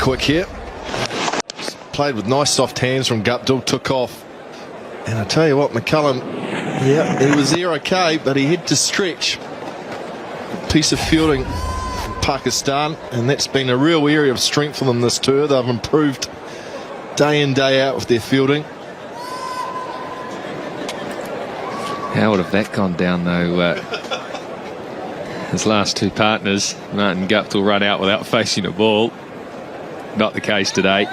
quick here. Played with nice soft hands from Guptill, took off. And I tell you what, McCullum, yeah, he was there okay, but he had to stretch. Piece of fielding from Pakistan, and that's been a real area of strength for them this tour. They've improved day in, day out with their fielding. How would have that gone down, though? His last two partners, Martin Guptill, run out without facing a ball. Not the case today.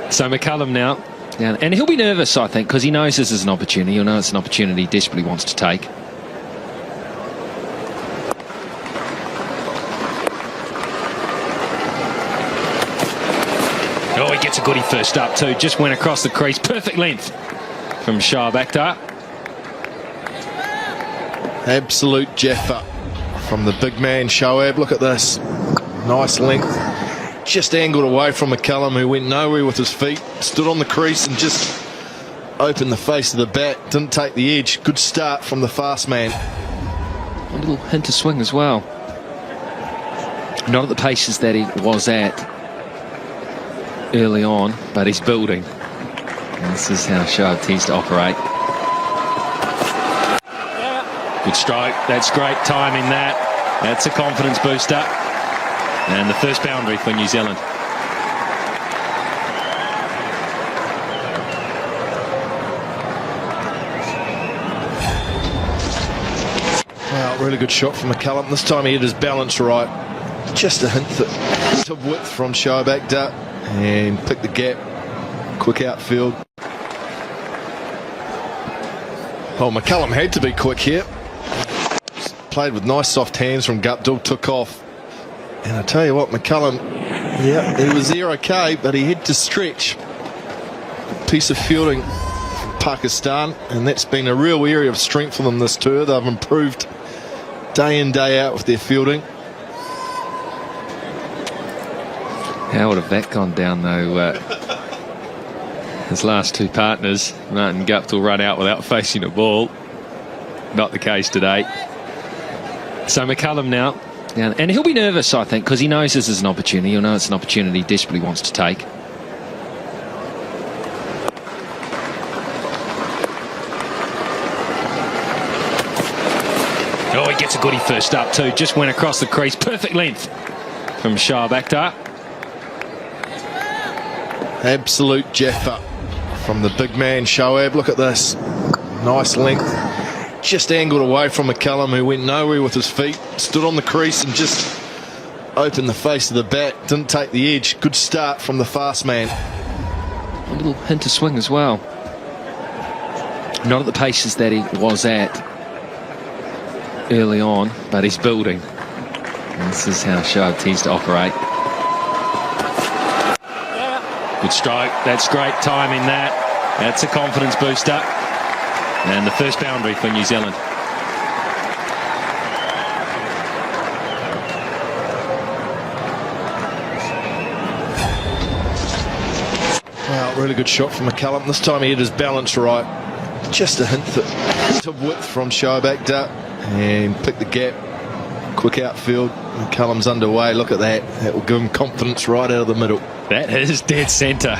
So McCullum now, and he'll be nervous, I think, because he knows this is an opportunity. He'll know it's an opportunity he desperately wants to take. Oh, he gets a goodie first up too. Just went across the crease. Perfect length from Showdown. Absolute jaffa from the big man Shoaib. Look at this. Nice length. Just angled away from McCullum, who went nowhere with his feet. Stood on the crease and just opened the face of the bat. Didn't take the edge. Good start from the fast man. A little hint of swing as well. Not at the paces that he was at early on, but he's building. And this is how Shoaib tends to operate. Good stroke. That's great timing. That's a confidence booster. And the first boundary for New Zealand. Wow, really good shot from McCullum. This time he had his balance right. Just a hint of width from Showback and picked the gap. Quick outfield. Oh, McCullum had to be quick here. Played with nice soft hands from Guptill, took off. And I tell you what, McCullum, yeah, he was there okay, but he had to stretch. Piece of fielding from Pakistan, and that's been a real area of strength for them this tour. They've improved day in, day out with their fielding. How would have that gone down, though? His last two partners, Martin Guptill, run out without facing a ball. Not the case today. So McCullum now, and he'll be nervous, I think, because he knows this is an opportunity. He'll know it's an opportunity he desperately wants to take. Oh, he gets a goodie first up too. Just went across the crease. Perfect length from Showdown. Absolute jaffa from the big man Shoaib. Look at this. Nice length. Just angled away from McCullum, who went nowhere with his feet. Stood on the crease and just opened the face of the bat. Didn't take the edge. Good start from the fast man. A little hint of swing as well. Not at the paces that he was at early on, but he's building. And this is how Shoaib tends to operate. Good stroke. That's great timing. That's a confidence booster. And the first boundary for New Zealand. Wow, really good shot from McCullum. This time he had his balance right. Just a hint of width from Showback and picked the gap. Quick outfield. McCullum's underway. Look at that. That will give him confidence right out of the middle. That is dead centre.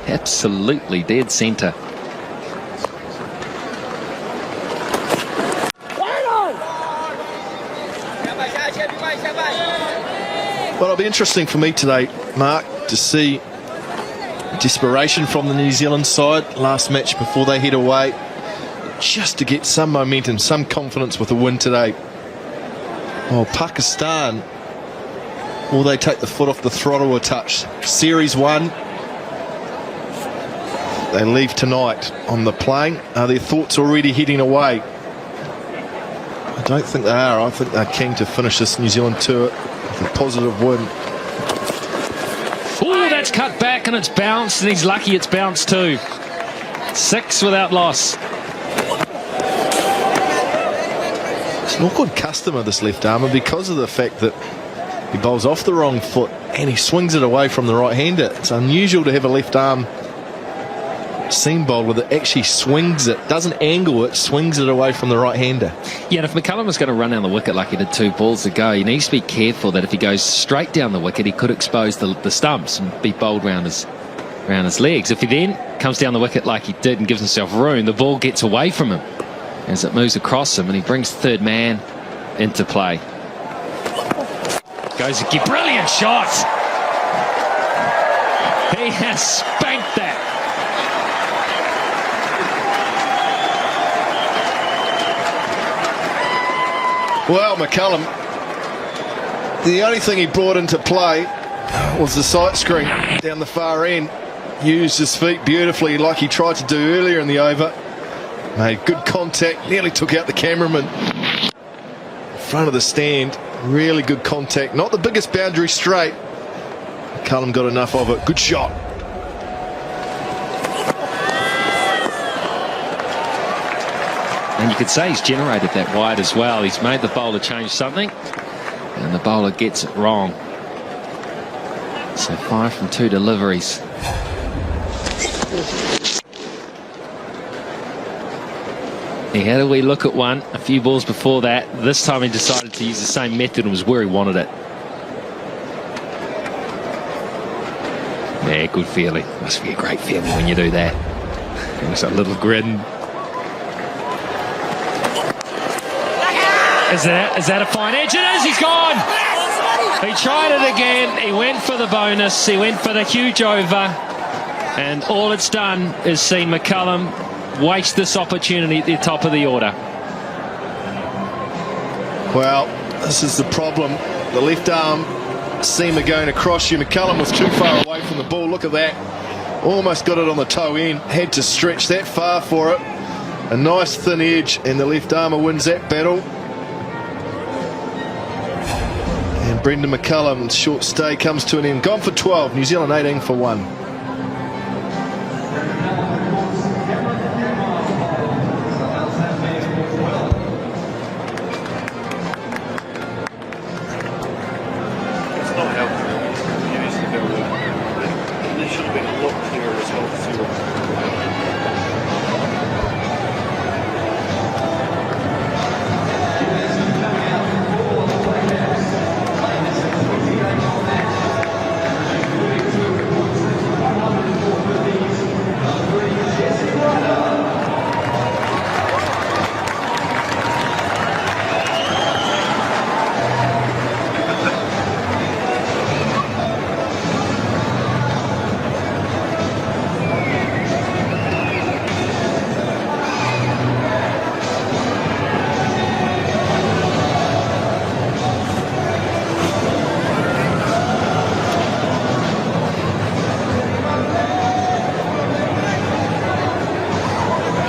Absolutely dead centre. Well, it'll be interesting for me today, Mark, to see desperation from the New Zealand side. Last match before they head away, just to get some momentum, some confidence with a win today. Oh, Pakistan, will they take the foot off the throttle a touch? Series 1, they leave tonight on the plane. Are their thoughts already heading away? I don't think they are. I think they're keen to finish this New Zealand tour with a positive win. Oh, that's cut back and it's bounced, and he's lucky it's bounced too. 6 without loss. It's an awkward customer, this left armour, because of the fact that he bowls off the wrong foot and he swings it away from the right-hander. It's unusual to have a left arm seam bowler that actually swings it, doesn't angle it, swings it away from the right-hander. Yeah, and if McCullum was going to run down the wicket like he did 2 balls ago, he needs to be careful that if he goes straight down the wicket, he could expose the stumps and be bowled round his legs. If he then comes down the wicket like he did and gives himself room, the ball gets away from him as it moves across him, and he brings third man into play. Goes a brilliant shot. He has spanked that. Well, McCullum, the only thing he brought into play was the sight screen down the far end. Used his feet beautifully like he tried to do earlier in the over. Made good contact, nearly took out the cameraman. Front of the stand, really good contact. Not the biggest boundary straight. McCullum got enough of it. Good shot. And you could say he's generated that wide as well. He's made the bowler change something, and the bowler gets it wrong. So 5 from 2 deliveries. He had a wee look at one a few balls before that. This time he decided to use the same method and was where he wanted it. Yeah, good feeling. Must be a great feeling when you do that. There's a little grin. Is that a fine edge? It is. He's gone. He tried it again. He went for the bonus. He went for the huge over. And all it's done is seen McCullum waste this opportunity at the top of the order. Well, this is the problem. The left arm seamer going across you. McCullum was too far away from the ball. Look at that. Almost got it on the toe end. Had to stretch that far for it. A nice thin edge, and the left armer wins that battle. And Brendan McCullum's short stay comes to an end. Gone for 12. New Zealand 18 for 1.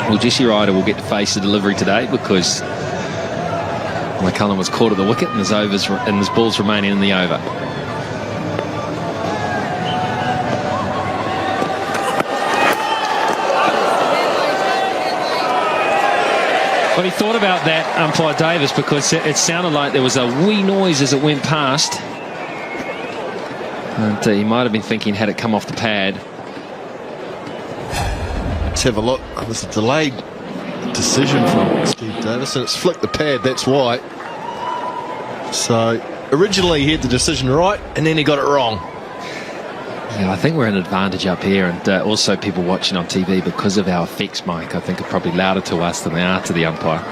Well, Jesse Ryder will get to face the delivery today because McCullum was caught at the wicket and his balls remaining in the over. Well, he thought about that, umpire Davis, because it sounded like there was a wee noise as it went past. And he might have been thinking, had it come off the pad. Let's have a look. There's a delayed decision from Steve Davis, and it's flicked the pad, that's why. So originally he had the decision right, and then he got it wrong. Yeah, I think we're an advantage up here, and also people watching on TV, because of our effects mic, I think are probably louder to us than they are to the umpire.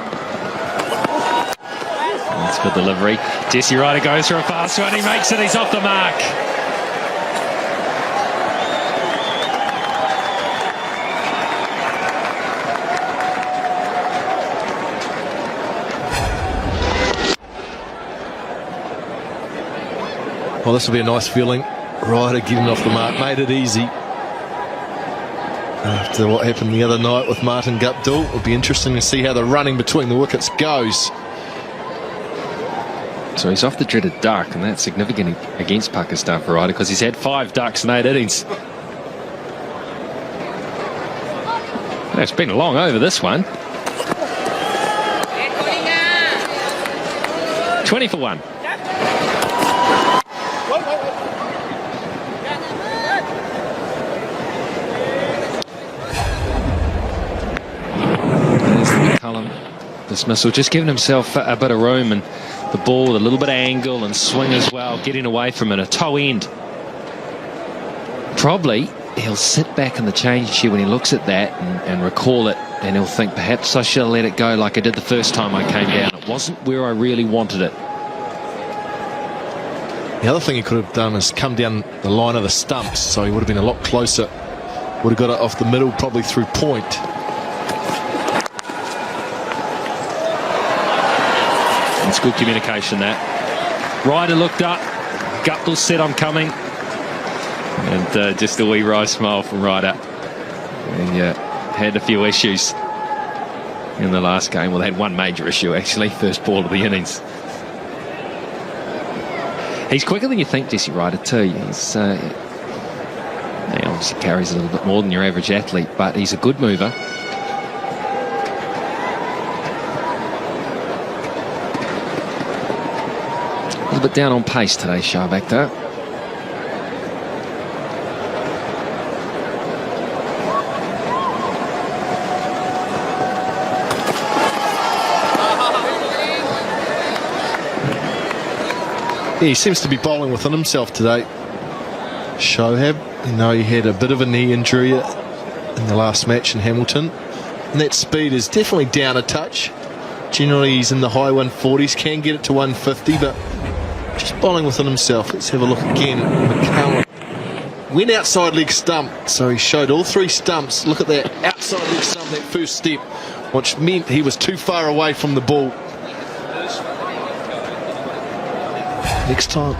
That's good delivery. Jesse Ryder goes for a fast one. He makes it. He's off the mark. Well, this will be a nice feeling. Ryder getting off the mark, made it easy. After what happened the other night with Martin Guptill, it'll be interesting to see how the running between the wickets goes. So he's off the dreaded duck, and that's significant against Pakistan for Ryder because he's had 5 ducks in 8 innings. Well, it's been long over this one. 20 for 1. McCullum dismissal, just giving himself a bit of room, and the ball with a little bit of angle and swing as well, getting away from it, a toe end. Probably he'll sit back in the change shed when he looks at that and recall it, and he'll think, perhaps I should have let it go like I did the first time I came down. It wasn't where I really wanted it. The other thing he could have done is come down the line of the stumps, so he would have been a lot closer. Would have got it off the middle, probably through point. It's good communication, that. Ryder looked up, Guptill said, I'm coming. And just a wee wry smile from Ryder. And had a few issues in the last game. Well, they had one major issue, actually. First ball of the innings. He's quicker than you think, Jesse Ryder, too. He's he obviously carries a little bit more than your average athlete, but he's a good mover. A little bit down on pace today, Sharback, though. Yeah, he seems to be bowling within himself today. Shohab, you know, he had a bit of a knee injury in the last match in Hamilton, and that speed is definitely down a touch. Generally he's in the high 140s, can get it to 150, but just bowling within himself. Let's have a look again. McCullum went outside leg stump, so he showed all three stumps. Look at that outside leg stump, that first step, which meant he was too far away from the ball. Next time,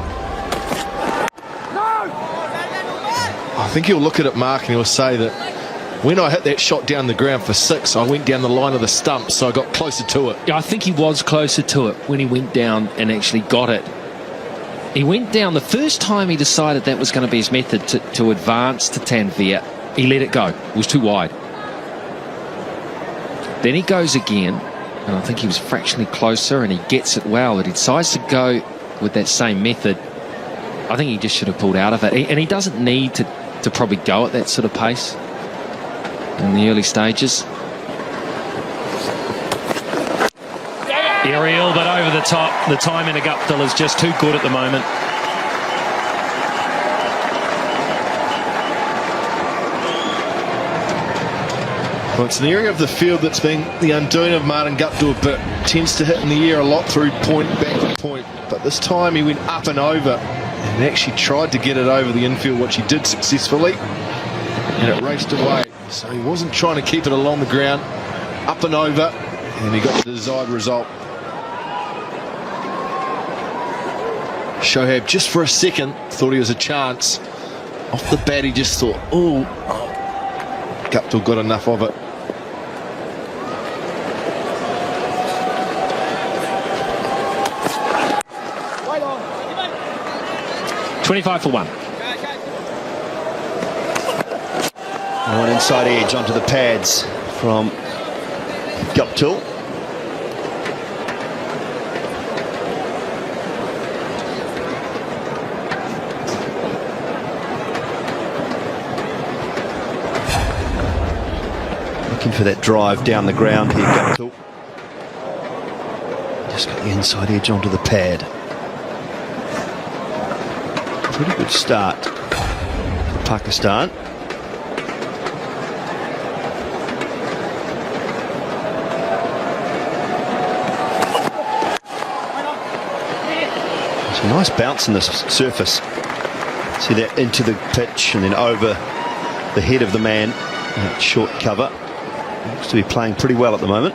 I think he'll look at it, Mark, and he'll say that when I hit that shot down the ground for 6, I went down the line of the stump, so I got closer to it. Yeah, I think he was closer to it when he went down and actually got it. He went down the first time he decided that was going to be his method to advance to Tanveer. He let it go. It was too wide. Then he goes again, and I think he was fractionally closer, and he gets it well, but he decides to go with that same method. I think he just should have pulled out of it, and he doesn't need to probably go at that sort of pace in the early stages. Aerial, but over the top. The timing of Guptill is just too good at the moment. Well, it's an area of the field that's been the undoing of Martin Guptill a bit. Tends to hit in the air a lot through point, back to point. But this time he went up and over and actually tried to get it over the infield, which he did successfully. And it raced away. So he wasn't trying to keep it along the ground. Up and over, and he got the desired result. Shohab, just for a second, thought he was a chance. Off the bat, he just thought, oh, Guptill got enough of it. $25 for 1. One inside edge onto the pads from Guptill. Looking for that drive down the ground here, Guptill. Just got the inside edge onto the pad. Pretty good start for Pakistan. It's a nice bounce in this surface. See that into the pitch and then over the head of the man. That short cover. Looks to be playing pretty well at the moment.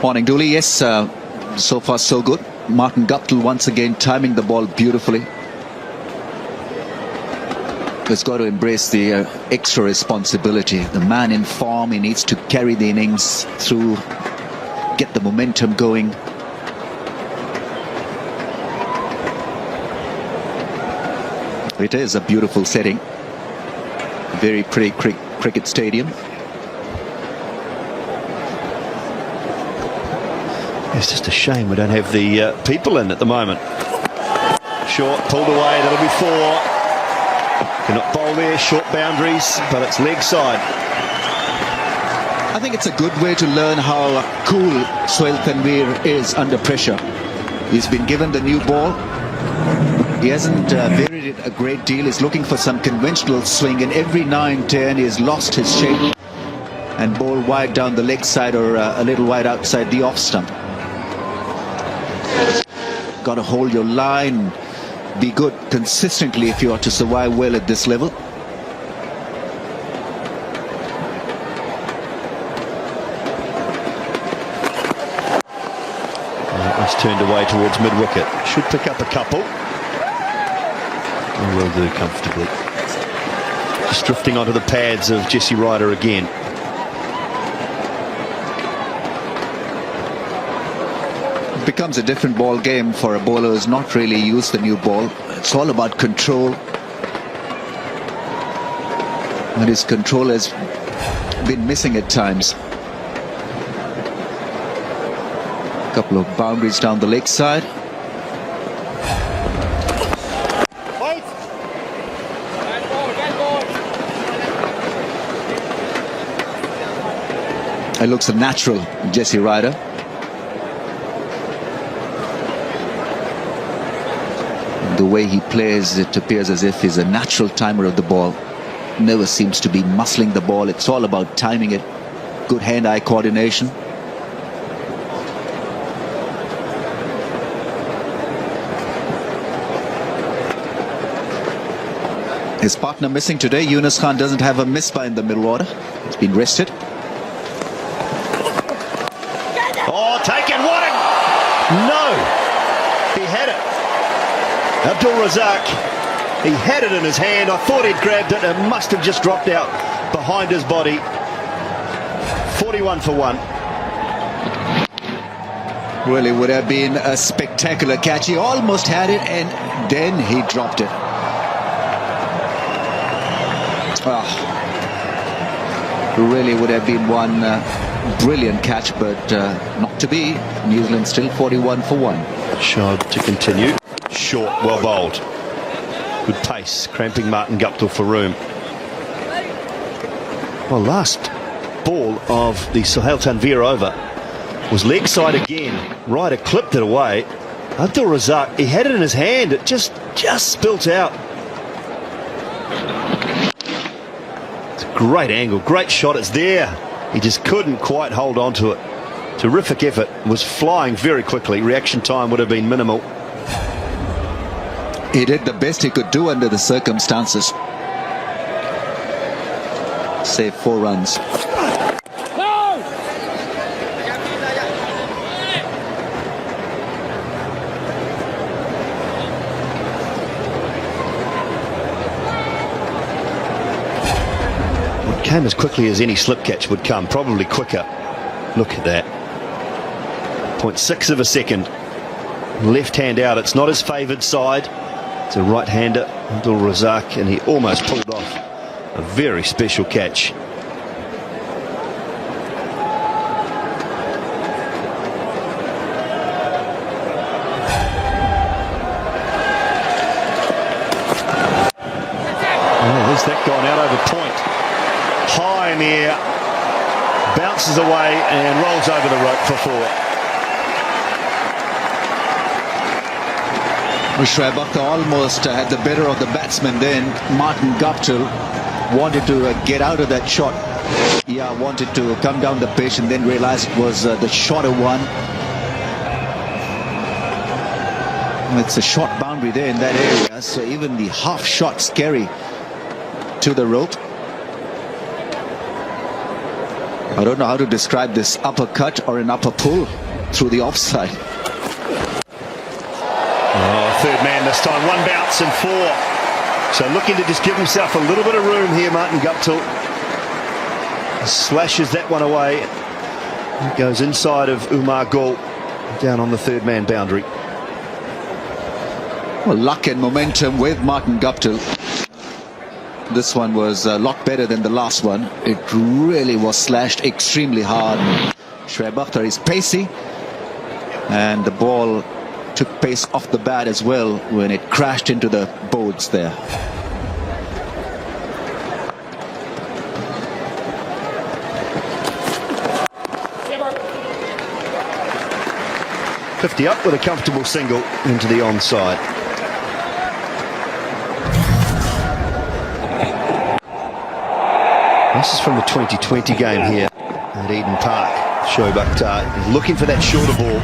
Morning, Dooley. Yes, so far so good. Martin Guptill once again timing the ball beautifully. He's got to embrace the extra responsibility. The man in form, he needs to carry the innings through, get the momentum going. It is a beautiful setting. Very pretty cricket stadium. It's just a shame we don't have the people in at the moment. Short, pulled away, that'll be 4. Cannot bowl there, short boundaries, but it's leg side. I think it's a good way to learn how cool Sohail Tanvir is under pressure. He's been given the new ball. He hasn't varied it a great deal. He's looking for some conventional swing, and every 9-10 he has lost his shape and ball wide down the leg side or a little wide outside the off stump. Got to hold your line, be good consistently if you are to survive well at this level. Turned away towards mid-wicket. Should pick up a couple. And will do comfortably. Just drifting onto the pads of Jesse Ryder again. It becomes a different ball game for a bowler who's not really used the new ball. It's all about control. And his control has been missing at times. Couple of boundaries down the leg side. It looks a natural, Jesse Ryder. The way he plays, it appears as if he's a natural timer of the ball. Never seems to be muscling the ball. It's all about timing it. Good hand-eye coordination. His partner missing today. Yunus Khan doesn't have a miss by in the middle order. He's been rested. Oh, taken. What a... No. He had it. Abdul Razak. He had it in his hand. I thought he'd grabbed it. It must have just dropped out behind his body. 41 for 1. Really would have been a spectacular catch. He almost had it and then he dropped it. Really would have been one brilliant catch, but not to be. New Zealand still 41 for 1. Showed to continue. Short, well bowled. Good pace, cramping Martin Guptill for room. Well, last ball of the Sohail Tanvir over was leg side again. Ryder clipped it away. Abdul Razak, he had it in his hand. It just spilt out. Great angle, great shot, it's there. He just couldn't quite hold on to it. Terrific effort, was flying very quickly. Reaction time would have been minimal. He did the best he could do under the circumstances. Save 4 runs. Came as quickly as any slip catch would come, probably quicker. Look at that. 0.6 of a second. Left hand out. It's not his favoured side. It's a right-hander, Abdul Razak, and he almost pulled off a very special catch. Oh, there's that gone out over point. High in the air, bounces away and rolls over the rope for 4. Shoaib Akhtar almost had the better of the batsman then. Martin Guptill wanted to get out of that shot. Yeah, wanted to come down the pitch and then realized it was the shorter one. It's a short boundary there in that area, so even the half shot scary to the rope. I don't know how to describe this uppercut or an upper pull through the offside. Oh, third man this time. 1 bounce and 4. So looking to just give himself a little bit of room here, Martin Guptill. Slashes that one away. It goes inside of Umar Gul, down on the third man boundary. Well, luck and momentum with Martin Guptill. This one was a lot better than the last one. It really was slashed extremely hard. Shoaib Akhtar is pacey, and the ball took pace off the bat as well when it crashed into the boards there. 50 up with a comfortable single into the onside. This is from the 2020 game here at Eden Park. Showdown looking for that shorter ball.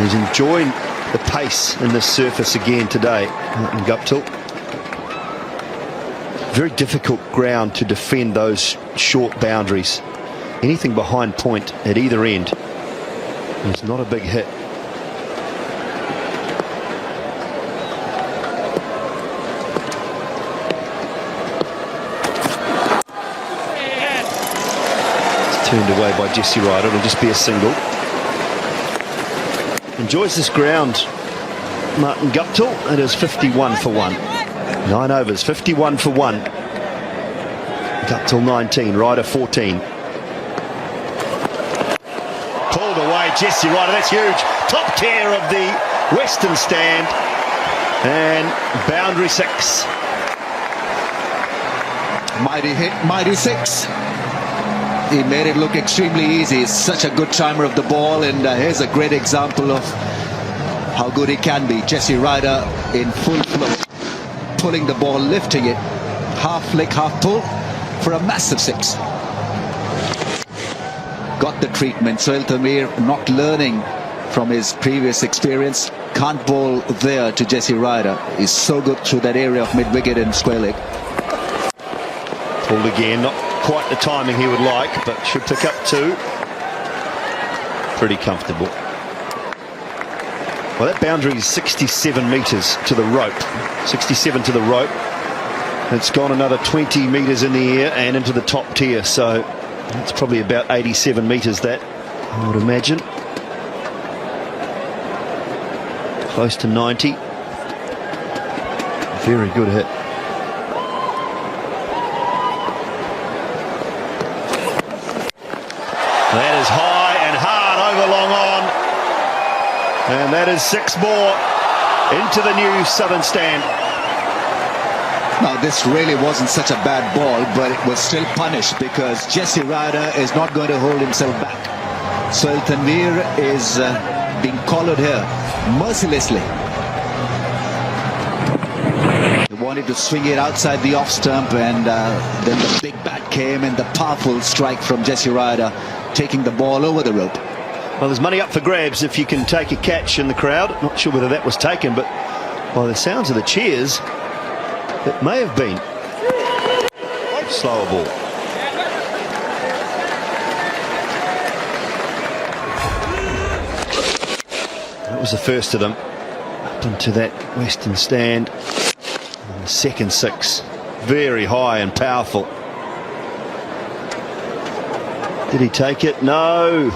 He's enjoying the pace in this surface again today in Guptill. Very difficult ground to defend those short boundaries. Anything behind point at either end is not a big hit. It's turned away by Jesse Ryder. It'll just be a single. Enjoys this ground, Martin Guptill. It is 51 for 1. 9 overs, 51 for 1. Guptill 19, Ryder 14. Pulled away, Jesse Ryder, that's huge. Top tier of the Western stand. And boundary 6. Mighty hit, mighty 6. He made it look extremely easy. He's such a good timer of the ball, and here's a great example of how good he can be. Jesse Ryder in full flow, pulling the ball, lifting it, half flick, half pull for a massive 6. Got the treatment. Sohail Tanvir not learning from his previous experience. Can't bowl there to Jesse Ryder. He's so good through that area of mid-wicket and square leg. Pulled again, not quite the timing he would like, but should pick up 2. Pretty comfortable. Well, that boundary is 67 metres to the rope. 67 to the rope. It's gone another 20 metres in the air and into the top tier, so it's probably about 87 metres, that, I would imagine. Close to 90. Very good hit. That is high and hard over long on. And that is 6 more into the new southern stand. Now, this really wasn't such a bad ball, but it was still punished because Jesse Ryder is not going to hold himself back. Sohail Tanvir is being collared here mercilessly. He wanted to swing it outside the off stump, and then the big bat came and the powerful strike from Jesse Ryder, taking the ball over the rope. Well, there's money up for grabs if you can take a catch in the crowd. Not sure whether that was taken, but by the sounds of the cheers, it may have been. Slower ball. That was the first of them. Up into that western stand. And the second 6. Very high and powerful. Did he take it? No.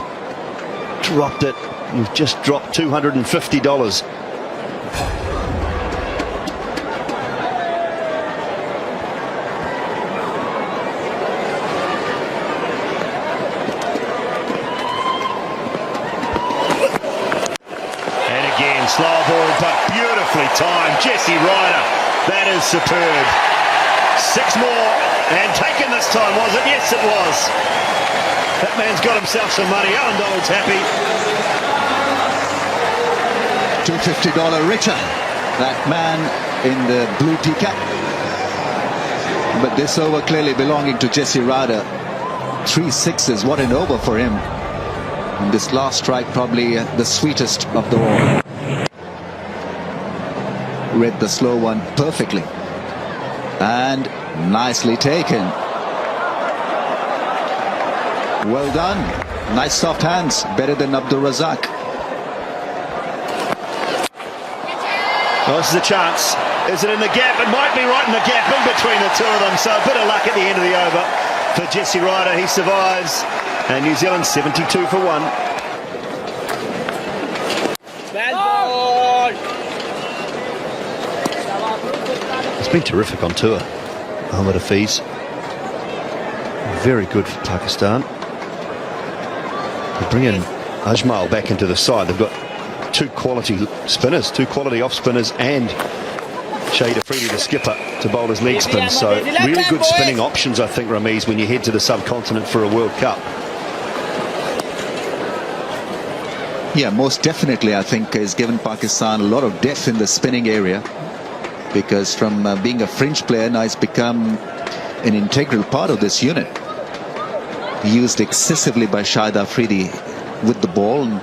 Dropped it. You've just dropped $250. Slow ball, but beautifully timed. Jesse Ryder, that is superb. 6 more, and taken this time, was it? Yes, it was. That man's got himself some money. Alan Donald's happy. $250 richer, that man in the blue teacup. But this over clearly belonging to Jesse Ryder. 3 sixes, what an over for him. And this last strike probably the sweetest of the all. Read the slow one perfectly, and nicely taken. Well done. Nice soft hands, better than Abdul Razak. Well, this is a chance. Is it in the gap? It might be right in the gap in between the two of them, so a bit of luck at the end of the over for Jesse Ryder. He survives, and New Zealand 72 for 1. Bad ball. It's been terrific on tour, Ahmed Hafiz. Very good for Pakistan. They bring in Ajmal back into the side. They've got 2 quality spinners, 2 quality off spinners, and Shade Afridi, the skipper, to bowl his leg spin. So really good spinning options, I think, Ramiz, when you head to the subcontinent for a World Cup. Yeah, most definitely, I think, has given Pakistan a lot of depth in the spinning area, because from being a fringe player, now he's become an integral part of this unit. Used excessively by Shahid Afridi with the ball, and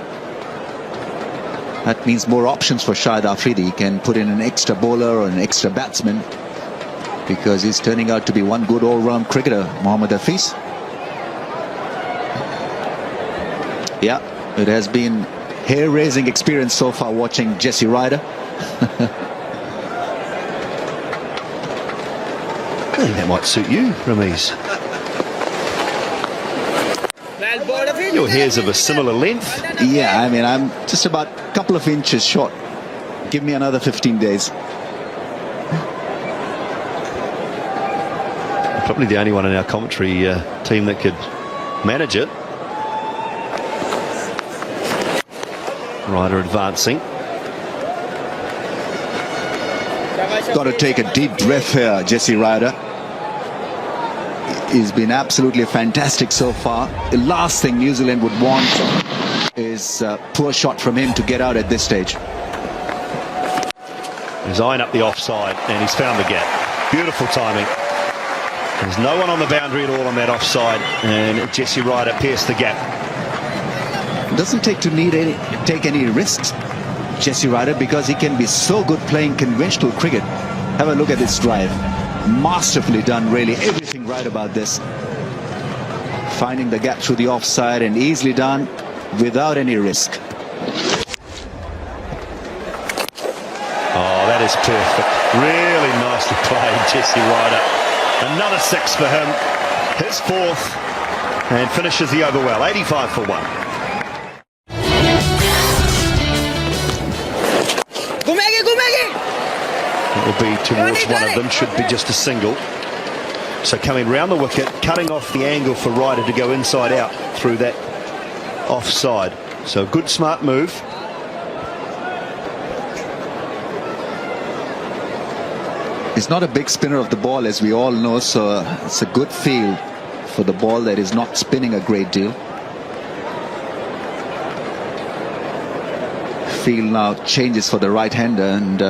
that means more options for Shahid Afridi. He can put in an extra bowler or an extra batsman, because he's turning out to be one good all-round cricketer, Mohammad Hafiz. Yeah, it has been hair-raising experience so far watching Jesse Ryder. I think that might suit you, Ramiz. Your hair's of a similar length. Yeah, I mean, I'm just about a couple of inches short. Give me another 15 days. Probably the only one in our commentary team that could manage it. Ryder advancing. Got to take a deep breath here, Jesse Ryder. He's been absolutely fantastic so far. The last thing New Zealand would want is a poor shot from him to get out at this stage. He's eyeing up the offside, and he's found the gap. Beautiful timing. There's no one on the boundary at all on that offside, and Jesse Ryder pierced the gap. Doesn't take any risks, Jesse Ryder, because he can be so good playing conventional cricket. Have a look at this drive. Masterfully done, really. Everything right about this. Finding the gap through the offside, and easily done without any risk. Oh, that is perfect. Really nicely played, Jesse Ryder. Another six for him. His fourth, and finishes the over well. 85 for 1. It will be towards one of them, should be just a single. So coming round the wicket, cutting off the angle for Ryder to go inside out through that offside. So good smart move. He's not a big spinner of the ball, as we all know, so it's a good field for the ball that is not spinning a great deal. Field now changes for the right-hander, and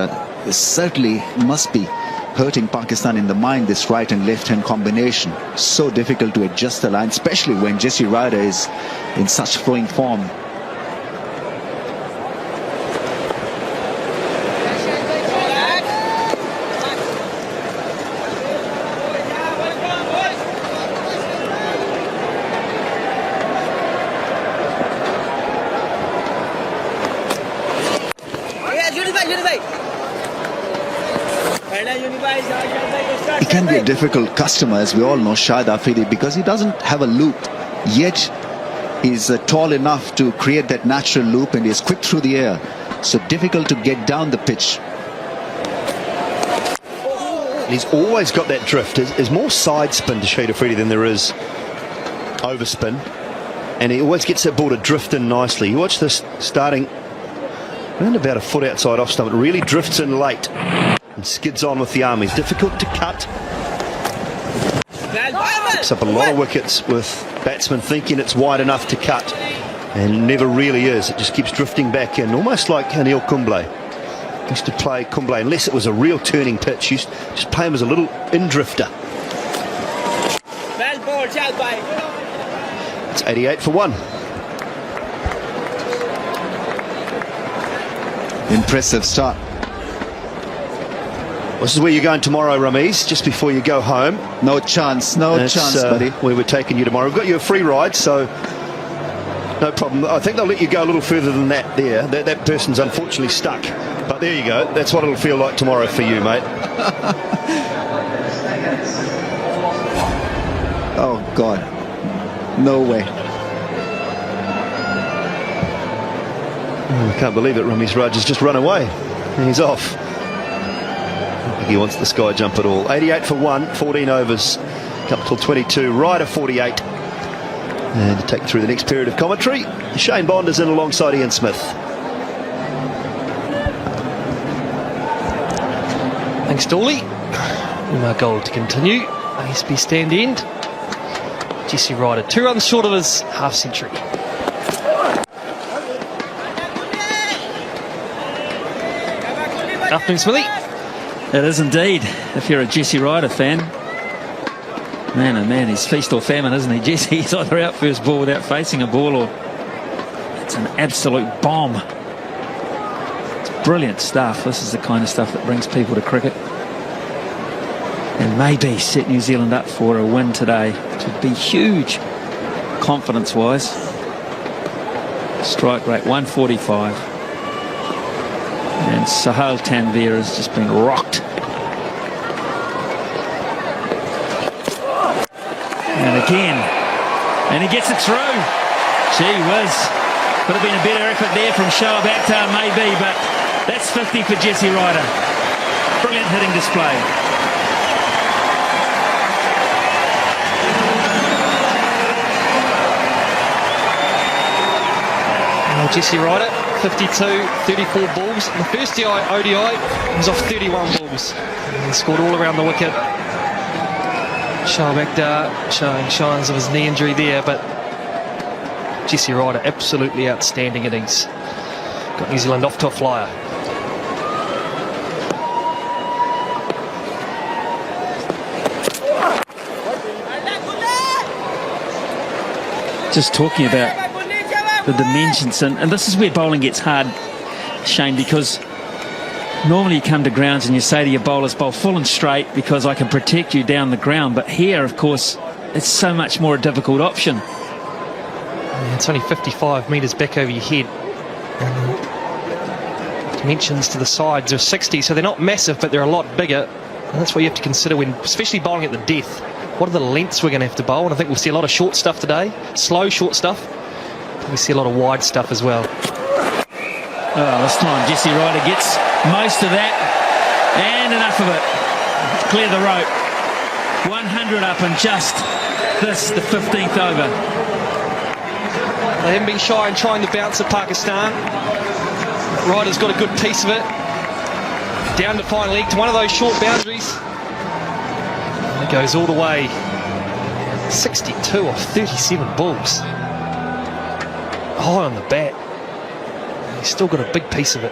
it certainly must be hurting Pakistan in the mind, this right and left-hand combination. So difficult to adjust the line, especially when Jesse Ryder is in such flowing form. He can be a difficult customer, as we all know, Shahid Afridi, because he doesn't have a loop, yet he's tall enough to create that natural loop, and he's quick through the air. So difficult to get down the pitch. He's always got that drift. There's more side spin to Shahid Afridi than there is overspin, and he always gets that ball to drift in nicely. You watch this starting around about a foot outside off stump. It really drifts in late and skids on with the arm. He's difficult to cut. Picks up a lot of wickets with batsmen thinking it's wide enough to cut, and never really is. It just keeps drifting back in, almost like Anil Kumble. Used to play Kumble, unless it was a real turning pitch, used to just play him as a little in-drifter. It's 88 for 1. Impressive start. This is where you're going tomorrow, Ramiz, just before you go home. No chance, buddy. Where we're taking you tomorrow. We've got you a free ride, so no problem. I think they'll let you go a little further than that there. That person's unfortunately stuck. But there you go. That's what it'll feel like tomorrow for you, mate. Oh, God. No way. I can't believe it. Ramiz Raj has just run away. He's off. I think he wants the sky jump at all. 88 for 1, 14 overs. Up till 22. Ryder 48. And to take through the next period of commentary, Shane Bond is in alongside Ian Smith. Thanks, Dawley. Our goal to continue. ASB stand end. Jesse Ryder, 2 runs short of his half century. Afternoon, Smithy. It is indeed, if you're a Jesse Ryder fan. Man, oh man, he's feast or famine, isn't he, Jesse? He's either out first ball without facing a ball, or it's an absolute bomb. It's brilliant stuff. This is the kind of stuff that brings people to cricket. And maybe set New Zealand up for a win today, which would be huge, confidence-wise. Strike rate 145. And Sahal Tanvir has just been rocked. And again, and he gets it through. Gee whiz. Could have been a better effort there from Shoaib Akhtar, maybe, but that's 50 for Jesse Ryder. Brilliant hitting display. Well, Jesse Ryder, 52, 34 balls. In the first ODI, he was off 31 balls. And he scored all around the wicket. Shoaib Akhtar showing signs of his knee injury there, but Jesse Ryder, absolutely outstanding innings. Got New Zealand off to a flyer. Just talking about the dimensions, and this is where bowling gets hard, Shane, because normally you come to grounds and you say to your bowlers, bowl full and straight because I can protect you down the ground. But here, of course, it's so much more a difficult option. Yeah, it's only 55 metres back over your head. And the dimensions to the sides are 60, so they're not massive, but they're a lot bigger. And that's what you have to consider when, especially bowling at the death. What are the lengths we're going to have to bowl? And I think we'll see a lot of short stuff today, slow short stuff. We see a lot of wide stuff as well. Oh, this time Jesse Ryder gets most of that, and enough of it. Clear the rope. 100 up and just this, the 15th over. They haven't been shy in trying to bounce at Pakistan. Ryder's got a good piece of it. Down to fine leg to one of those short boundaries. And it goes all the way. 62 off 37 balls. High on the bat. He's still got a big piece of it.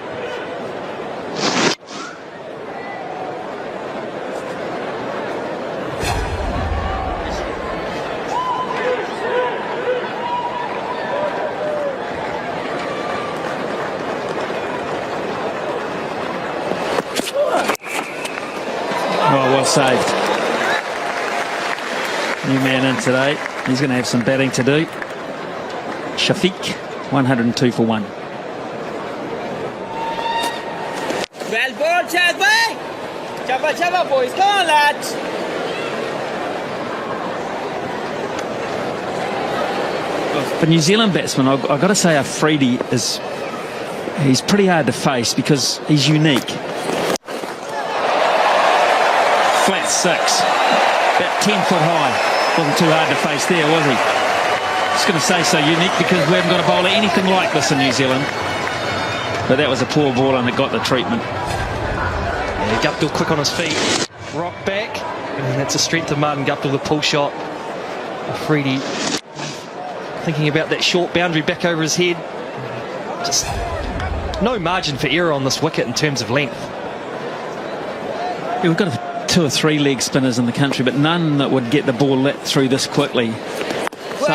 Oh, well saved. New man in today. He's going to have some batting to do. Shafiq, 102 for 1. Well ball, Chad, boy! Chapa, boys. Come on, lads. For New Zealand batsmen, I've got to say Afridi he's pretty hard to face because he's unique. Flat 6. About 10 foot high. Wasn't too hard to face there, was he? Just going to say so unique because we haven't got a bowler anything like this in New Zealand. But that was a poor ball and it got the treatment. Yeah, Guptill quick on his feet. Rock back. And that's the strength of Martin Guptill, the pull shot. Afridi thinking about that short boundary back over his head. Just no margin for error on this wicket in terms of length. Yeah, we've got 2 or 3 leg spinners in the country, but none that would get the ball lit through this quickly. So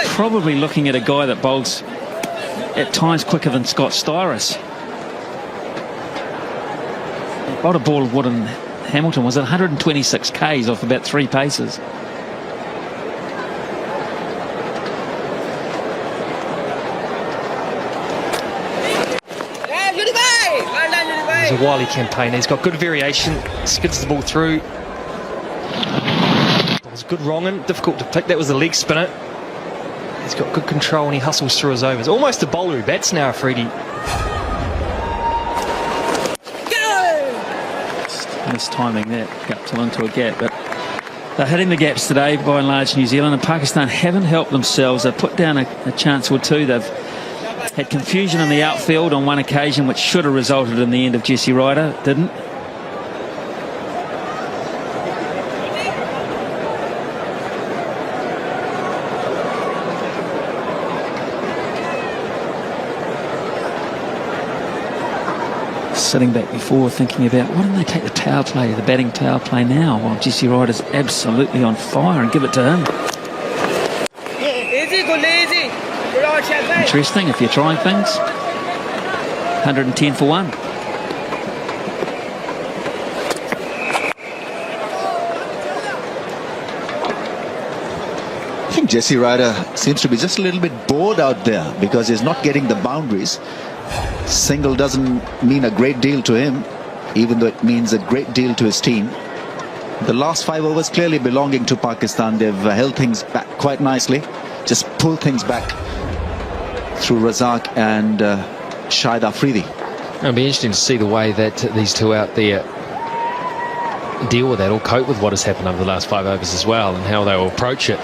probably looking at a guy that bowls at times quicker than Scott Styris. Bowled a ball of wood in Hamilton, was it 126 Ks off about 3 paces. He's a wily campaigner. He's got good variation, skids the ball through. It was good wronging, difficult to pick. That was the leg spinner. He's got good control and he hustles through his overs. Almost a bowler who bats now, Afridi. Mistiming that, Guptill into a gap, but they're hitting the gaps today by and large, New Zealand, and Pakistan haven't helped themselves. They've put down a chance or two. They've had confusion in the outfield on one occasion, which should have resulted in the end of Jesse Ryder. Didn't. sitting back before thinking about why didn't they take the power play, the batting power play now, while Jesse Ryder's absolutely on fire, and give it to him. Easy, good easy. Good on, Chad. Interesting if you're trying things. 110 for one. I think Jesse Ryder seems to be just a little bit bored out there because he's not getting the boundaries. Single doesn't mean a great deal to him, even though it means a great deal to his team. The last 5 overs clearly belonging to Pakistan. They've held things back quite nicely, just pulled things back through Razak and Shahid Afridi. It'll be interesting to see the way that these two out there deal with that or cope with what has happened over the last 5 overs as well, and how they will approach it.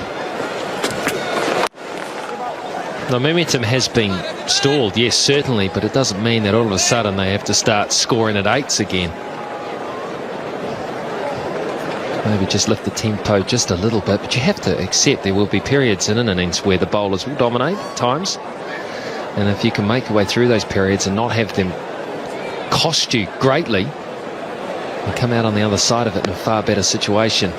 The momentum has been stalled, yes, certainly, but it doesn't mean that all of a sudden they have to start scoring at 8s again. Maybe just lift the tempo just a little bit, but you have to accept there will be periods in an innings where the bowlers will dominate at times. And if you can make your way through those periods and not have them cost you greatly, you come out on the other side of it in a far better situation.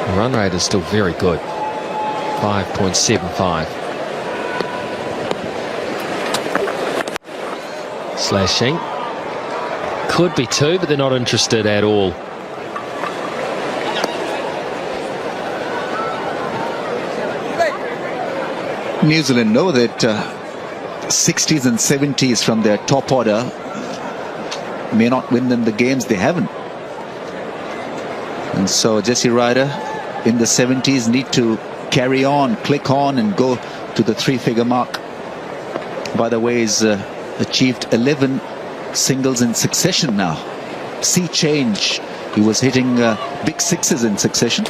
The run rate is still very good. 5.75. Slashing. Could be 2, but they're not interested at all. New Zealand know that 60s and 70s from their top order may not win them the games they haven't. And so Jesse Ryder in the 70s need to carry on, click on, and go to the 3-figure mark. By the way, he's achieved 11 singles in succession now. Sea change. He was hitting big 6s in succession.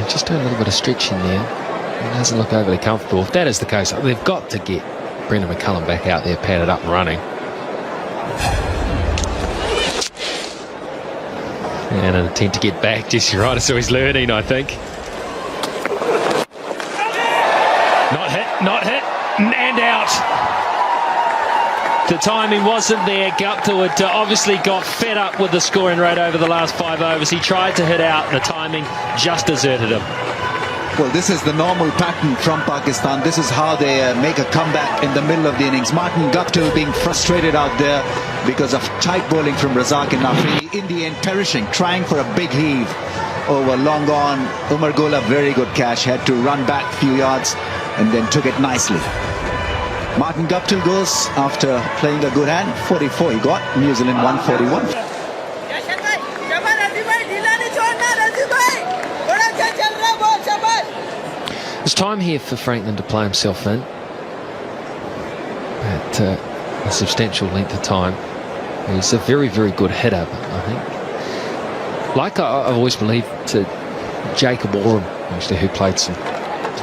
Just doing a little bit of stretching there. It doesn't look overly comfortable. If that is the case, they've got to get Brendan McCullum back out there, padded up and running. And an attempt to get back. Jesse Ryder, so he's learning, I think. Not hit, and out. The timing wasn't there. Guptill had obviously got fed up with the scoring rate over the last 5 overs. He tried to hit out, and the timing just deserted him. Well, this is the normal pattern from Pakistan. This is how they make a comeback in the middle of the innings. Martin Guptill being frustrated out there because of tight bowling from Razak and Afridi. In the end, perishing, trying for a big heave over long on. Umar Gola, very good catch, had to run back a few yards and then took it nicely. Martin Guptill goes after playing a good hand. 44 he got. New Zealand 141. There's time here for Franklin to play himself in at a substantial length of time. He's a very, very good hitter, I think. Like I've always believed to Jacob Oram, actually, who played some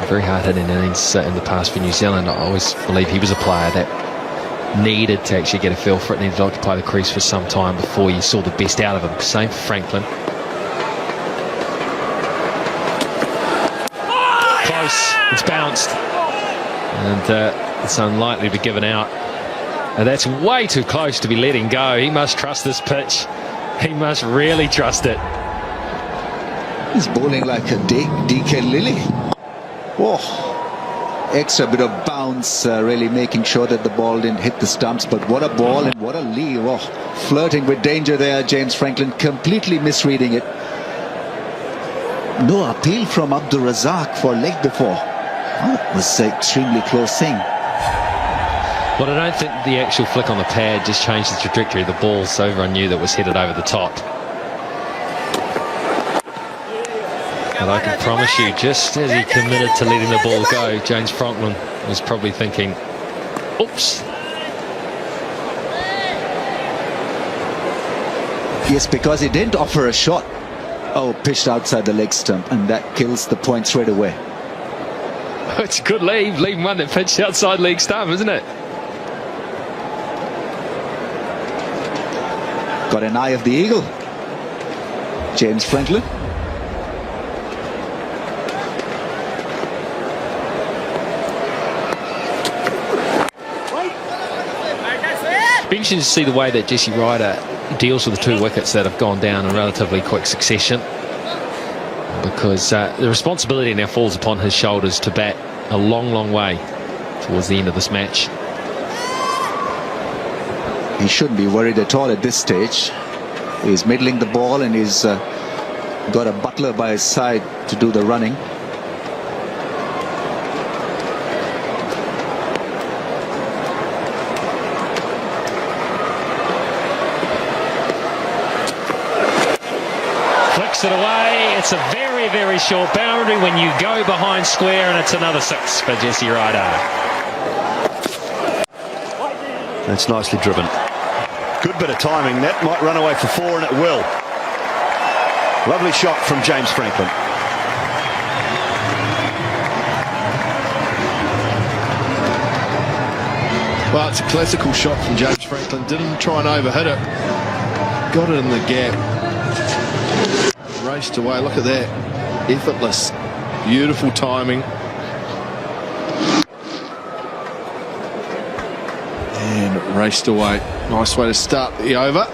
very hard-hitting innings in the past for New Zealand. I always believed he was a player that needed to actually get a feel for it, needed to occupy the crease for some time before you saw the best out of him. Same for Franklin. Close, it's bounced, and it's unlikely to be given out. And that's way too close to be letting go. He must trust this pitch. He must really trust it. He's bowling like a DK Lilly. Oh, extra bit of bounce, really making sure that the ball didn't hit the stumps. But what a ball and what a leave. Oh, flirting with danger there, James Franklin, completely misreading it. No appeal from Abdul Razak for leg before. Oh, it was an extremely close thing. Well, I don't think the actual flick on the pad just changed the trajectory of the ball, so everyone knew that was headed over the top. But I can promise you, just as he committed to letting the ball go, James Franklin was probably thinking, oops. Yes, because he didn't offer a shot. Oh, pitched outside the leg stump, and that kills the point straight away. It's a good leave. Leaving one that pitched outside leg stump, isn't it? Got an eye of the eagle. James Franklin. It's interesting to see the way that Jesse Ryder deals with the 2 wickets that have gone down in relatively quick succession, because the responsibility now falls upon his shoulders to bat a long, long way towards the end of this match. He shouldn't be worried at all at this stage. He's middling the ball and he's got a butler by his side to do the running. Flicks it away. It's a very, very short boundary when you go behind square, and it's another 6 for Jesse Ryder. That's nicely driven. Good bit of timing. That might run away for 4, and it will. Lovely shot from James Franklin. Well, it's a classical shot from James Franklin. Didn't try and overhit it. Got it in the gap. Raced away. Look at that. Effortless. Beautiful timing. And raced away. Nice way to start the over.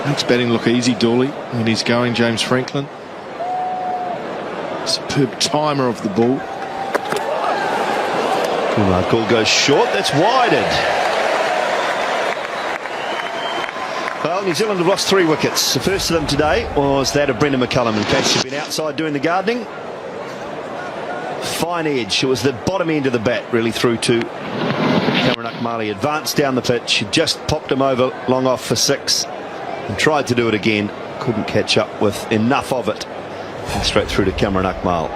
Makes batting look easy, Dooley, when he's going, James Franklin. Superb timer of the ball. Goal goes short. That's wided. Well, New Zealand have lost 3 wickets. The first of them today was that of Brendan McCullum. In case you've been outside doing the gardening. Fine edge. It was the bottom end of the bat, really, through to Cameron Akmali. Advanced down the pitch. Just popped him over long off for 6. And tried to do it again. Couldn't catch up with enough of it. And straight through to Cameron Akmal.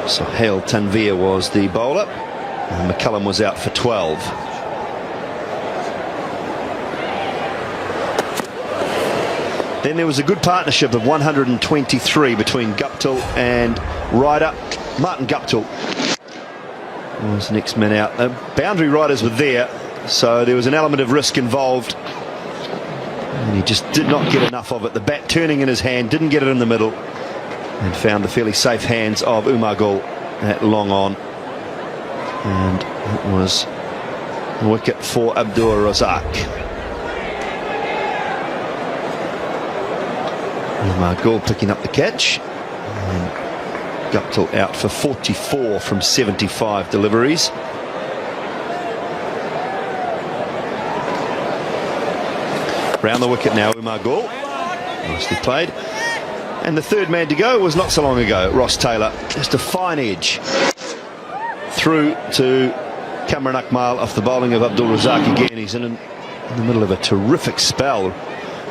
So Hale Tanvir was the bowler. And McCullum was out for 12. Then there was a good partnership of 123 between Guptill and Ryder. Martin Guptill was the next man out. The boundary riders were there, so there was an element of risk involved. And he just did not get enough of it. The bat turning in his hand, didn't get it in the middle, and found the fairly safe hands of Umar Gul at long on. And it was a wicket for Abdur Razak. Umar Gul picking up the catch. And Guptill out for 44 from 75 deliveries. Round the wicket now, Umar Gul. Nicely played. And the third man to go was not so long ago, Ross Taylor. Just a fine edge through to Cameron Akmal off the bowling of Abdul Razak again. He's in the middle of a terrific spell.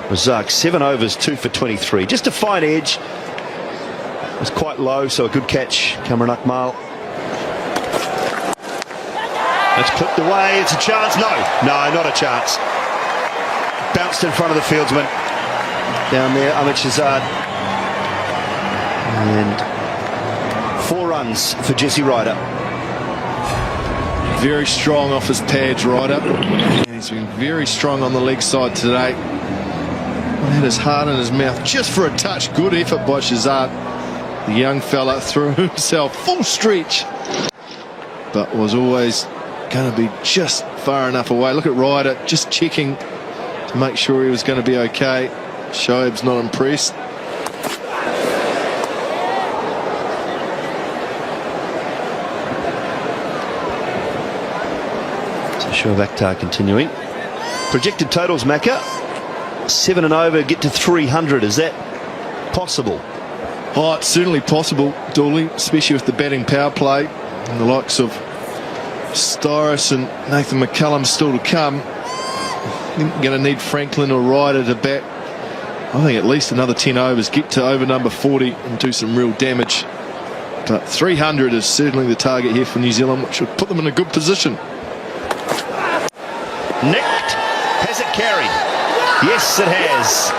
Razak, 7 overs, 2 for 23. Just a fine edge. It was quite low, so a good catch, Cameron Akmal. It's clipped away. It's a chance. No, not a chance. Bounced in front of the fieldsman. Down there, Amit Shahzad. And 4 runs for Jesse Ryder. Very strong off his pads, Ryder. And he's been very strong on the leg side today. Had his heart in his mouth just for a touch. Good effort by Shahzad. The young fella threw himself full stretch, but was always going to be just far enough away. Look at Ryder just checking to make sure he was going to be okay. Shoaib's not impressed. So Shoaib Akhtar continuing. Projected totals, Macca. 7 and over, get to 300. Is that possible? Oh, it's certainly possible, Dooley, especially with the batting power play and the likes of Styris and Nathan McCullum still to come. You're going to need Franklin or Ryder to bat, I think, at least another 10 overs, get to over number 40 and do some real damage. But 300 is certainly the target here for New Zealand, which would put them in a good position. Nicked. Has it carried? Yes, it has.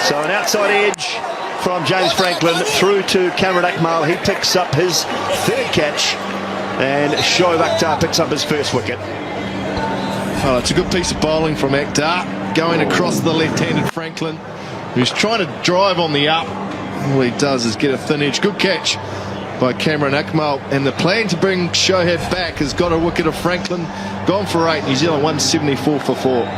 So an outside edge from James Franklin through to Cameron Akmal. He picks up his third catch, and Shoaib Akhtar picks up his first wicket. Oh, it's a good piece of bowling from Akhtar, going across the left-handed Franklin, who's trying to drive on the up. All he does is get a thin edge. Good catch by Cameron Akmal, and the plan to bring Shoaib back has got a wicket of Franklin. Gone for 8, New Zealand 174 for 4.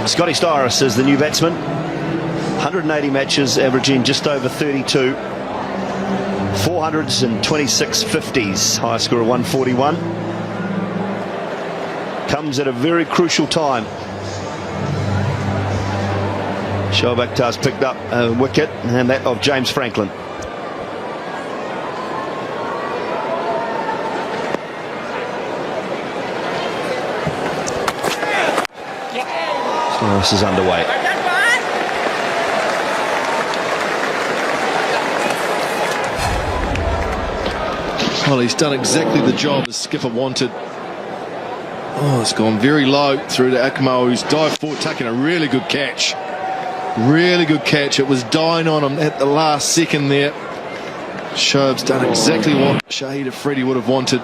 Scotty Styris is the new batsman. 180 matches, averaging just over 32. 426 50s, high score of 141. Comes at a very crucial time. Shoaib Akhtar's picked up a wicket, and that of James Franklin. Styris is underway. Well, he's done exactly the job the skipper wanted. Oh, it's gone very low through to Akmal, who's dived forward, taking a really good catch. Really good catch. It was dying on him at the last second there. Shoaib's done exactly what Shahid Afridi would have wanted,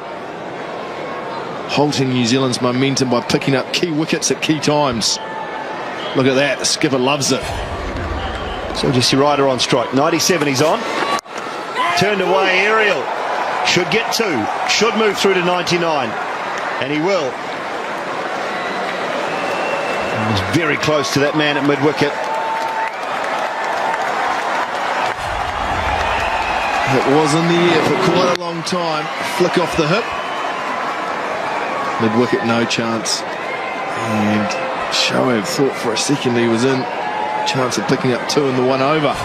halting New Zealand's momentum by picking up key wickets at key times. Look at that, the skipper loves it. So Jesse Ryder on strike. 97 he's on. Turned away, aerial. Should get 2. Should move through to 99. And he will. He was very close to that man at mid-wicket. It was in the air for quite a long time. Flick off the hip. Mid-wicket, no chance. And Shoaib thought for a second he was in. Chance of picking up 2 in the 1 over.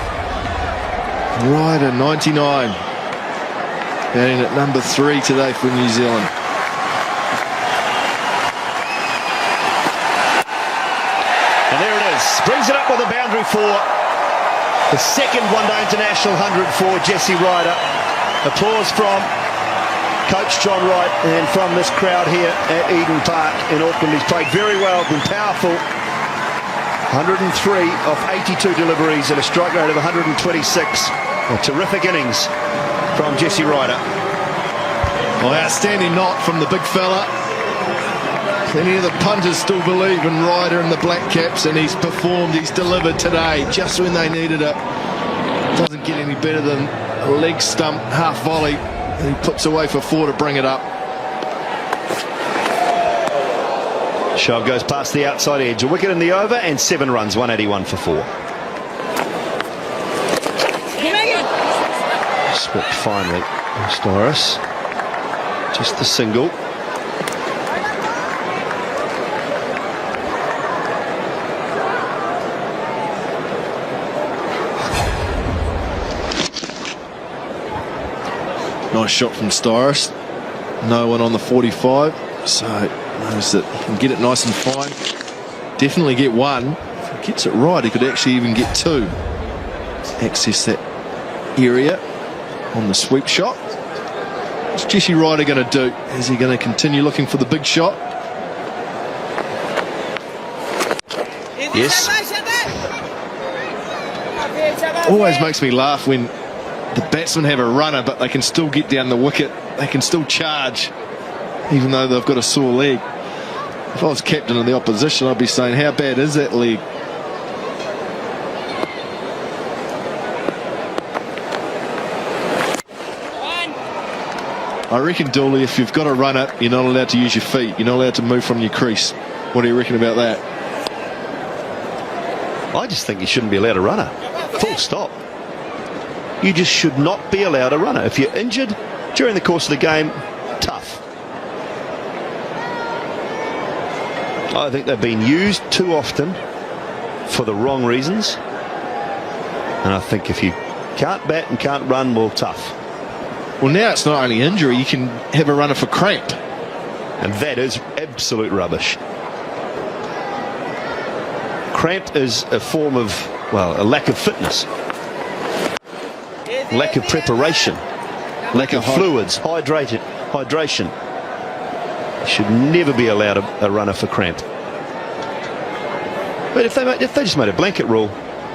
Ryder 99. Batting at number 3 today for New Zealand. And there it is. Brings it up with a boundary for the second one-day international 100 for Jesse Ryder. Applause from Coach John Wright and from this crowd here at Eden Park in Auckland. He's played very well, been powerful. 103 of 82 deliveries at a strike rate of 126. A terrific innings from Jesse Ryder. Well, outstanding knock from the big fella. Plenty of the punters still believe in Ryder and the Black Caps, and he's performed, he's delivered today just when they needed it. Doesn't get any better than a leg stump half volley, and he puts away for 4 to bring it up. Shoaib goes past the outside edge. A wicket in the over and 7 runs, 181 for 4. Swept finally. Styris. Just the single. Nice shot from Styris. No one on the 45, so knows that he can get it nice and fine. Definitely get 1. If he gets it right, he could actually even get 2. Access that area on the sweep shot. What's Jesse Ryder going to do? Is he going to continue looking for the big shot? Yes. Always makes me laugh when the batsmen have a runner, but they can still get down the wicket. They can still charge, even though they've got a sore leg. If I was captain of the opposition, I'd be saying, how bad is that leg? I reckon, Dooley, if you've got a runner, you're not allowed to use your feet. You're not allowed to move from your crease. What do you reckon about that? I just think you shouldn't be allowed a runner. Full stop. You just should not be allowed a runner. If you're injured during the course of the game, tough. I think they've been used too often for the wrong reasons. And I think if you can't bat and can't run, well, tough. Well, now it's not only injury, you can have a runner for cramp. And that is absolute rubbish. Cramp is a form of, well, a lack of fitness, lack of preparation, lack of fluids, hydration. You should never be allowed a runner for cramp. But if they just made a blanket rule,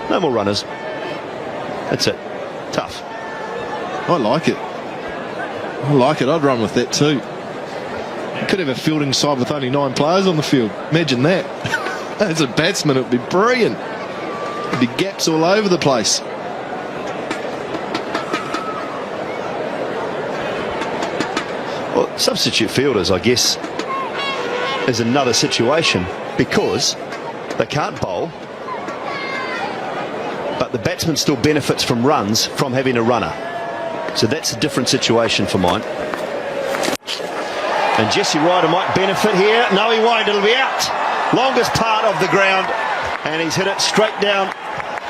no more runners. That's it. Tough. I like it. I like it. I'd run with that too. You could have a fielding side with only 9 players on the field. Imagine that. As a batsman, it would be brilliant. There'd be gaps all over the place. Well, substitute fielders, I guess, is another situation because they can't bowl, but the batsman still benefits from runs from having a runner. So that's a different situation for mine. And Jesse Ryder might benefit here. No, he won't. It'll be out. Longest part of the ground. And he's hit it straight down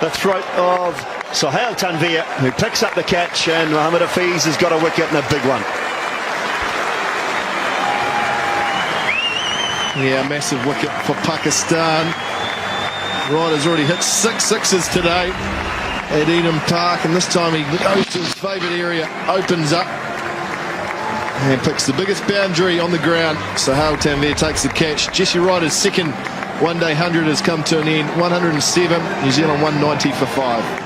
the throat of Sohail Tanvir, who picks up the catch. And Mohammad Hafiz has got a wicket and a big one. Yeah, massive wicket for Pakistan. Ryder's already hit 6 sixes today at Eden Park, and this time he goes to his favourite area, opens up and picks the biggest boundary on the ground. Sohail Tanvir takes the catch. Jesse Ryder's second one-day 100 has come to an end. 107, New Zealand 190 for 5.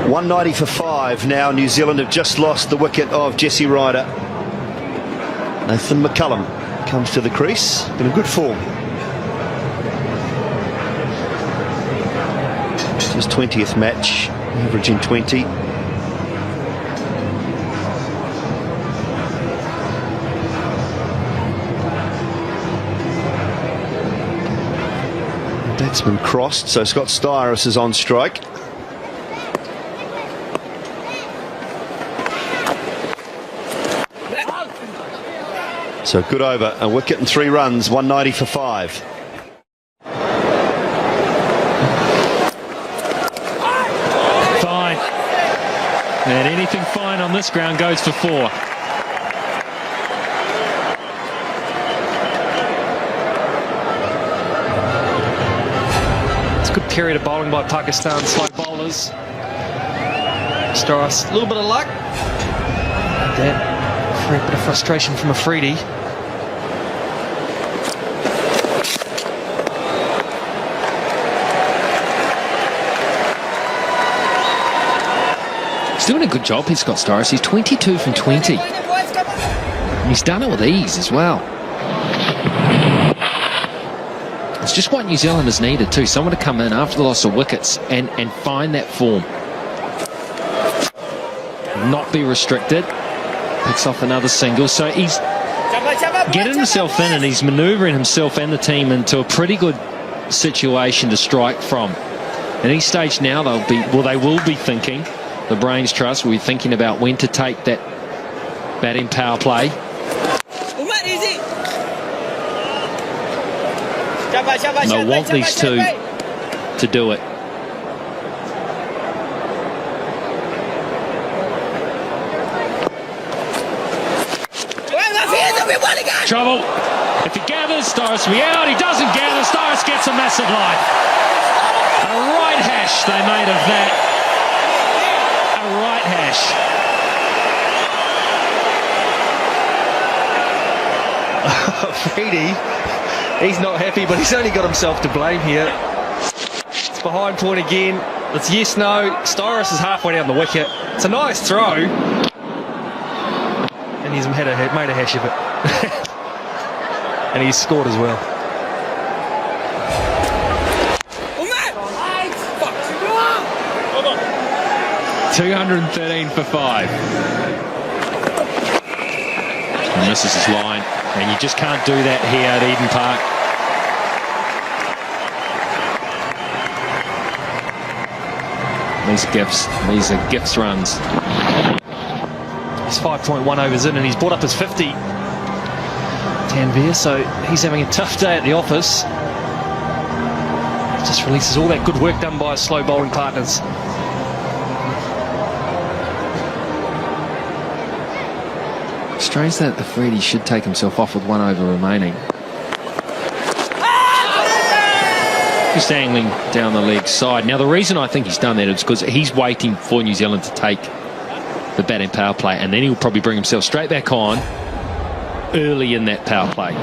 .190 for 5 now. New Zealand have just lost the wicket of Jesse Ryder. Nathan McCullum comes to the crease in a good form. It's his 20th match, averaging 20. The batsman crossed, so Scott Styris is on strike. So good over, a wicket and 3 runs, 190 for 5. Fine. And anything fine on this ground goes for 4. It's a good period of bowling by Pakistan, slow bowlers. Styris, a little bit of luck. That for a bit of frustration from Afridi. He's doing a good job, he's Scott Styris. He's 22 from 20. And he's done it with ease as well. It's just what New Zealand has needed too. Someone to come in after the loss of wickets and find that form. Not be restricted. Picks off another single. So he's getting himself in, and he's manoeuvring himself and the team into a pretty good situation to strike from. At each stage now, they will be thinking, the Brains Trust will be thinking about when to take that batting power play. They'll want these two to do it. Trouble. If he gathers, Storis will be out. He doesn't gather. Storis gets a massive life. A right hash they made of that. A right hash. Freedy, he's not happy, but he's only got himself to blame here. It's behind point again. It's yes, no. Storis is halfway down the wicket. It's a nice throw. And he's made a hash of it. And he's scored as well. $213 for 5. And this is his line. And you just can't do that here at Eden Park. These are gifts runs. He's 5.1 overs in and he's brought up his 50. Tanvir, so he's having a tough day at the office. Just releases all that good work done by his slow bowling partners. Strange that the Freddie should take himself off with 1 over remaining. Just angling down the leg side. Now the reason I think he's done that is because he's waiting for New Zealand to take the batting power play, and then he'll probably bring himself straight back on early in that power play.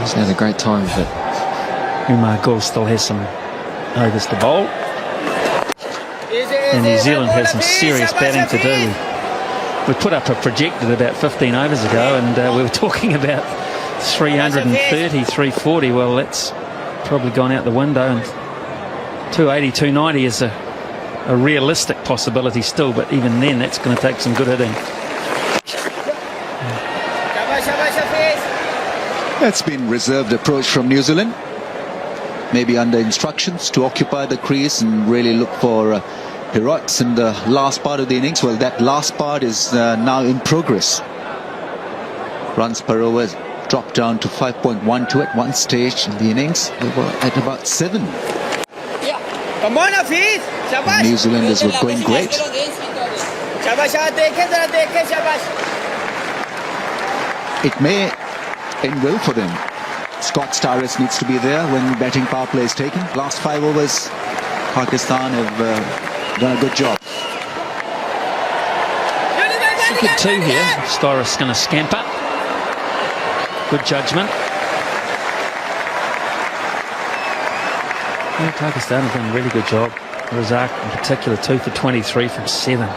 He's had a great time of it. Umar Gul still has some overs to bowl. And New Zealand has some serious batting to do. We put up a projected about 15 overs ago, and we were talking about 330, 340. Well, that's probably gone out the window, and 280, 290 is a realistic possibility still, but even then that's going to take some good hitting. That's been reserved approach from New Zealand. Maybe under instructions to occupy the crease and really look for heroics in the last part of the innings. Well, that last part is now in progress. Runs per over dropped down to 5.12 at one stage in the innings. They were at about 7. Come on, Hafiz. New Zealanders were going great. It may end well for them. Scott Starrett needs to be there when batting power play is taken. Last 5 overs, Pakistan have done a good job. Good 2 here. Starrett's going to scamper. Good judgment. Yeah, Pakistan have done a really good job. Razak in particular 2 for 23 from 7.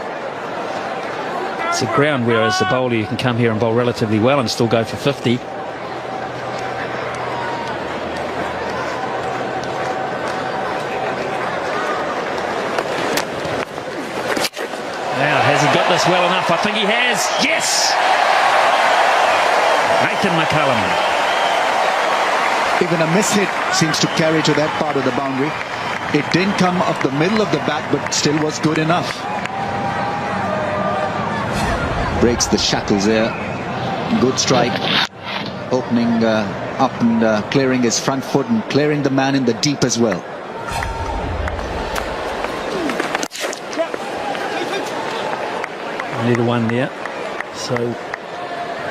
It's a ground where as a bowler you can come here and bowl relatively well and still go for 50. Now, has he got this well enough? I think he has. Yes! Nathan McCullum. Even a mishit seems to carry to that part of the boundary. It didn't come up the middle of the bat, but still was good enough. Breaks the shackles there. Good strike. Opening up and clearing his front foot and clearing the man in the deep as well. Neither one there. So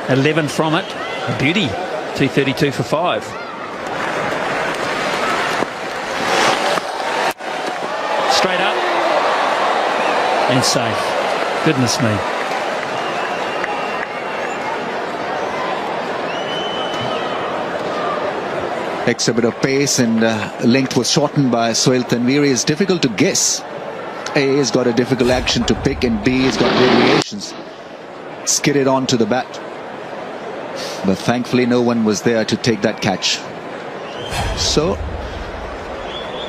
11 from it. A beauty. 232 for 5. Straight up. And safe. Goodness me. Extra bit of pace and length was shortened by Sohail Tanviri. It's difficult to guess. A has got a difficult action to pick and B has got variations. Skidded onto the bat. But thankfully no one was there to take that catch. So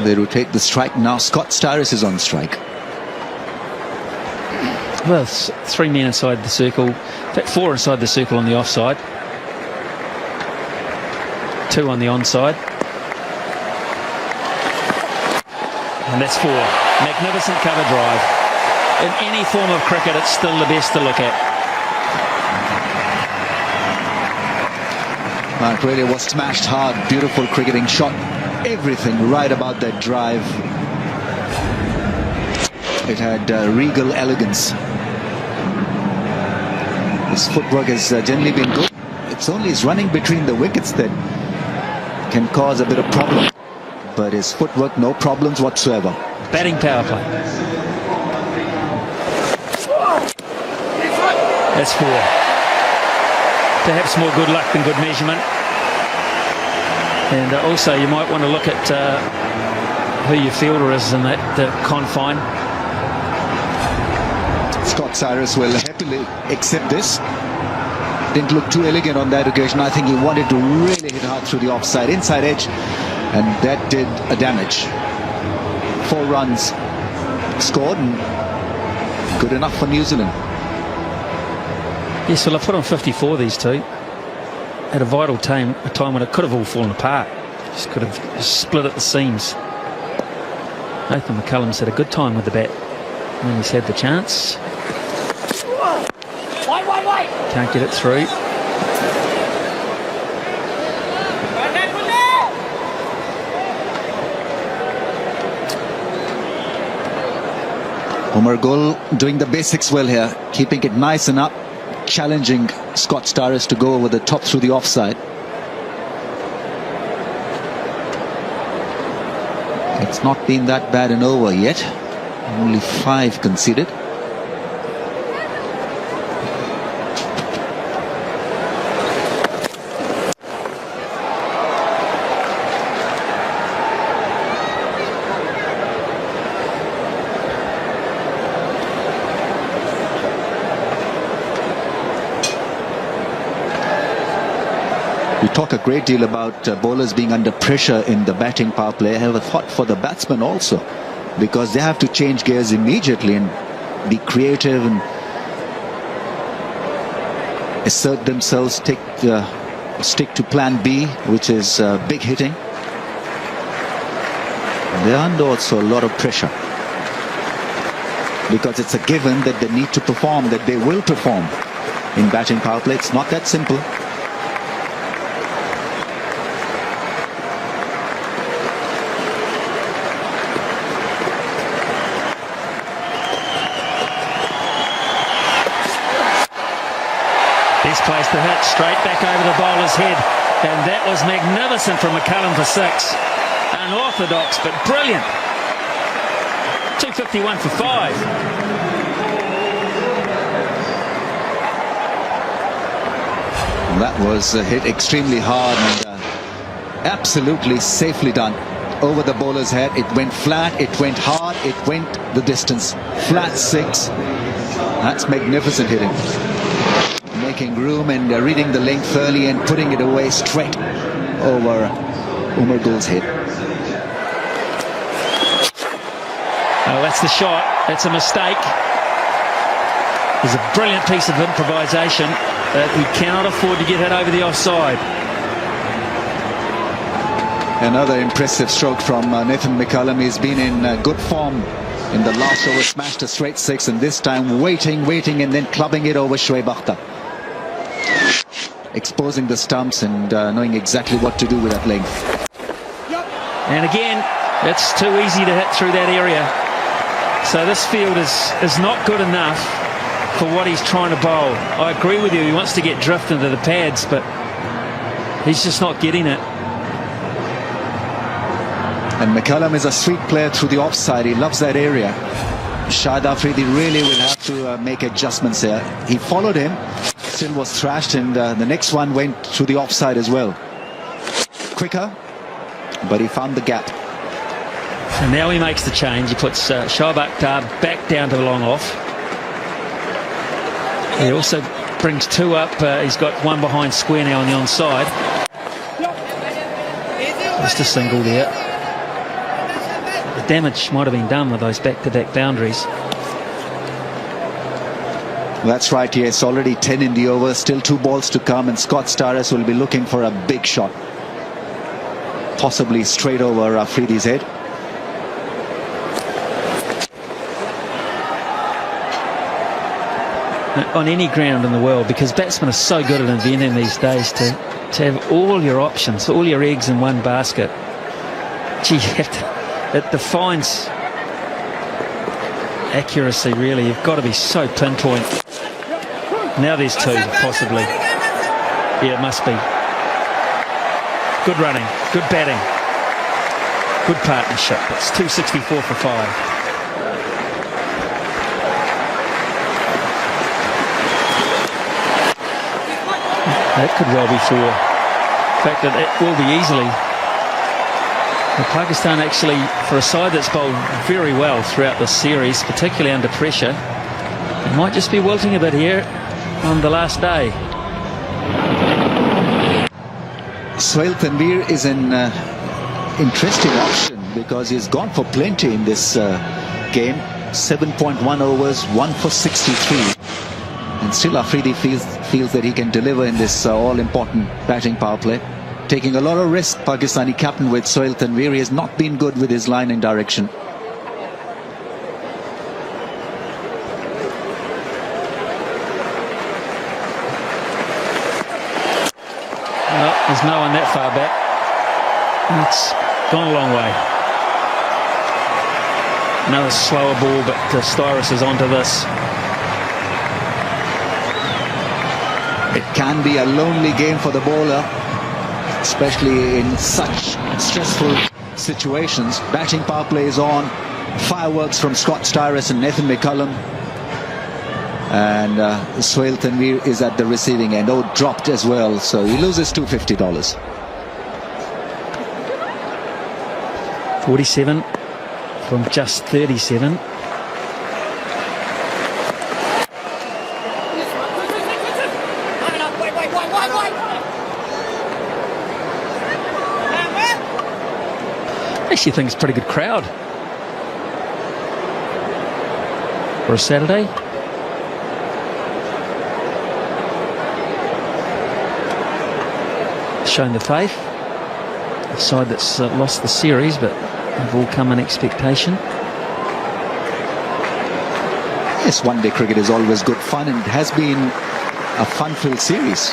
They rotate the strike. Now Scott Styris is on strike. Well, it's 3 men inside the circle. In fact, 4 inside the circle on the offside. 2 on the onside. And that's 4. Magnificent cover drive. In any form of cricket, it's still the best to look at. It really was smashed hard. Beautiful cricketing shot. Everything right about that drive. It had regal elegance. His footwork has generally been good. It's only his running between the wickets that can cause a bit of problem. But his footwork, no problems whatsoever. Batting power play. That's 4. Perhaps more good luck than good measurement. And also you might want to look at who your fielder is in that confine. Scott Styris will happily accept this. Didn't look too elegant on that occasion. I think he wanted to really hit hard through the offside inside edge, and that did a damage. 4 runs scored, and good enough for New Zealand. Yes, well, I put on 54 these two at a vital time, a time when it could have all fallen apart. Just could have split at the seams. Nathan McCullum's had a good time with the bat when he's had the chance. Can't get it through. Umar Gul doing the basics well here, keeping it nice and up, challenging Scott Styris to go over the top through the offside. It's not been that bad an over yet. Only 5 conceded. We talk a great deal about bowlers being under pressure in the batting power play. I have a thought for the batsmen also, because they have to change gears immediately and be creative and assert themselves, stick to plan B, which is big hitting. They're under also a lot of pressure, because it's a given that they need to perform, that they will perform in batting power play. It's not that simple. Best place to hit, straight back over the bowler's head, and that was magnificent from McCullum for 6. Unorthodox but brilliant. 251 for 5. That was hit extremely hard and absolutely safely done. Over the bowler's head, it went flat, it went hard, it went the distance. Flat 6. That's magnificent hitting. Making room and reading the length early and putting it away straight over Umar Gul's head. Oh, that's the shot. That's a mistake. It's a brilliant piece of improvisation. He cannot afford to get hit over the offside. Another impressive stroke from Nathan McCullum. He's been in good form in the last over, smashed a straight 6, and this time waiting, and then clubbing it over Shoaib Akhtar. Exposing the stumps and knowing exactly what to do with that length. And again, it's too easy to hit through that area. So this field is not good enough for what he's trying to bowl. I agree with you, he wants to get drift into the pads, but he's just not getting it. And McCullum is a sweet player through the offside. He loves that area. Shahid Afridi really will have to make adjustments here. He followed him, still was thrashed, and the next one went through the offside as well. Quicker, but he found the gap. And now he makes the change. He puts Shoaib Akhtar back down to the long off. He also brings 2 up. He's got 1 behind square now on the onside. Just a single there. damage might have been done with those back-to-back boundaries. That's right, yes. Already 10 in the over. Still 2 balls to come, and Scott Starris will be looking for a big shot. Possibly straight over Afridi's head. On any ground in the world, because batsmen are so good at inventing these days to have all your options, all your eggs in one basket. Gee, it defines accuracy, really. You've got to be so pinpoint. Now there's 2, possibly. Yeah, it must be. Good running, good batting, good partnership. It's 264 for 5. That could well be 4. In fact, it will be easily. And Pakistan actually, for a side that's bowled very well throughout the series, particularly under pressure, it might just be wilting a bit here on the last day. Sohail Tanvir is an interesting option because he's gone for plenty in this game. 7.1 overs, 1 for 63. And still Afridi feels that he can deliver in this all-important batting power play. Taking a lot of risk, Pakistani captain with Sohail Tanvir. He has not been good with his line and direction. Well, there's no one that far back. It's gone a long way. Another slower ball, but Starris is onto this. It can be a lonely game for the bowler, especially in such stressful situations. Batting power play is on. Fireworks from Scott Starris and Nathan McCullum. And Sohail Tanvir is at the receiving end. Oh, dropped as well. So he loses $250. 47 from just 37. I actually think it's a pretty good crowd for a Saturday. Shown the faith. A side that's lost the series, but have all come in expectation. Yes, one-day cricket is always good fun, and it has been a fun-filled series.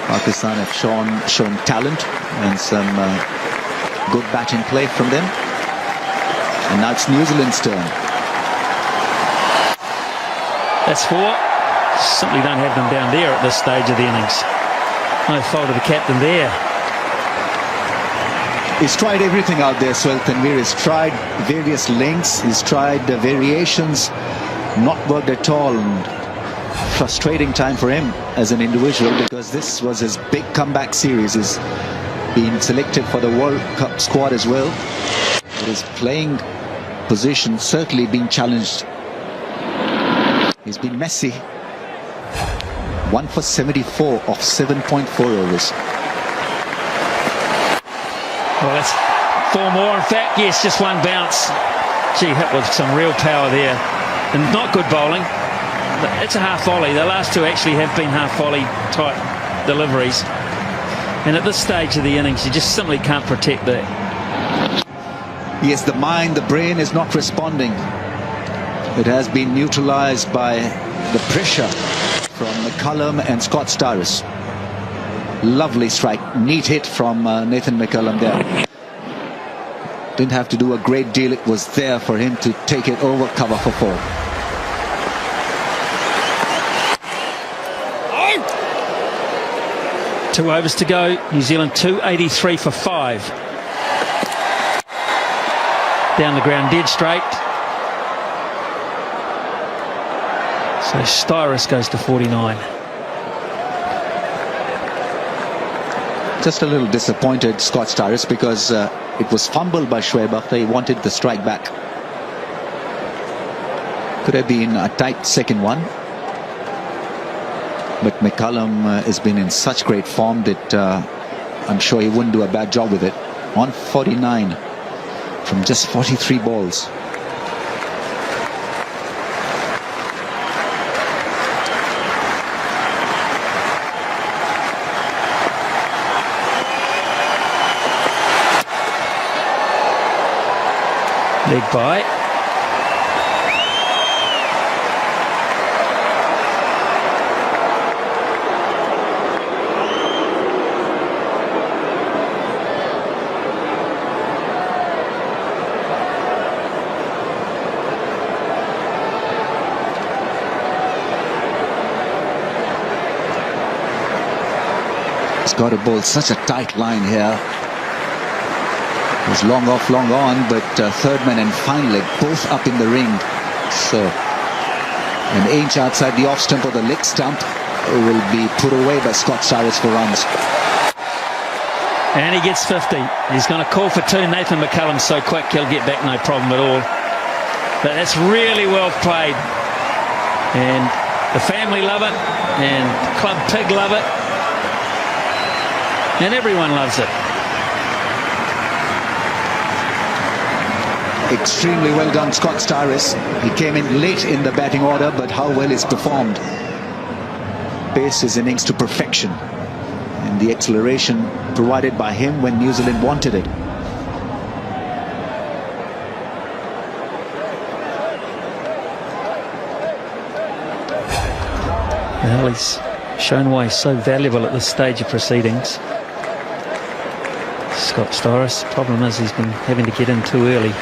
Pakistan have shown talent and some good batting play from them. And now it's New Zealand's turn. That's 4. Simply don't have them down there at this stage of the innings. No fault of the captain there. He's tried everything out there, Sohail Tanvir. He's tried various lengths. He's tried variations. Not worked at all. And frustrating time for him as an individual, because this was his big comeback series. He's been selected for the World Cup squad as well. His playing position certainly being challenged. He's been messy. 1 for 74 off 7.4 overs. Well, that's 4 more. In fact, yes, just one bounce. Gee, hit with some real power there. And not good bowling. It's a half volley. The last 2 actually have been half volley type deliveries. And at this stage of the innings, you just simply can't protect that. Yes, the mind, the brain is not responding. It has been neutralized by the pressure from McCullum and Scott Starris. Lovely strike, neat hit from Nathan McCullum there. Didn't have to do a great deal. It was there for him to take it over, cover for 4. Two overs to go. New Zealand 283 for 5. Down the ground, dead straight. So Starris goes to 49. Just a little disappointed, Scott Starris, because it was fumbled by Shoaib Akhtar. He wanted the strike back. Could have been a tight second one. But McCullum has been in such great form that I'm sure he wouldn't do a bad job with it. On 49. from just 43 balls. Leg bye. He's got to bowl such a tight line here. It was long off, long on, but third man and final leg both up in the ring. So an inch outside the off stump or the leg stump will be put away by Scott Cyrus for runs. And he gets 50. He's going to call for two. Nathan McCullum's so quick he'll get back, no problem at all. But that's really well played. And the family love it, and Club Pig love it, and everyone loves it. Extremely well done, Scott Cyrus. He came in late in the batting order, but how well he's performed. Paced his innings to perfection, and the acceleration provided by him when New Zealand wanted it. Well, he's shown why he's so valuable at this stage of proceedings. Scott Cyrus, problem is he's been having to get in too early.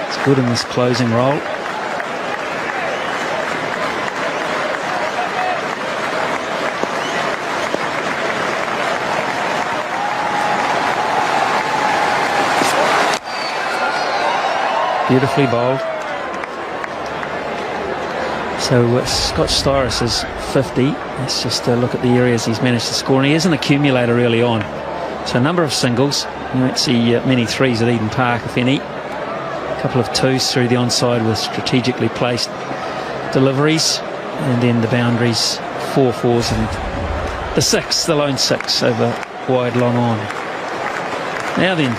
It's good in this closing role. Beautifully bowled. So Scott Cyrus is 50. Let's just look at the areas he's managed to score. And he is an accumulator early on. So a number of singles. You won't see many threes at Eden Park, if any. A couple of twos through the onside with strategically placed deliveries. And then the boundaries, 4 fours and the six, the lone six over wide long on. Now then,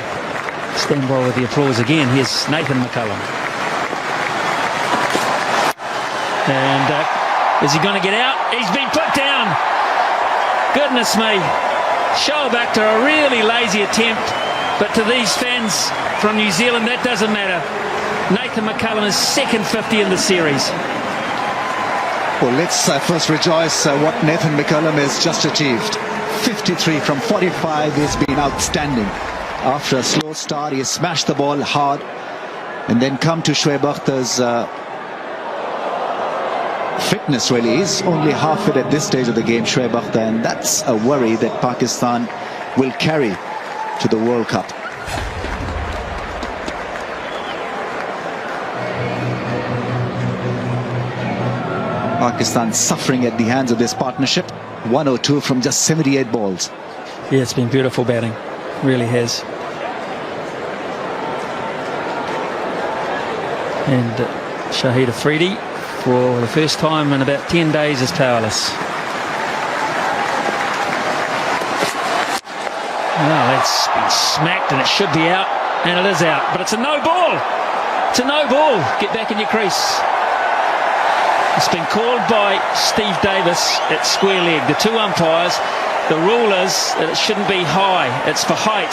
stand by with the applause again. Here's Nathan McCullum. And is he going to get out? He's been put down. Goodness me. Showalter, a really lazy attempt. But to these fans from New Zealand, that doesn't matter. Nathan McCullum is second 50 in the series. Well, let's first rejoice what Nathan McCullum has just achieved. 53 from 45 has been outstanding. After a slow start, he smashed the ball hard and then come to Showalter's fitness. Really, he's only half fit at this stage of the game, Showalter, and that's a worry that Pakistan will carry to the World Cup. Pakistan suffering at the hands of this partnership. 102 from just 78 balls. Yeah, it's been beautiful batting. Really has. And Shahid Afridi, for the first time in about 10 days, is powerless. Well, that's been smacked and it should be out, and it is out. But it's a no ball. It's a no ball. Get back in your crease. It's been called by Steve Davis at square leg. The two umpires, the rule is that it shouldn't be high. It's for height.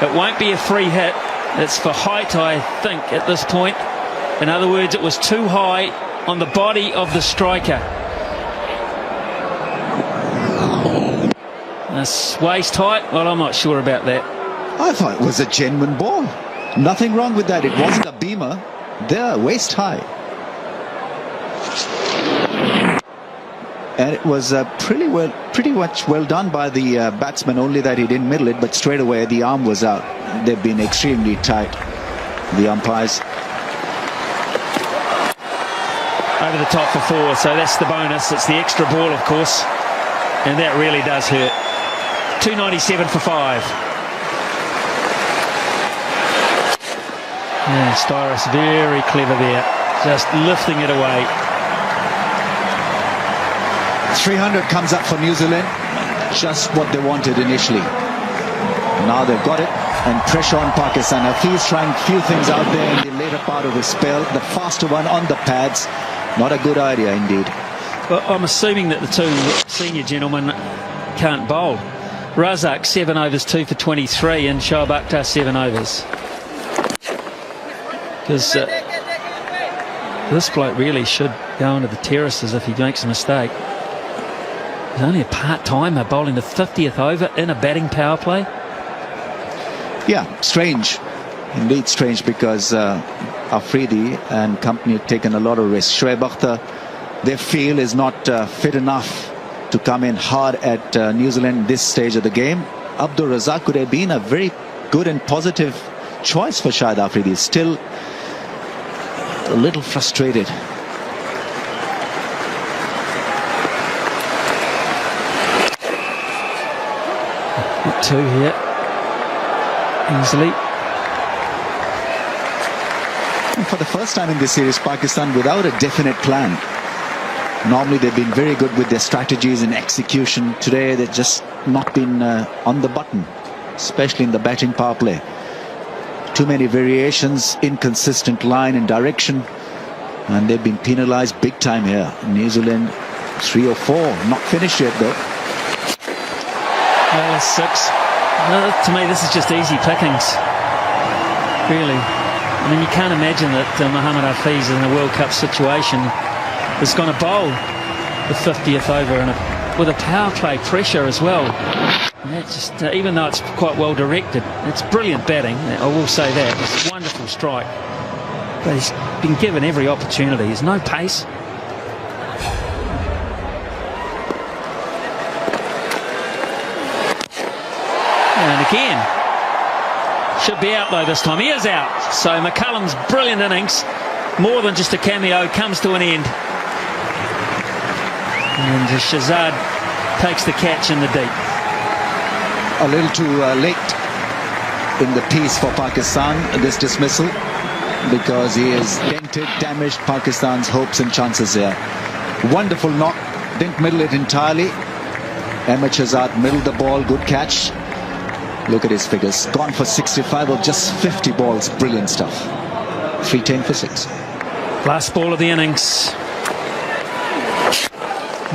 It won't be a free hit. It's for height, I think, at this point. In other words, it was too high on the body of the striker. That's waist height. Well, I'm not sure about that. I thought it was a genuine ball. Nothing wrong with that. It wasn't a beamer. There, waist high. And it was pretty much well done by the batsman, only that he didn't middle it, but straight away the arm was out. They've been extremely tight, the umpires. Over the top for 4, so that's the bonus. It's the extra ball, of course, and that really does hurt. 297 for 5. Yeah, Cyrus very clever there, just lifting it away. 300 comes up for New Zealand, just what they wanted initially. Now they've got it. and pressure on Pakistan. Hafiz trying a few things out there in the later part of the spell. The faster one on the pads. Not a good idea indeed. Well, I'm assuming that the two senior gentlemen can't bowl. Razak 7 overs 2 for 23 and Shoaib Akhtar 7 overs. Because this bloke really should go into the terraces if he makes a mistake. He's only a part-timer bowling the 50th over in a batting power play. Yeah, strange. Indeed strange, because Afridi and company have taken a lot of risks. Shoaib Akhtar, they feel, is not fit enough to come in hard at New Zealand this stage of the game. Abdul Razak could have been a very good and positive choice for Shahid Afridi. Still a little frustrated. Not two here. Easily. And for the first time in this series, Pakistan without a definite plan. Normally they've been very good with their strategies and execution. Today they've just not been on the button, especially in the batting power play. Too many variations, inconsistent line and direction, and they've been penalized big time here. New Zealand 3 or 4, not finished yet though. Well, 6. To me, this is just easy pickings, really. I mean, you can't imagine that Mohammad Hafiz in a World Cup situation is going to bowl the 50th over with a power play pressure as well. And that's just, even though it's quite well directed, it's brilliant batting. I will say that. It's a wonderful strike. But he's been given every opportunity. There's no pace. And again, should be out though this time. He is out. So McCullum's brilliant innings, more than just a cameo, comes to an end. And Shahzad takes the catch in the deep. A little too late in the piece for Pakistan, this dismissal, because he has dented, damaged Pakistan's hopes and chances there. Wonderful knock, didn't middle it entirely. Ahmed Shahzad middled the ball, good catch. Look at his figures, gone for 65 of just 50 balls, brilliant stuff. 310 for 6. Last ball of the innings.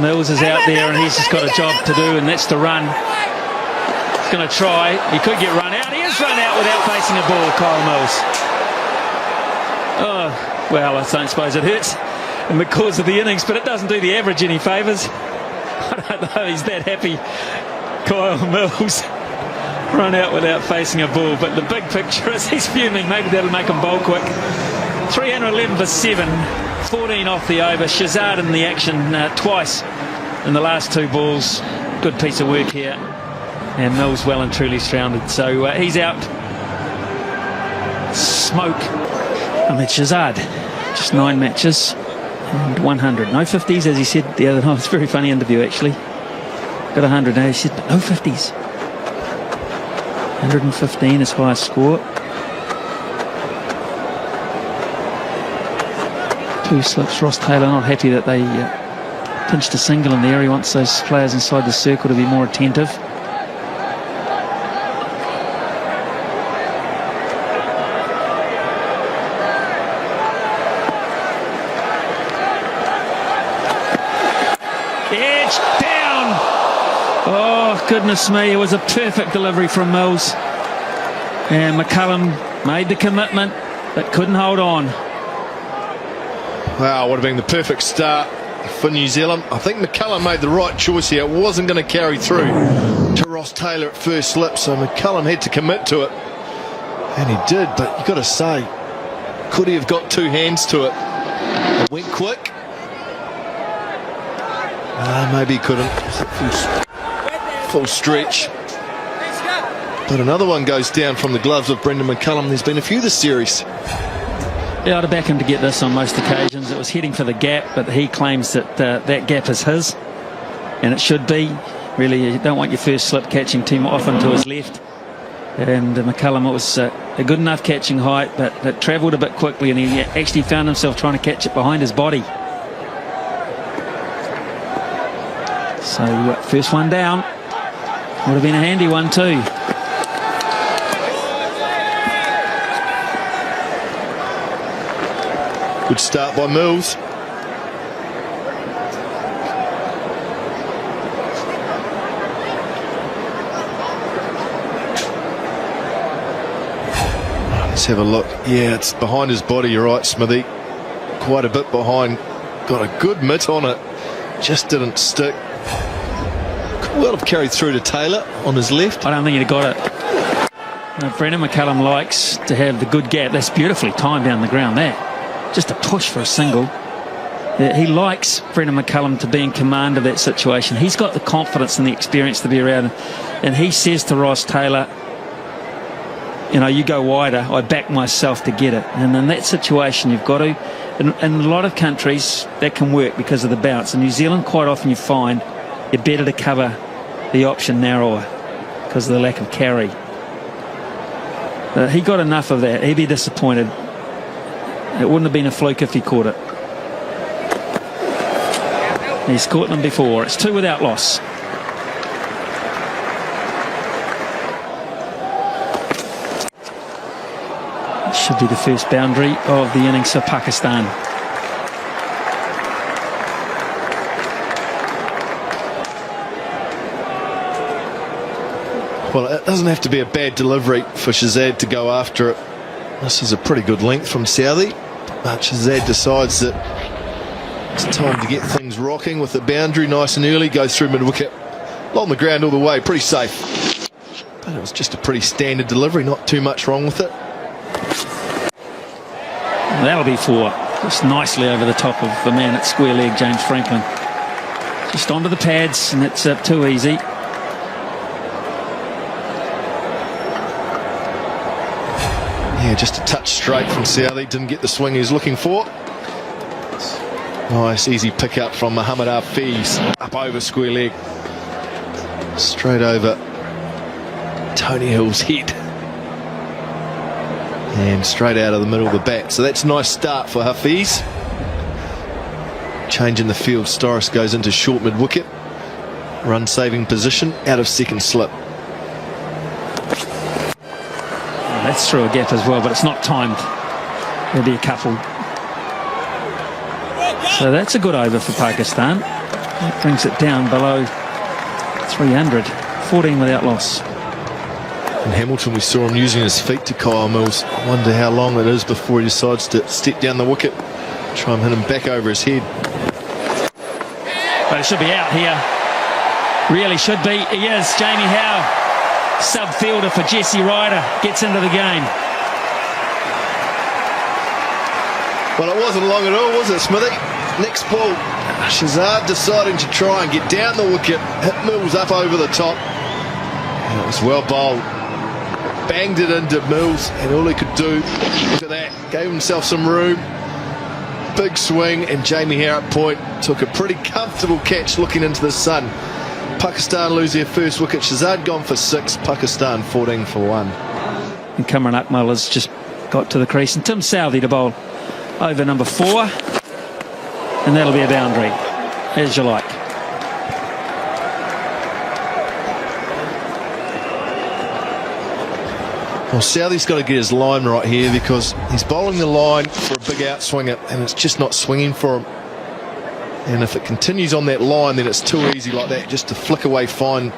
Mills is out there and he's just got a job to do, and that's to run. He's going to try. He could get run out. He is run out without facing a ball, Kyle Mills. Oh, well, I don't suppose it hurts in the course of the innings, but it doesn't do the average any favours. I don't know he's that happy, Kyle Mills. Run out without facing a ball, but the big picture is he's fuming. Maybe that'll make him bowl quick. 311 for 7, 14 off the over. Shahzad in the action twice in the last 2 balls. Good piece of work here, and Mills well and truly surrounded, so he's out. Smoke. Ahmed Shahzad, just 9 matches and 100, no 50s as he said the other night. It's a very funny interview actually. Got 100 now, he said, but no 50s. 115 his highest score. 2 slips. Ross Taylor not happy that they pinched a single in there. He wants those players inside the circle to be more attentive. Edge down. Oh, goodness me. It was a perfect delivery from Mills. And McCullum made the commitment but couldn't hold on. Wow, would have been the perfect start for New Zealand. I think McCullum made the right choice here. It wasn't going to carry through to Ross Taylor at first slip, so McCullum had to commit to it. And he did, but you've got to say, could he have got 2 hands to it? It went quick. Maybe he couldn't. Full stretch. But another one goes down from the gloves of Brendan McCullum. There's been a few this series. Yeah, I'd back him to get this on most occasions. It was heading for the gap, but he claims that that gap is his, and it should be. Really, you don't want your first slip catching too often to his left. And McCullum, it was a good enough catching height, but it travelled a bit quickly, and he actually found himself trying to catch it behind his body. So first one down. Would have been a handy one too. Good start by Mills. Let's have a look. Yeah, it's behind his body. You're right, Smithy. Quite a bit behind. Got a good mitt on it. Just didn't stick. Could well have carried through to Taylor on his left. I don't think he'd have got it. Brendan McCullum likes to have the good gap. That's beautifully timed down the ground there. Just a push for a single. He likes Brendan McCullum to be in command of that situation. He's got the confidence and the experience to be around. And he says to Ross Taylor, you know, you go wider, I back myself to get it. And in that situation, you've got to, in a lot of countries, that can work because of the bounce. In New Zealand, quite often you find you're better to cover the option narrower because of the lack of carry. He got enough of that. He'd be disappointed. It wouldn't have been a fluke if he caught it. He's caught them before. It's 2 without loss. Should be the first boundary of the innings for Pakistan. Well, it doesn't have to be a bad delivery for Shazad to go after it. This is a pretty good length from Southey, but Shazad decides that it's time to get things rocking with the boundary nice and early. Goes through mid-wicket, along the ground all the way, pretty safe. But it was just a pretty standard delivery, not too much wrong with it. That'll be 4. Just nicely over the top of the man at square leg, James Franklin. Just onto the pads, and it's too easy. Yeah, just a touch straight from Southey. Didn't get the swing he was looking for. Nice, easy pick up from Muhammad Hafiz. Up over square leg. Straight over Tony Hill's head. And straight out of the middle of the bat. So that's a nice start for Hafiz. Change in the field. Storis goes into short mid-wicket. Run saving position. Out of second slip. That's through a gap as well, but it's not timed. There'll be a couple. So that's a good over for Pakistan. That brings it down below 300. 14 without loss. In Hamilton, we saw him using his feet to Kyle Mills. I wonder how long it is before he decides to step down the wicket. Try and hit him back over his head. But it should be out here. Really should be. He is. Jamie Howe, sub-fielder for Jesse Ryder, gets into the game. Well, it wasn't long at all, was it, Smithy? Next ball, Shazad deciding to try and get down the wicket, hit Mills up over the top. And it was well bowled. Banged it into Mills, and all he could do, look at that, gave himself some room. Big swing, and Jamie Howe at point took a pretty comfortable catch looking into the sun. Pakistan lose their first wicket. Shazad gone for 6. Pakistan 14 for 1. And Cameron Akmal has just got to the crease. And Tim Southey to bowl over number 4. And that'll be a boundary, as you like. Well, Southey's got to get his line right here because he's bowling the line for a big outswinger and it's just not swinging for him. And if it continues on that line, then it's too easy like that just to flick away fine.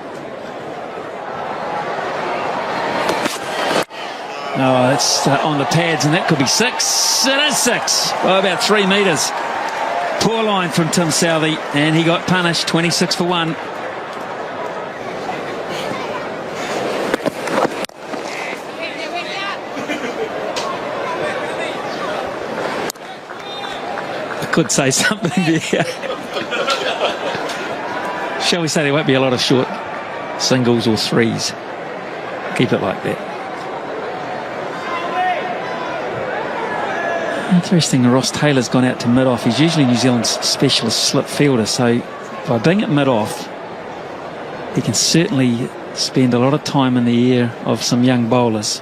Oh, it's on the pads, and that could be 6. It is 6 by about 3 metres. Poor line from Tim Southey, and he got punished. 26 for 1. I could say something there. Shall we say there won't be a lot of short singles or 3s? Keep it like that. Interesting, Ross Taylor's gone out to mid-off. He's usually New Zealand's specialist slip fielder, so by being at mid-off, he can certainly spend a lot of time in the air of some young bowlers.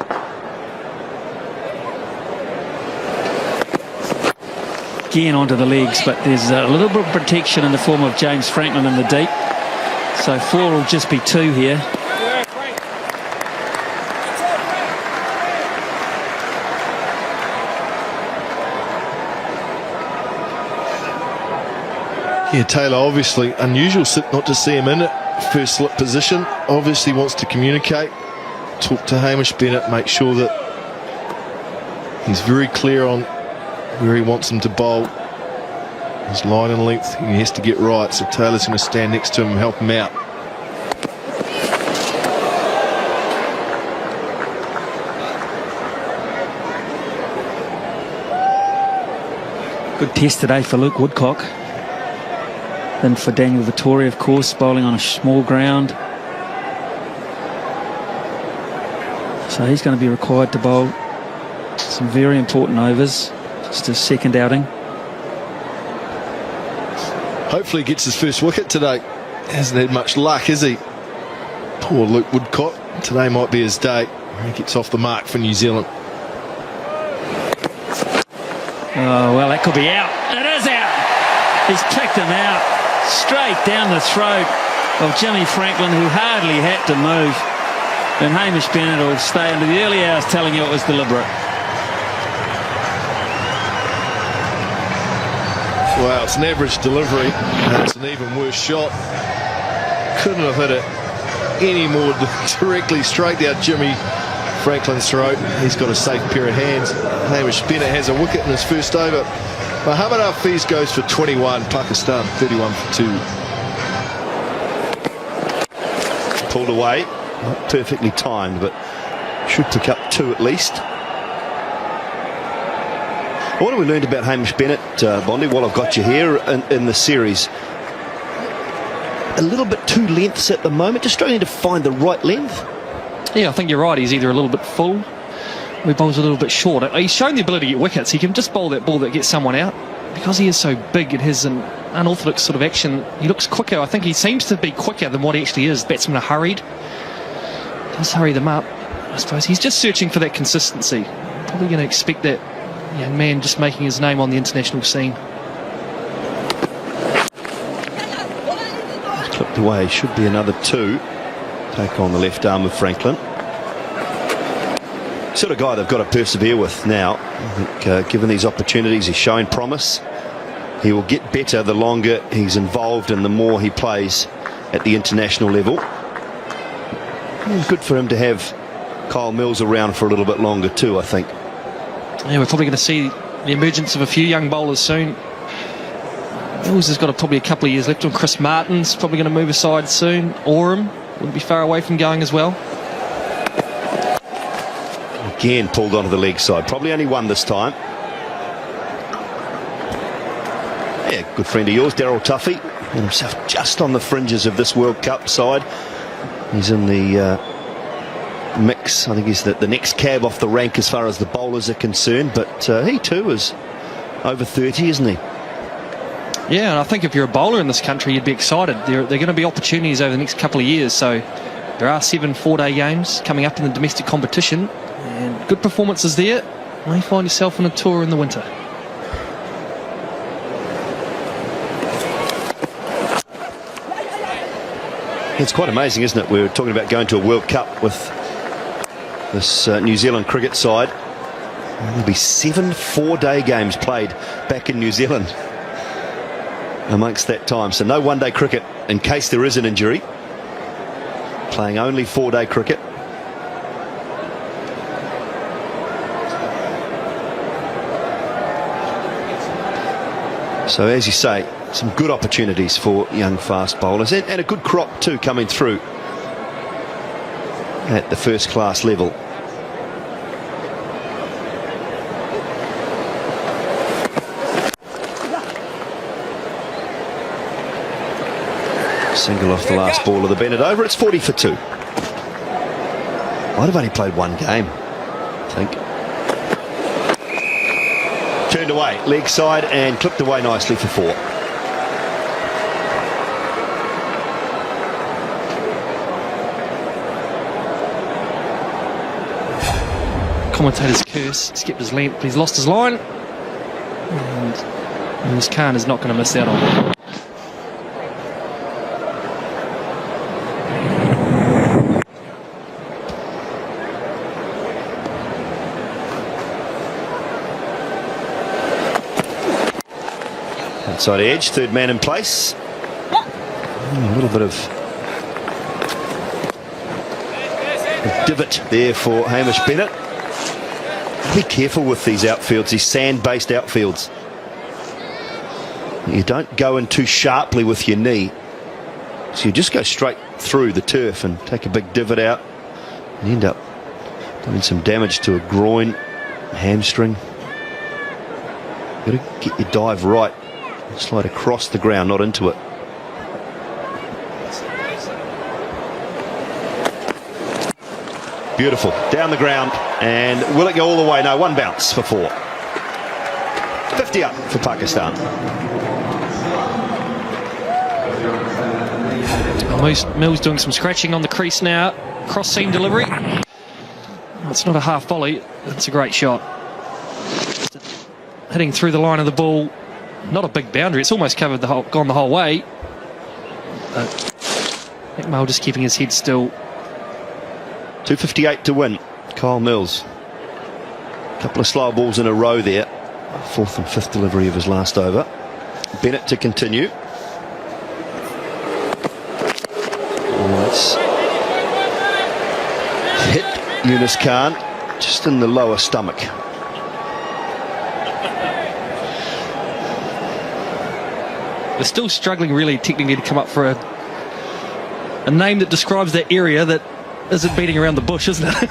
Again onto the legs, but there's a little bit of protection in the form of James Franklin in the deep. So 4 will just be 2 here. Yeah, Taylor, obviously unusual not to see him in it. First slip position. Obviously wants to communicate. Talk to Hamish Bennett, make sure that he's very clear on where he wants him to bowl. His line and length, he has to get right. So Taylor's going to stand next to him and help him out. Good test today for Luke Woodcock. Then for Daniel Vittori, of course, bowling on a small ground. So he's going to be required to bowl some very important overs. Just his second outing. Hopefully he gets his first wicket today. Hasn't had much luck, has he? Poor Luke Woodcock. Today might be his day. He gets off the mark for New Zealand. Oh, well, that could be out. It is out. He's kicked him out. Straight down the throat of Jimmy Franklin, who hardly had to move. And Hamish Bennett will stay into the early hours telling you it was deliberate. Wow, it's an average delivery, and it's an even worse shot. Couldn't have hit it any more directly straight down Jimmy Franklin's throat. He's got a safe pair of hands. Hamish Bennett has a wicket in his first over. Mohammad Hafiz goes for 21. Pakistan 31 for 2. Pulled away. Not perfectly timed, but should pick up 2 at least. What have we learned about Hamish Bennett, Bondi, while I've got you here in the series? A little bit too lengths at the moment, just struggling to find the right length. Yeah, I think you're right. He's either a little bit full or he bowls a little bit short. He's shown the ability to get wickets. He can just bowl that ball that gets someone out. Because he is so big, it has an unorthodox sort of action. He looks quicker. I think he seems to be quicker than what he actually is. Batsmen are hurried. Does hurry them up. I suppose he's just searching for that consistency. Probably going to expect that young man just making his name on the international scene. Clipped away. Should be another 2. Take on the left arm of Franklin. Sort of guy they've got to persevere with now. I think given these opportunities, he's showing promise. He will get better the longer he's involved and the more he plays at the international level. Good for him to have Kyle Mills around for a little bit longer too, I think. Yeah, we're probably going to see the emergence of a few young bowlers soon. Mills has got probably a couple of years left on. Chris Martin's probably going to move aside soon. Oram wouldn't be far away from going as well. Again pulled onto the leg side. Probably only one this time. Yeah, good friend of yours, Daryl Tuffy. And himself just on the fringes of this World Cup side. He's in the mix. I think he's the next cab off the rank as far as the bowlers are concerned. But he too is over 30, isn't he? Yeah, and I think if you're a bowler in this country, you'd be excited. There are going to be opportunities over the next couple of years. So there are 7 4-day games coming up in the domestic competition. And good performances there. You may find yourself on a tour in the winter. It's quite amazing, isn't it? We're talking about going to a World Cup with this New Zealand cricket side. There'll be 7 4-day games played back in New Zealand amongst that time. So no one-day cricket in case there is an injury. Playing only 4-day cricket. So as you say, some good opportunities for young fast bowlers and a good crop too coming through at the first class level. Single off the last ball of the Bennett over. It's 40 for 2. Might have only played one game, I think. Turned away, leg side, and clipped away nicely for 4. Commentator's curse. He's kept his length, but he's lost his line. And this Khan is not going to miss out on it. Outside edge, third man in place. A little bit of a divot there for Hamish Bennett. Be careful with these outfields, these sand-based outfields. You don't go in too sharply with your knee. So you just go straight through the turf and take a big divot out and end up doing some damage to a groin, hamstring. You've got to get your dive right. Slide across the ground, not into it. Beautiful. Down the ground. And will it go all the way? No, one bounce for 4. 50 up for Pakistan. Mills doing some scratching on the crease now. Cross seam delivery. It's not a half volley. It's a great shot. Hitting through the line of the ball. Not a big boundary. It's almost covered gone the whole way. Mick just keeping his head still. 2:58 to win. Kyle Mills. A couple of slow balls in a row there. 4th and 5th delivery of his last over. Bennett to continue. Let's hit Yunus Khan just in the lower stomach. They're still struggling really technically to come up for a name that describes that area that isn't beating around the bush, isn't it?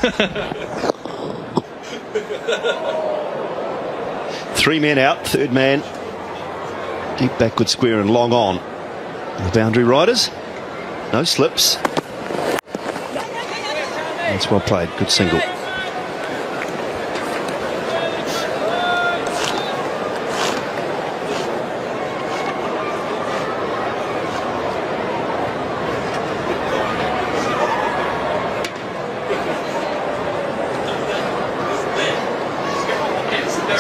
3 men out, third man deep backward square and long on. The boundary riders, no slips. That's well played, good single.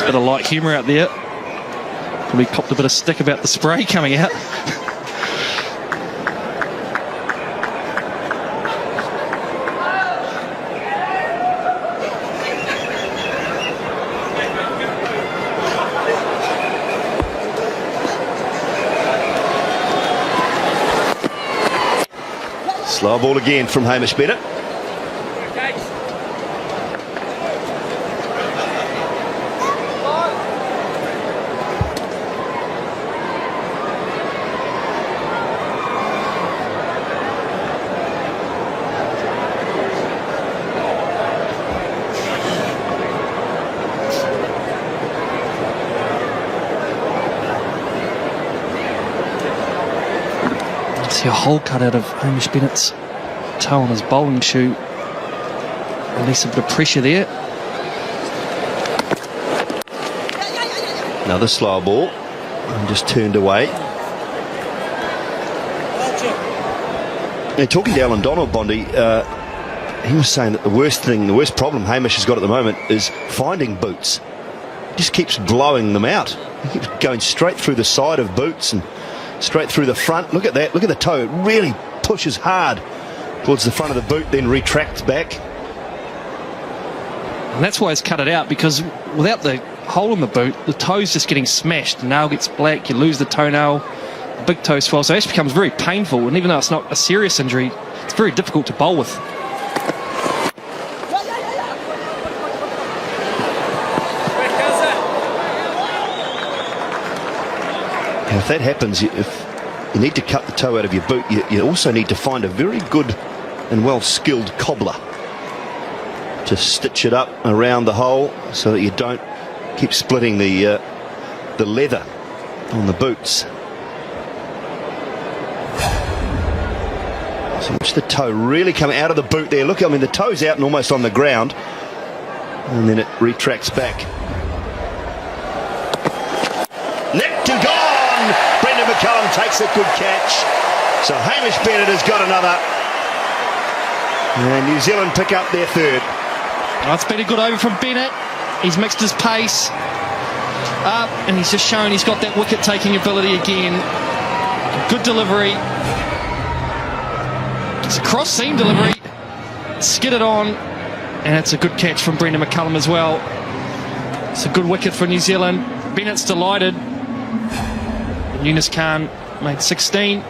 Bit of light humour out there. Probably copped a bit of stick about the spray coming out. Slow ball again from Hamish Bennett. See a hole cut out of Hamish Bennett's toe on his bowling shoe. Release a bit of pressure there. Another slow ball and just turned away. And talking to Alan Donald, Bondi, he was saying that the worst problem Hamish has got at the moment is finding boots. He just keeps blowing them out. He keeps going straight through the side of boots and straight through the front. Look at that. Look at the toe. It really pushes hard towards the front of the boot, then retracts back. And that's why he's cut it out, because without the hole in the boot, the toe's just getting smashed. The nail gets black, you lose the toenail, the big toe swells. So it actually becomes very painful. And even though it's not a serious injury, it's very difficult to bowl with. And if that happens, if you need to cut the toe out of your boot, you also need to find a very good and well-skilled cobbler to stitch it up around the hole so that you don't keep splitting the leather on the boots. So watch the toe really come out of the boot there. Look, I mean, the toe's out and almost on the ground, and then it retracts back. Neck to gone! Brendan McCullum takes a good catch. So Hamish Bennett has got another. And New Zealand pick up their third. That's been a good over from Bennett. He's mixed his pace up, and he's just shown he's got that wicket-taking ability again. Good delivery. It's a cross-seam delivery. Skid it on, and it's a good catch from Brendan McCullum as well. It's a good wicket for New Zealand. Bennett's delighted. Yunus Khan made 16.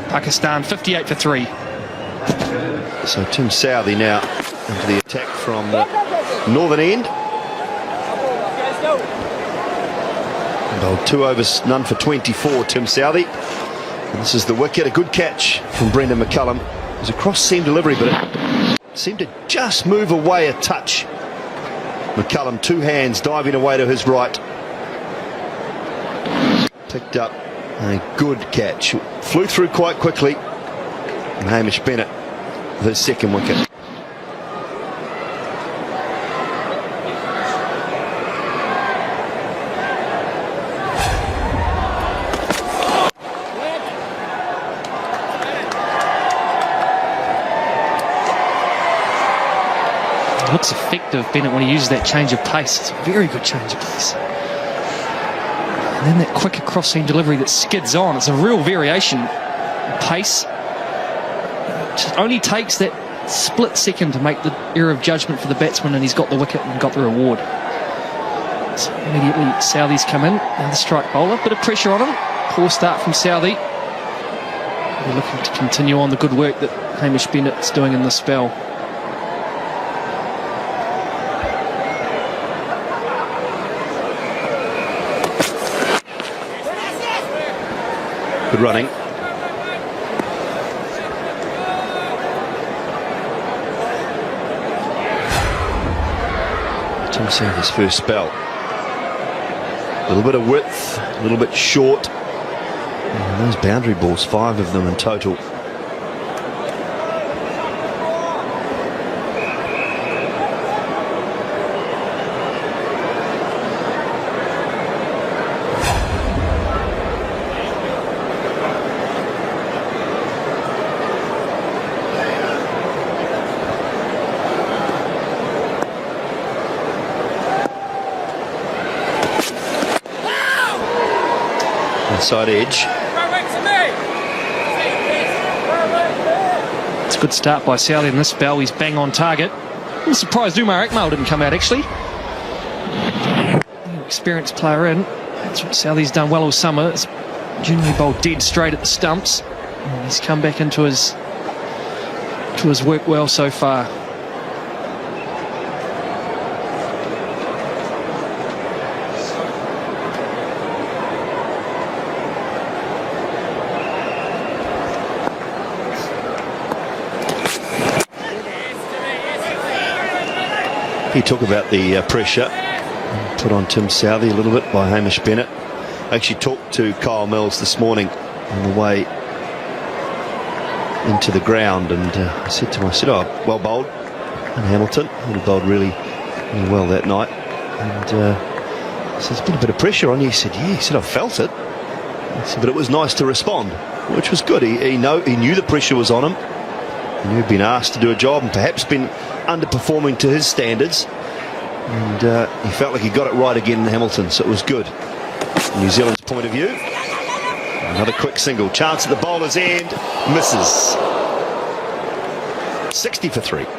Pakistan 58 for 3. So Tim Southey now into the attack from the northern end. Bowled 2 overs, none for 24, Tim Southey. And this is the wicket, a good catch from Brendan McCullum. It was a cross-seam delivery, but it seemed to just move away a touch. McCullum, 2 hands, diving away to his right. Picked up a good catch. Flew through quite quickly. And Hamish Bennett with his second wicket. Looks effective, Bennett, when he uses that change of pace. It's a very good change of pace. And then that quicker cross-seam delivery that skids on. It's a real variation in pace. It only takes that split second to make the error of judgment for the batsman, and he's got the wicket and got the reward. So immediately Southey's come in, and the strike bowler. Bit of pressure on him. Poor start from Southey. We're looking to continue on the good work that Hamish Bennett's doing in this spell. Good running. Tim Southey's first spell. A little bit of width, a little bit short. And those boundary balls, 5 of them in total. Inside edge. It's a good start by Southey in this spell. He's bang on target. I'm surprised Umar Akmal didn't come out, actually. Experienced player in. That's what Southey's done well all summer. It's generally bowled dead straight at the stumps. And he's come back into his work well so far. He talked about the pressure put on Tim Southey a little bit by Hamish Bennett. I actually talked to Kyle Mills this morning on the way into the ground, and I said to him, oh, well bowled in Hamilton. He bowled really, really well that night. And I said, there's been a bit of pressure on you. He said, yeah. He said, I felt it. I said, but it was nice to respond, which was good. He knew the pressure was on him. He knew he'd been asked to do a job and perhaps been underperforming to his standards, and he felt like he got it right again in Hamilton, so it was good from New Zealand's point of view. Another quick single, chance at the bowler's end, misses. 60 for 3. It's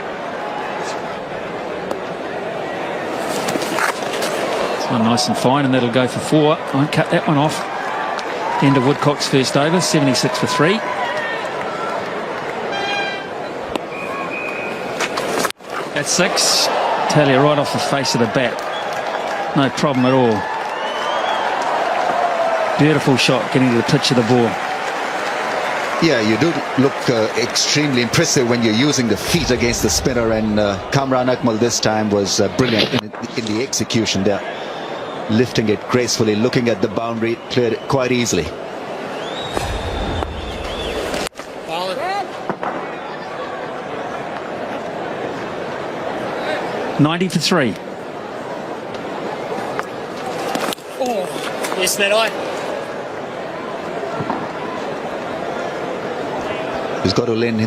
one nice and fine, and that'll go for 4. I won't cut that one off. End of Woodcock's first over, 76 for 3. At 6, tell you right off the face of the bat, no problem at all. Beautiful shot getting to the pitch of the ball. Yeah, you do look extremely impressive when you're using the feet against the spinner, and Kamran Akmal this time was brilliant in the execution there, lifting it gracefully, looking at the boundary, cleared it quite easily. 90 for 3. Oh, yes, mate, He's got to lend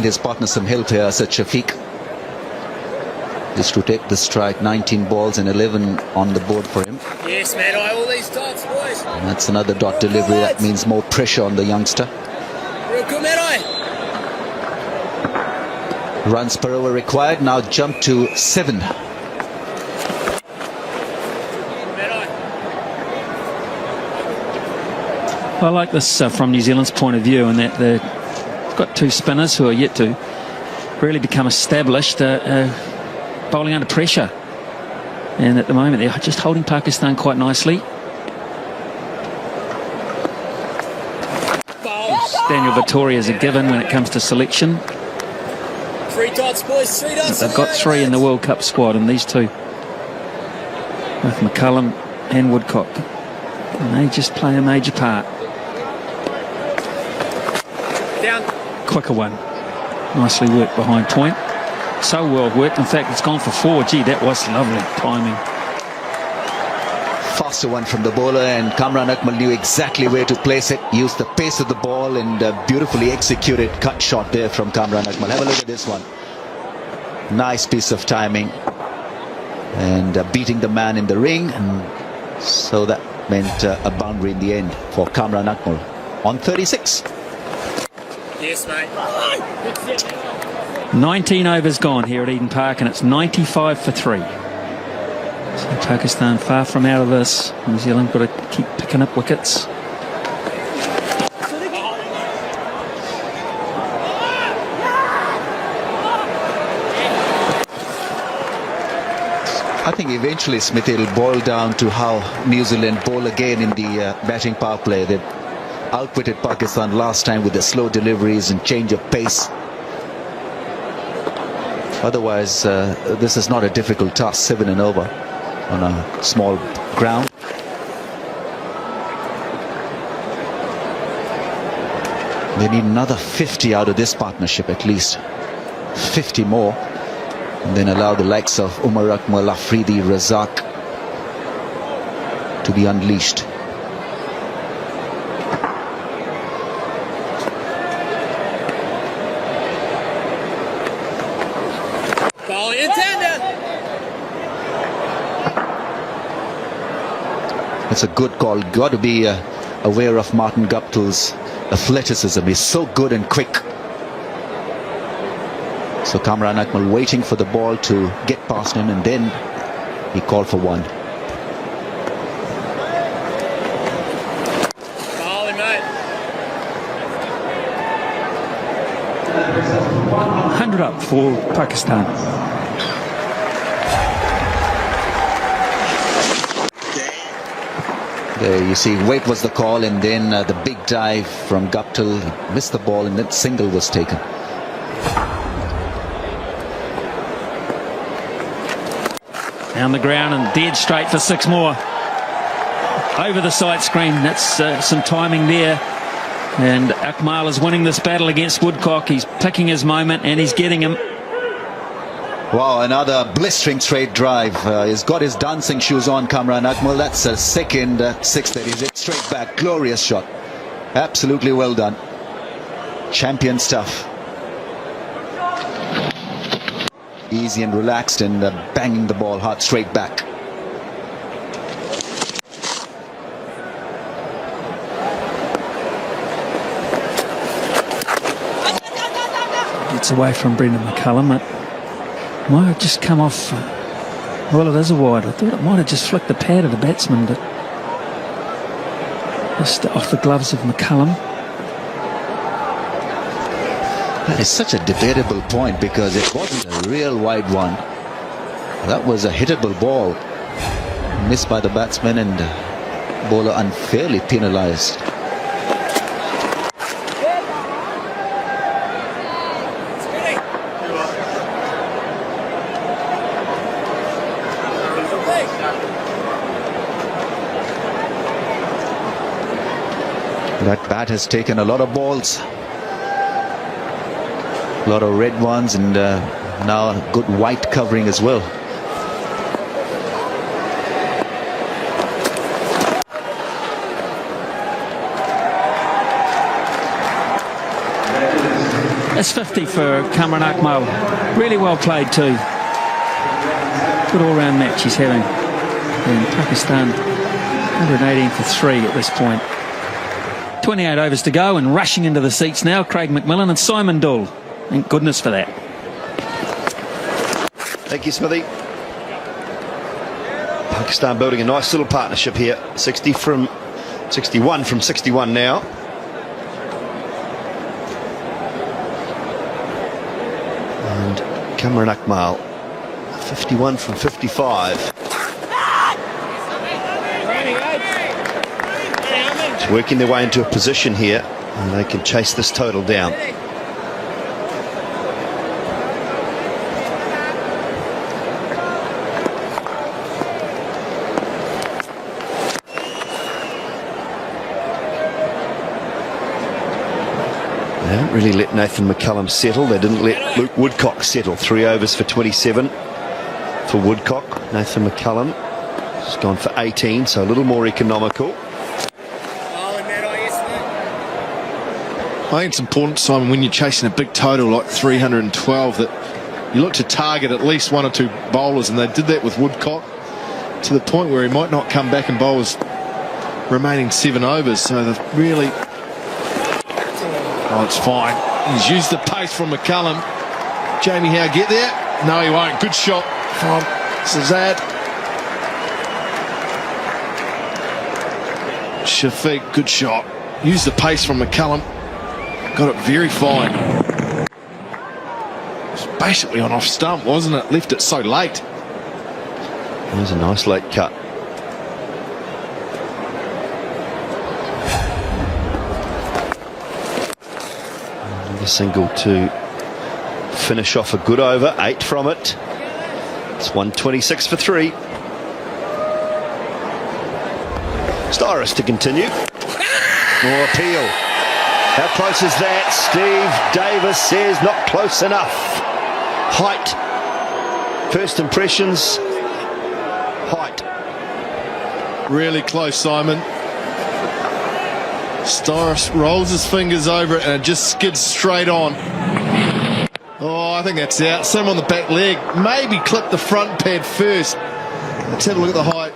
his partner some help here, said Shafiq. Just to take the strike, 19 balls and 11 on the board for him. Yes, mate, all these dots, boys. And that's another dot delivery. That means more pressure on the youngster. Real good, mate, Runs per over required, now jump to 7. I like this from New Zealand's point of view, and that they've got two spinners who are yet to really become established, bowling under pressure. And at the moment, they're just holding Pakistan quite nicely. Daniel Vittoria's a given when it comes to selection. 3 dots, boys, 3 dots. They've got 3 in the World Cup squad, and these two, both McCullum and Woodcock, and they just play a major part. Down. Quicker one. Nicely worked behind point. So well worked. In fact, it's gone for 4. Gee, that was lovely timing. Faster one from the bowler, and Kamran Akmal knew exactly where to place it, used the pace of the ball, and beautifully executed cut shot there from Kamran Akmal. Have a look at this one. Nice piece of timing, and beating the man in the ring, and so that meant a boundary in the end for Kamran Akmal on 36. Yes, mate. 19 overs gone here at Eden Park, and it's 95 for 3. So Pakistan far from out of this. New Zealand got to keep picking up wickets. I think eventually, Smith, it'll boil down to how New Zealand bowl again in the batting power play. They outwitted Pakistan last time with the slow deliveries and change of pace. Otherwise, this is not a difficult task. 7 and over on a small ground. They need another 50 out of this partnership, at least 50 more, and then allow the likes of Umar Akmal, Afridi, Razak to be unleashed. Ball intended. That's a good call. Got to be aware of Martin Guptill's athleticism. He's so good and quick. So Kamran Akmal waiting for the ball to get past him, and then he called for one. Ball in, mate. 100 up for Pakistan. There you see, weight was the call, and then the big dive from Guptill. He missed the ball, and that single was taken. Down the ground and dead straight for 6 more. Over the side screen. That's some timing there. And Akmal is winning this battle against Woodcock. He's picking his moment, and he's getting him. Wow, another blistering straight drive. He's got his dancing shoes on, Kamran Akmal. That's a second 6 that he's hit straight back. Glorious shot. Absolutely well done. Champion stuff. Easy and relaxed, and banging the ball hard straight back. Gets away from Brendan McCullum. It might have just come off. Well, it is a wide. I thought it might have just flicked the pad of the batsman, but just off the gloves of McCullum. That is such a debatable point, because it wasn't a real wide one. That was a hittable ball. Missed by the batsman, and bowler unfairly penalised. That bat has taken a lot of balls. A lot of red ones, and now a good white covering as well. That's 50 for Kamran Akmal. Really well played too. Good all-round match he's having. And Pakistan 118 for 3 at this point. 28 overs to go, and rushing into the seats now, Craig McMillan and Simon Doull. Thank goodness for that. Thank you, Smithy. Pakistan building a nice little partnership here. 60 from 61 from 61 now. And Cameron Akmal, 51 from 55. It's working their way into a position here, and they can chase this total down. They haven't really let Nathan McCullum settle. They didn't let Luke Woodcock settle. 3 overs for 27 for Woodcock. Nathan McCullum has gone for 18, so a little more economical. I think it's important, Simon, when you're chasing a big total like 312, that you look to target at least 1 or 2 bowlers, and they did that with Woodcock to the point where he might not come back and bowl his remaining 7 overs. So they've really... Oh, it's fine. He's used the pace from McCullum. Jamie Howe get there? No, he won't. Good shot from Sazad. Shafiq, good shot. Used the pace from McCullum. Got it very fine. It was basically on off stump, wasn't it? Left it so late. There's a nice late cut. Another single to finish off a good over. 8 from it. It's 126 for 3. Styrus to continue. More appeal. How close is that? Steve Davis says not close enough. Height. First impressions. Height. Really close, Simon. Styrus rolls his fingers over it and it just skids straight on. Oh, I think that's out. Same on the back leg. Maybe clip the front pad first. Let's have a look at the height.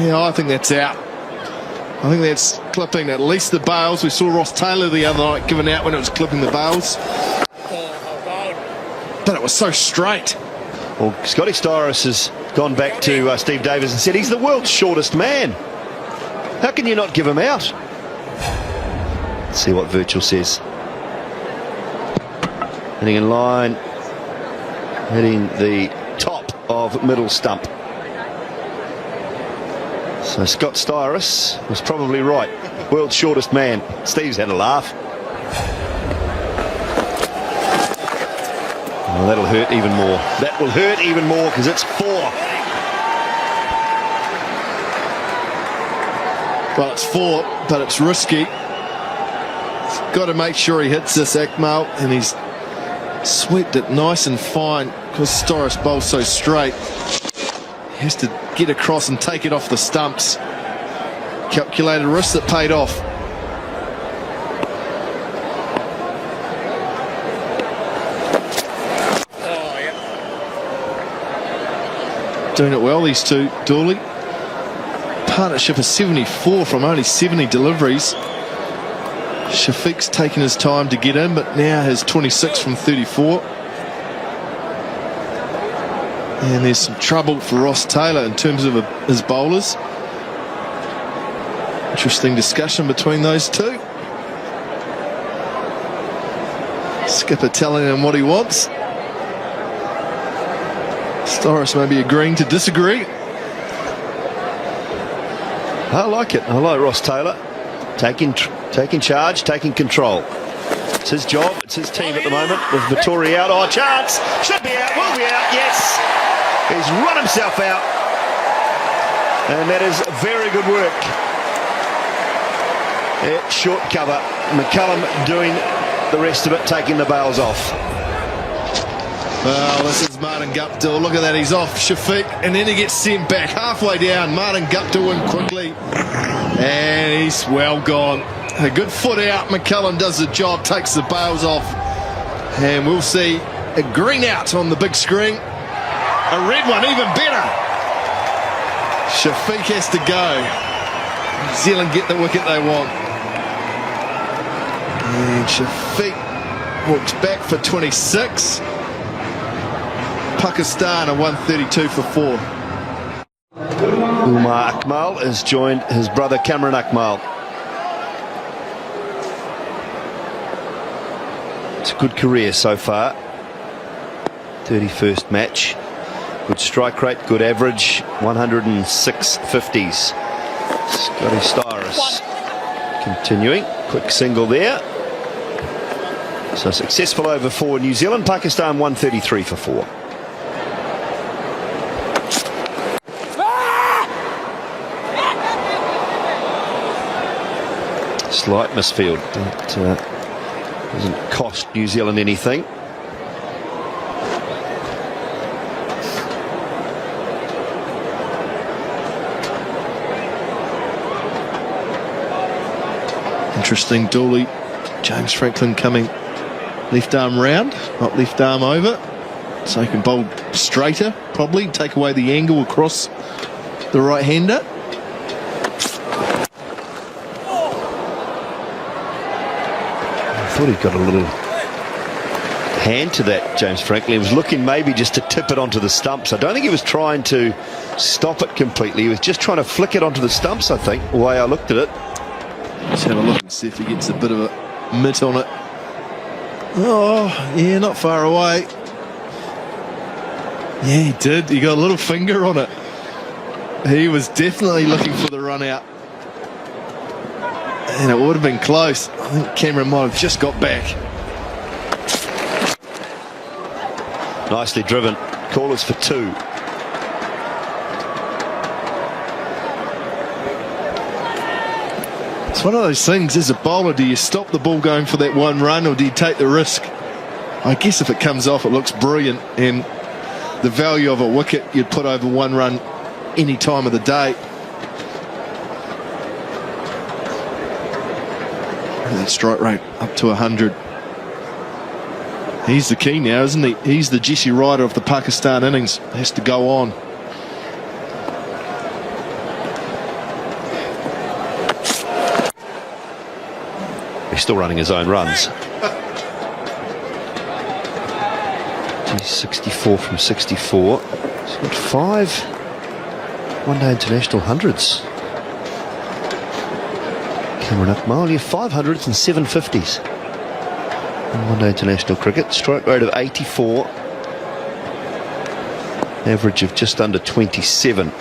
Yeah, I think that's out. I think that's clipping at least the bails. We saw Ross Taylor the other night giving out when it was clipping the bails. But it was so straight. Well, Scotty Styrus has gone back to Steve Davis and said he's the world's shortest man. How can you not give him out? Let's see what Virtual says. Hitting in line. Hitting the top of middle stump. So Scott Styrus was probably right. World's shortest man. Steve's had a laugh. Well, that'll hurt even more. That will hurt even more because it's 4. Well, it's 4, but it's risky. He's got to make sure he hits this Akmal, and he's swept it nice and fine because Styrus bowls so straight. He has to get across and take it off the stumps. Calculated risk that paid off. Doing it well, these two, Dooley. Partnership of 74 from only 70 deliveries. Shafiq's taken his time to get in, but now has 26 from 34. And there's some trouble for Ross Taylor in terms of his bowlers. Interesting discussion between those two. Skipper telling him what he wants. Styrus may be agreeing to disagree. I like it. I like Ross Taylor. Taking charge, taking control. It's his job, it's his team at the moment with Vittori out. Oh, chance! Should be out, will be out, yes! He's run himself out. And that is very good work. Short cover. McCullum doing the rest of it, taking the bails off. Well, this is Martin Guptill. Look at that, he's off Shafiq, and then he gets sent back halfway down. Martin Guptill in quickly, and he's well gone. A good foot out. McCullum does the job, takes the bails off, and we'll see a green out on the big screen. A red one, even better. Shafiq has to go. New Zealand get the wicket they want. And Shafiq walks back for 26. Pakistan a 132 for 4. We'll Omar Akmal has joined his brother Cameron Akmal. It's a good career so far. 31st match. Good strike rate, good average, 106 50s. Scotty Styris continuing. Quick single there. So successful over for New Zealand. Pakistan 133 for 4. Slight misfield. That doesn't cost New Zealand anything. Interesting, Dooley. James Franklin coming left arm round, not left arm over. So he can bowl straighter, probably, take away the angle across the right-hander. I thought he got a little hand to that, James Franklin. He was looking maybe just to tip it onto the stumps. I don't think he was trying to stop it completely. He was just trying to flick it onto the stumps, I think, the way I looked at it. Let's have a look and see if he gets a bit of a mitt on it. Oh, yeah, not far away. Yeah, he did. He got a little finger on it. He was definitely looking for the run out. And it would have been close. I think Cameron might have just got back. Nicely driven. Callers for 2. It's one of those things, as a bowler, do you stop the ball going for that one run or do you take the risk? I guess if it comes off, it looks brilliant, and the value of a wicket you'd put over one run any time of the day. That strike rate up to 100. He's the key now, isn't he? He's the Jesse Ryder of the Pakistan innings. Has to go on. He's still running his own runs. He's 64 from 64. He's got 5 one-day international hundreds. Cameron Akmal, you 500s and 750s. In one-day international cricket. Strike rate of 84. Average of just under 27.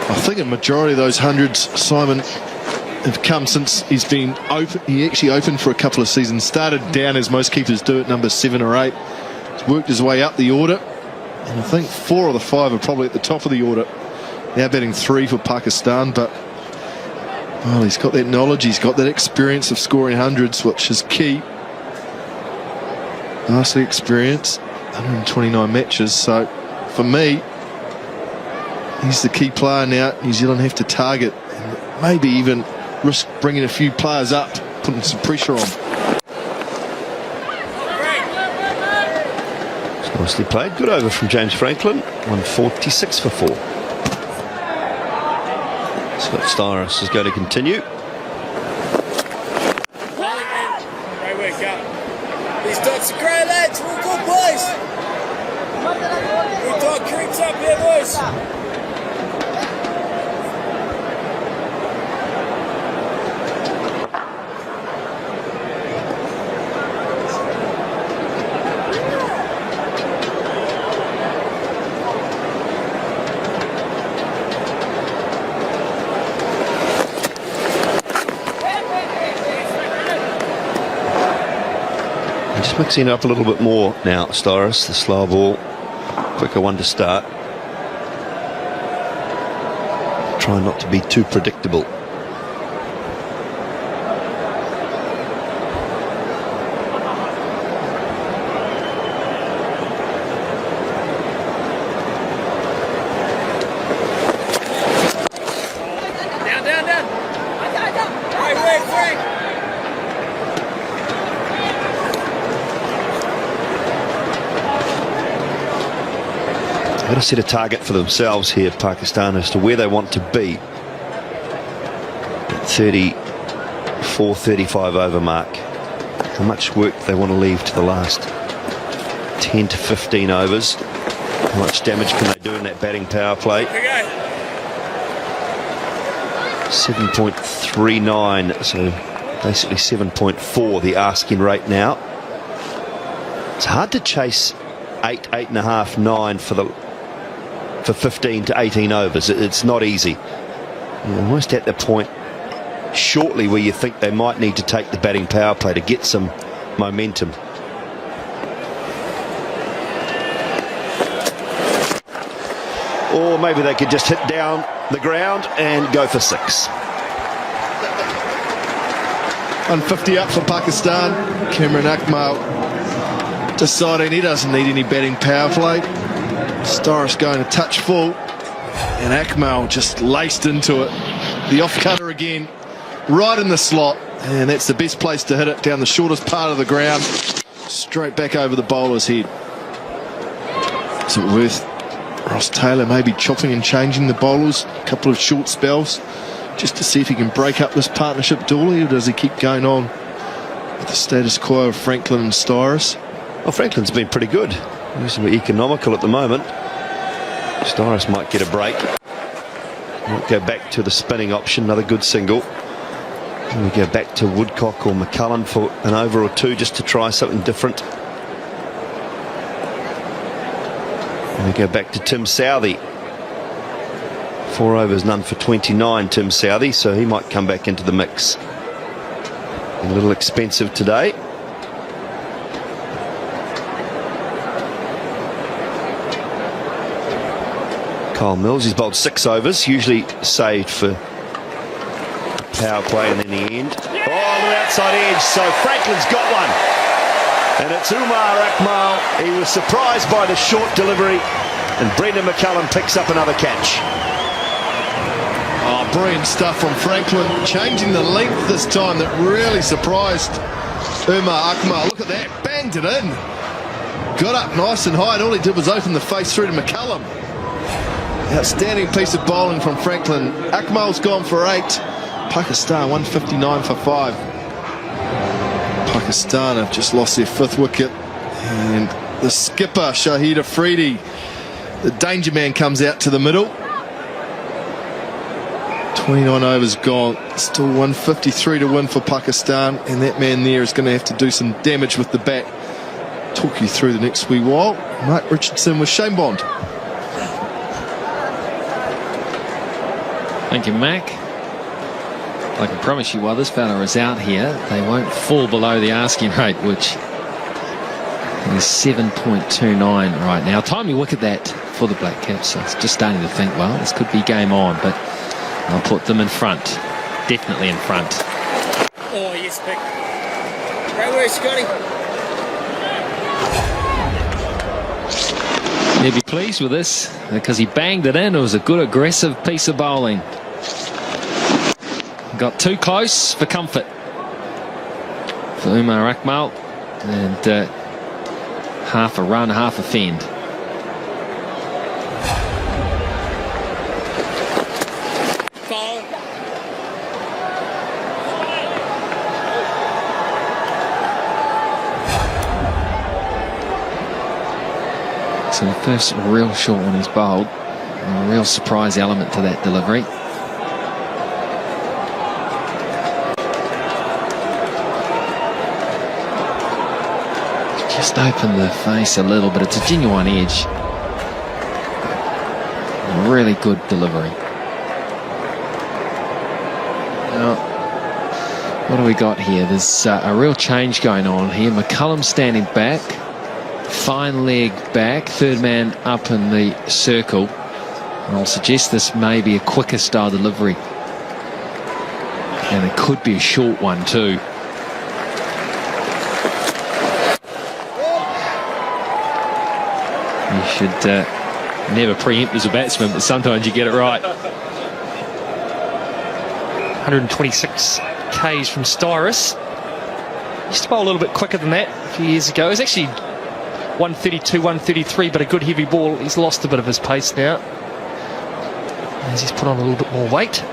I think a majority of those hundreds, Simon, have come since he's been open. He actually opened for a couple of seasons. Started down, as most keepers do, at number 7 or 8. He's worked his way up the order. And I think 4 of the 5 are probably at the top of the order. Now batting 3 for Pakistan, but well, he's got that knowledge, he's got that experience of scoring hundreds, which is key. Vastly experienced, 129 matches. So for me, he's the key player now. New Zealand have to target, and maybe even risk bringing a few players up, putting some pressure on. Nicely played. Good over from James Franklin. 146 for 4. Scott Styris is going to continue. Right way, go. These dots are great, lads. We're good, boys. We dog creeps up here, boys. Just mixing it up a little bit more now, Styris. The slow ball, quicker one to start. Try not to be too predictable. They've got to set a target for themselves here, Pakistan, as to where they want to be. At 34, 35 over mark. How much work they want to leave to the last 10 to 15 overs. How much damage can they do in that batting power play? 7.39, so basically 7.4 the asking rate now. It's hard to chase 8, 8.5, 9 for 15 to 18 overs. It's not easy. You're almost at the point shortly where you think they might need to take the batting power play to get some momentum. Or maybe they could just hit down the ground and go for 6. 150 up for Pakistan. Cameron Akmal deciding he doesn't need any batting power play. Storis going a touch full, and Akmal just laced into it. The off cutter again, right in the slot, and that's the best place to hit it, down the shortest part of the ground, straight back over the bowler's head. Is it worth Ross Taylor maybe chopping and changing the bowlers a couple of short spells just to see if he can break up this partnership dually, or does he keep going on with the status quo of Franklin and Storis? Well, Franklin's been pretty good. Reasonably economical at the moment. Storis might get a break. Might go back to the spinning option, another good single. And we go back to Woodcock or McCullum for an over or two just to try something different. And we go back to Tim Southey. 4 overs, none for 29, Tim Southey, so he might come back into the mix. A little expensive today. Kyle Mills, he's bowled 6 overs, usually saved for power play and then the end. Oh, on the outside edge, so Franklin's got one. And it's Umar Akmal. He was surprised by the short delivery, and Brendan McCullum picks up another catch. Oh, brilliant stuff from Franklin, changing the length this time. That really surprised Umar Akmal. Look at that, banged it in. Got up nice and high, and all he did was open the face through to McCullum. Outstanding piece of bowling from Franklin. Akmal's gone for 8. Pakistan 159 for 5. Pakistan have just lost their 5th wicket, and the skipper Shahid Afridi, the danger man, comes out to the middle. 29 overs gone, still 153 to win for Pakistan, and that man there is going to have to do some damage with the bat. Talk you through the next wee while. Mark Richardson with Shane Bond. Thank you, Mac. I can promise you while this fella is out here, they won't fall below the asking rate, which is 7.29 right now. Timely wicket that for the Black Caps. So it's just starting to think, well, this could be game on, but I'll put them in front. Definitely in front. Oh, yes, big. Right where, Scotty. He'll be pleased with this because he banged it in. It was a good aggressive piece of bowling. Got too close for comfort for Umar Akmal, and half a run, half a fend. Foul. So the first real short one he's bowled, and a real surprise element to that delivery. Just open the face a little bit. It's a genuine edge. Really good delivery. Now, what do we got here? There's a real change going on here. McCullum standing back. Fine leg back. Third man up in the circle. I'll suggest this may be a quicker style delivery. And it could be a short one too. You should never preempt as a batsman, but sometimes you get it right. 126 Ks from Storis. Used to bowl a little bit quicker than that a few years ago. It was actually 132, 133, but a good heavy ball. He's lost a bit of his pace now, as he's put on a little bit more weight.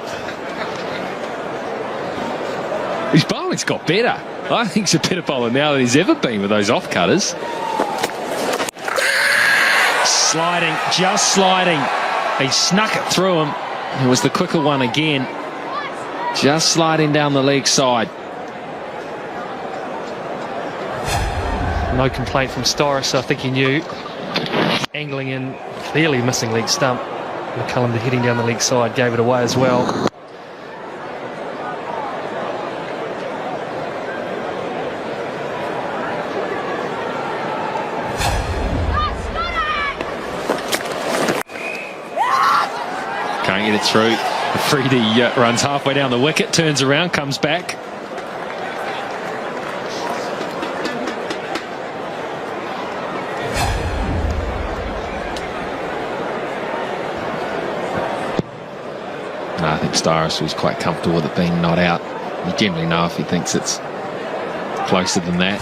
His bowling's got better. I think he's a better bowler now than he's ever been with those off-cutters. Sliding, just sliding. He snuck it through him. It was the quicker one again. Just sliding down the leg side. No complaint from Storris. I think he knew. Angling in, clearly missing leg stump. McCullum heading down the leg side gave it away as well. Can't get it through. Freedy runs halfway down the wicket, turns around, comes back. I think Storris was quite comfortable with it being not out. You generally know if he thinks it's closer than that.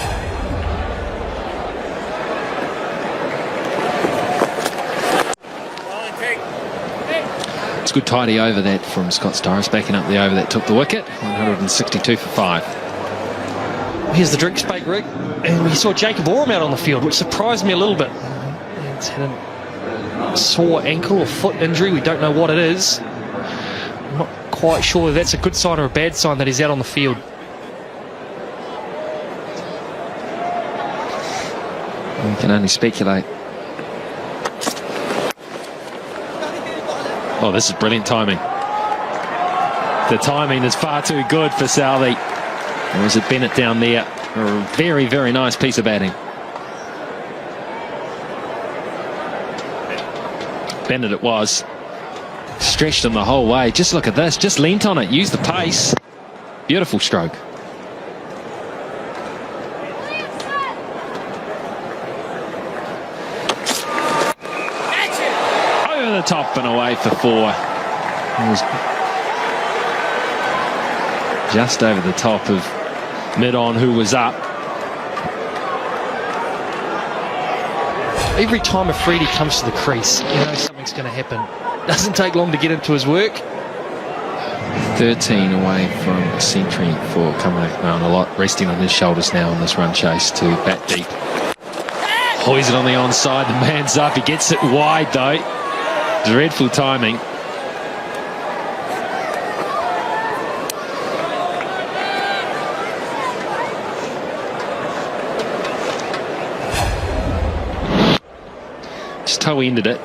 It's a good tidy over that from Scott Storris, backing up the over that took the wicket. 162 for 5. Here's the drink spake, Rick. And we saw Jacob Oram out on the field, which surprised me a little bit. He's had a sore ankle or foot injury. We don't know what it is. I'm not quite sure if that's a good sign or a bad sign that he's out on the field. We can only speculate. Oh, this is brilliant timing. The timing is far too good for Southey. Or was it Bennett down there? A very, very nice piece of batting. Bennett it was. Stretched him the whole way. Just look at this. Just leant on it. Used the pace. Beautiful stroke. Over the top and away for 4. It was just over the top of mid-on, who was up. Every time a Freedy comes to the crease, you know something's going to happen. Doesn't take long to get into his work. 13 away from a century for Kamaruk Mount. A lot resting on his shoulders now on this run chase to bat deep. Poison on the onside. The man's up. He gets it wide though. Dreadful timing. Just toe ended it.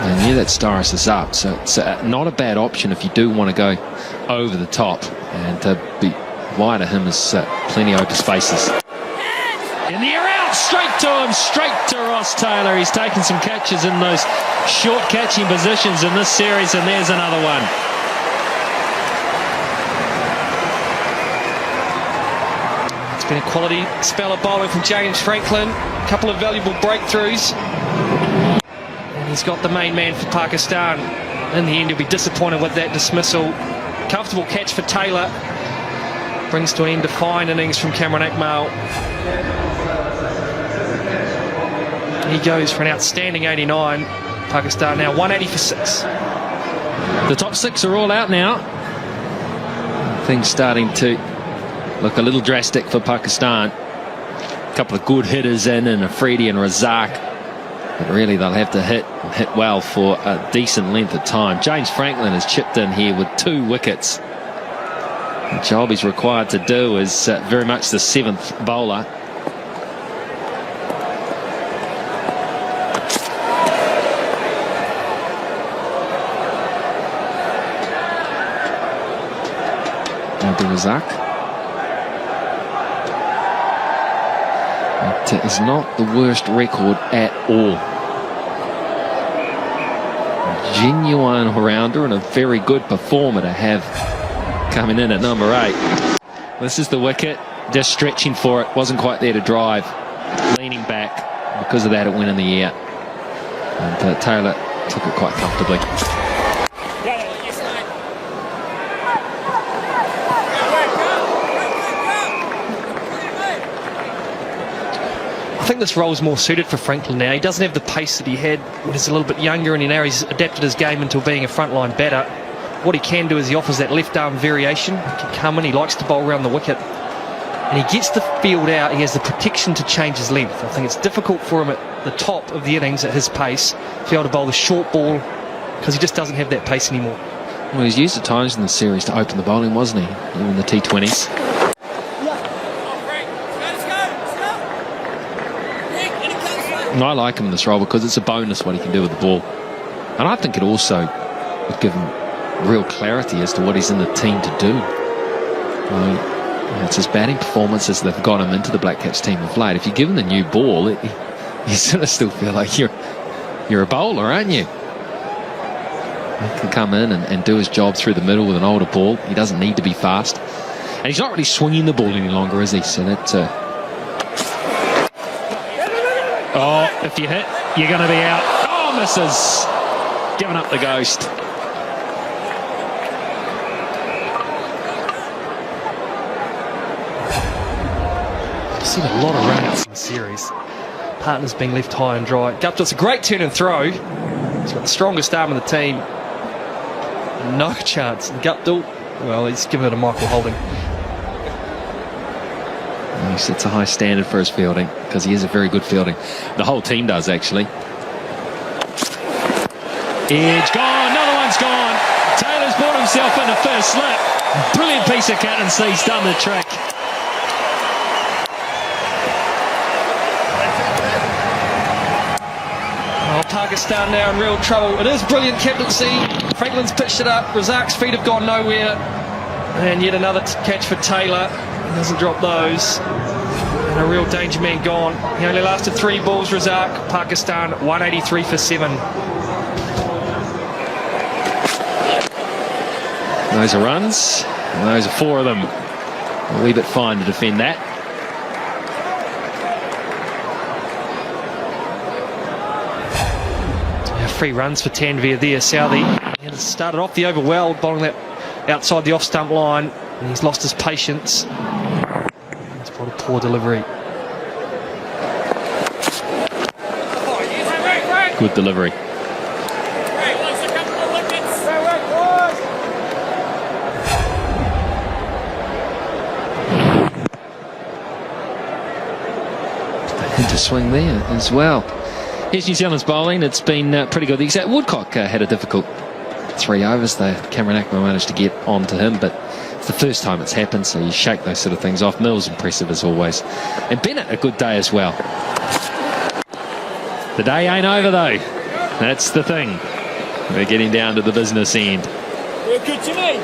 I knew that Storris is up, so it's not a bad option if you do want to go over the top, and to be wide of him is plenty open spaces. In the air out, straight to him, straight to Ross Taylor. He's taken some catches in those short catching positions in this series, and there's another one. It's been a quality spell of bowling from James Franklin. A couple of valuable breakthroughs. And he's got the main man for Pakistan. In the end, he'll be disappointed with that dismissal. Comfortable catch for Taylor. Brings to an end a fine innings from Cameron Akmal. He goes for an outstanding 89. Pakistan now 180 for 6. The top 6 are all out now. Things starting to look a little drastic for Pakistan. A couple of good hitters in, and Afridi and Razak. But really they'll have to hit well for a decent length of time. James Franklin has chipped in here with 2 wickets. The job he's required to do is very much the 7th bowler. Razak. It is not the worst record at all. A genuine all-rounder and a very good performer to have coming in at number 8. This is the wicket, just stretching for it, wasn't quite there to drive, leaning back. Because of that, it went in the air, and Taylor took it quite comfortably. I think this role is more suited for Franklin now. He doesn't have the pace that he had when he's a little bit younger, and now he's adapted his game into being a frontline batter. What he can do is he offers that left arm variation. He can come in, he likes to bowl around the wicket. and he gets the field out, he has the protection to change his length. I think it's difficult for him at the top of the innings at his pace to be able to bowl the short ball because he just doesn't have that pace anymore. Well, he's used at times in the series to open the bowling, wasn't he? Even in the T20s. And I like him in this role because it's a bonus what he can do with the ball. And I think it also would give him real clarity as to what he's in the team to do. It's his batting performances that have got him into the Black Caps team of late. If you give him the new ball, you sort of still feel like you're a bowler, aren't you? He can come in and do his job through the middle with an older ball. He doesn't need to be fast. And he's not really swinging the ball any longer, is he? So that's... Oh, if you hit, you're going to be out. Oh, misses. Giving up the ghost. I've seen a lot of runs in the series. Partners being left high and dry. Guptill's a great turn and throw. He's got the strongest arm in the team. No chance. And Guptill, well, he's given it a Michael Holding. He sets a high standard for his fielding because he is a very good fielding. The whole team does, actually. Edge gone, another one's gone. Taylor's brought himself in the first slip. Brilliant piece of captaincy, he's done the trick. Oh, Pakistan now in real trouble. It is brilliant captaincy. Franklin's pitched it up. Razak's feet have gone nowhere. And yet another catch for Taylor. He doesn't drop those. And a real danger man gone. He only lasted 3 balls, Razak. Pakistan 183 for 7. Those are runs. And those are 4 of them. A wee bit fine to defend that. Yeah, 3 runs for Tanvir there, Southee. He has started off the over well, bowling that outside the off-stump line. And he's lost his patience. It's brought a poor delivery. Good delivery. Into swing there as well. Here's New Zealand's bowling. It's been pretty good. Woodcock had a difficult 3 overs. Cameron Ackman managed to get onto him, but it's the first time it's happened, so you shake those sort of things off. Mills impressive as always. And Bennett a good day as well. The day ain't over though. That's the thing. We're getting down to the business end. You're good to me.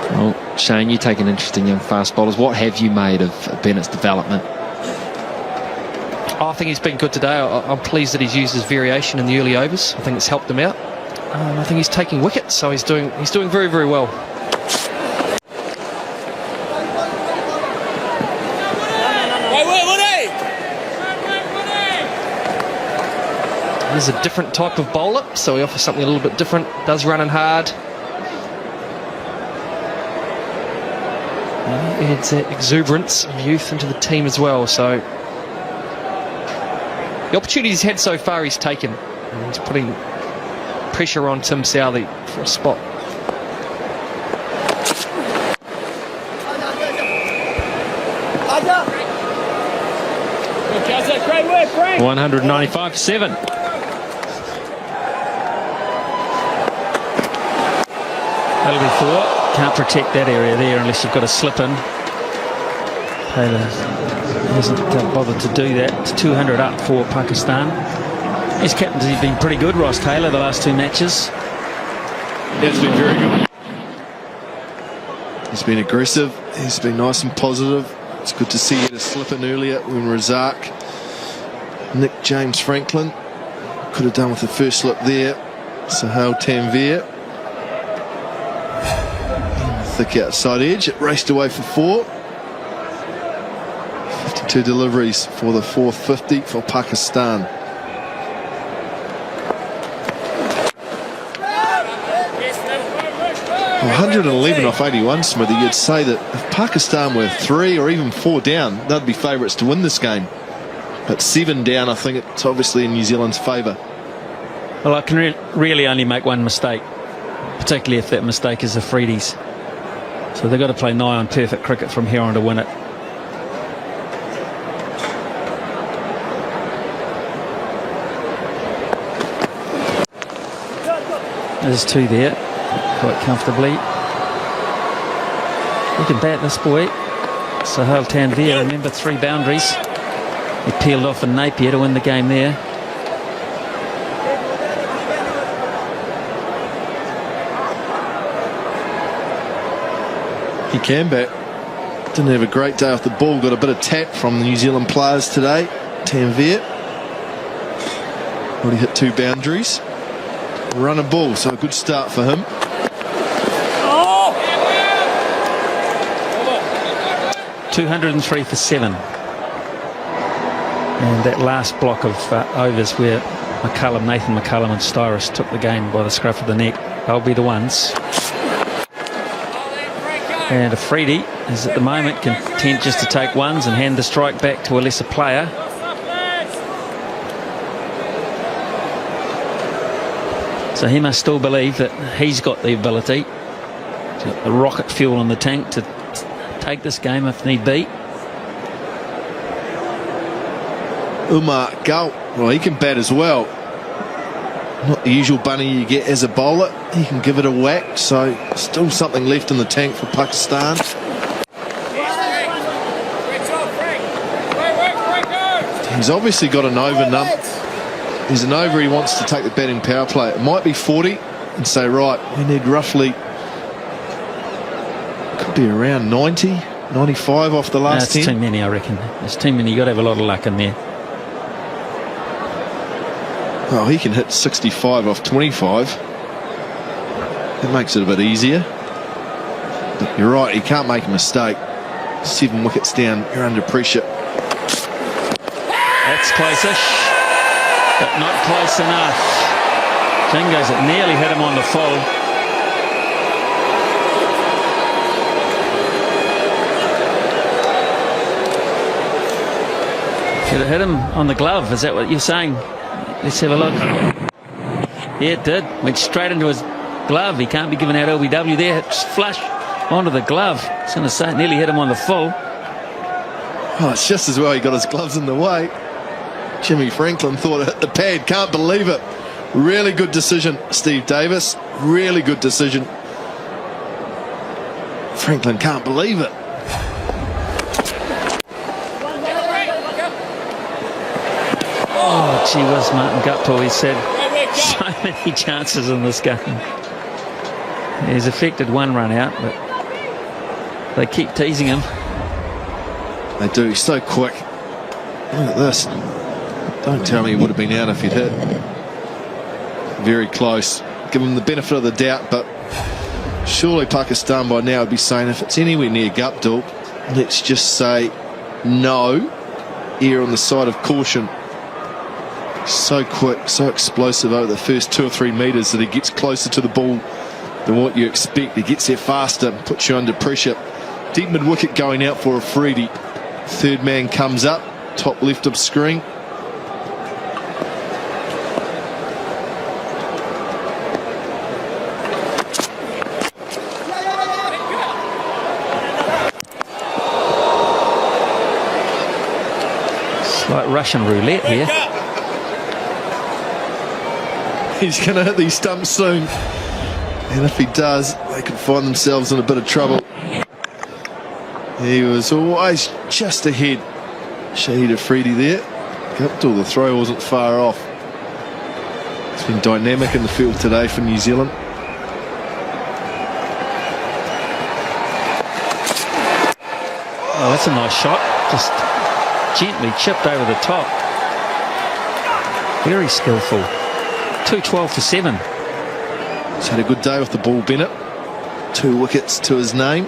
Well, Shane, you take an interest in young fast bowlers. What have you made of Bennett's development? I think he's been good today. I'm pleased that he's used his variation in the early overs. I think it's helped him out. I think he's taking wickets, so he's doing very, very well. He's a different type of bowler, so he offers something a little bit different. Does run in hard. He adds that exuberance of youth into the team as well. So the opportunities he's had so far, he's taken. And he's putting pressure on Tim Southee for a spot. Great work, Frank. 195 for 7. That'll be 4. Can't protect that area there unless you've got a slip in. Taylor hasn't bothered to do that. It's 200 up for Pakistan. His captain's been pretty good, Ross Taylor, the last 2 matches. It's been very good. He's been aggressive. He's been nice and positive. It's good to see he had a slip in earlier when Razak nicked James Franklin. Could have done with the first slip there. Sahel Tanvir. Thick outside edge. It raced away for 4. 52 deliveries for the 4th 50 for Pakistan. 111 off 81, Smithy. You'd say that if Pakistan were 3 or even 4 down, they'd be favourites to win this game. But 7 down, I think it's obviously in New Zealand's favour. Well, I can really only make one mistake, particularly if that mistake is a freebies. So they've got to play nigh on perfect cricket from here on to win it. There's 2 there, quite comfortably. We can bat this boy. Sahal Tanvir, remember 3 boundaries. He peeled off in Napier to win the game there. He can bat. Didn't have a great day off the ball. Got a bit of tap from the New Zealand players today. Tanvir. Already hit 2 boundaries. Run a ball, so a good start for him. 203 for 7. And that last block of overs where Nathan McCullum and Styrus took the game by the scruff of the neck, they'll be the ones. And Afridi is at the moment content just to take ones and hand the strike back to a lesser player. So he must still believe that he's got the ability, the rocket fuel in the tank, to take this game if need be. Umar Galt, well, he can bat as well. Not the usual bunny you get as a bowler. He can give it a whack, so still something left in the tank for Pakistan. He's obviously got an over number. There's an over he wants to take the batting power play. It might be 40 and say, right, we need roughly, could be around 90, 95 off the last 10. That's too many, I reckon. There's too many. You've got to have a lot of luck in there. Oh, he can hit 65 off 25. That makes it a bit easier. But you're right, he can't make a mistake. 7 wickets down, you're under pressure. That's close-ish, but not close enough. Jingles, it nearly hit him on the full. Should have hit him on the glove. Is that what you're saying? Let's have a look. Yeah, it did. Went straight into his glove. He can't be giving out LBW there. It's flush onto the glove. I was going to say it nearly hit him on the full. Oh, it's just as well he got his gloves in the way. Jimmy Franklin thought it hit the pad. Can't believe it. Really good decision, Steve Davis. Really good decision. Franklin can't believe it. Oh, gee whiz, Martin Guptill, he said. So many chances in this game. He's affected 1 run out, but they keep teasing him. They do. He's so quick. Look at this. Don't tell me he would have been out if he'd hit. Very close. Give him the benefit of the doubt, but surely Pakistan by now would be saying if it's anywhere near Guptill, let's just say no. Err on the side of caution. So quick, so explosive over the first 2 or 3 metres that he gets closer to the ball than what you expect. He gets there faster, puts you under pressure. Deep mid wicket going out for Afridi. 3rd man comes up, top left of screen. It's like Russian roulette here. He's going to hit these stumps soon. And if he does, they could find themselves in a bit of trouble. He was always just ahead. Shahid Afridi there. Guptill, the throw wasn't far off. It's been dynamic in the field today for New Zealand. Oh, that's a nice shot. Just gently chipped over the top. Very skillful. 212 for 7. He's had a good day with the ball, Bennett. 2 wickets to his name.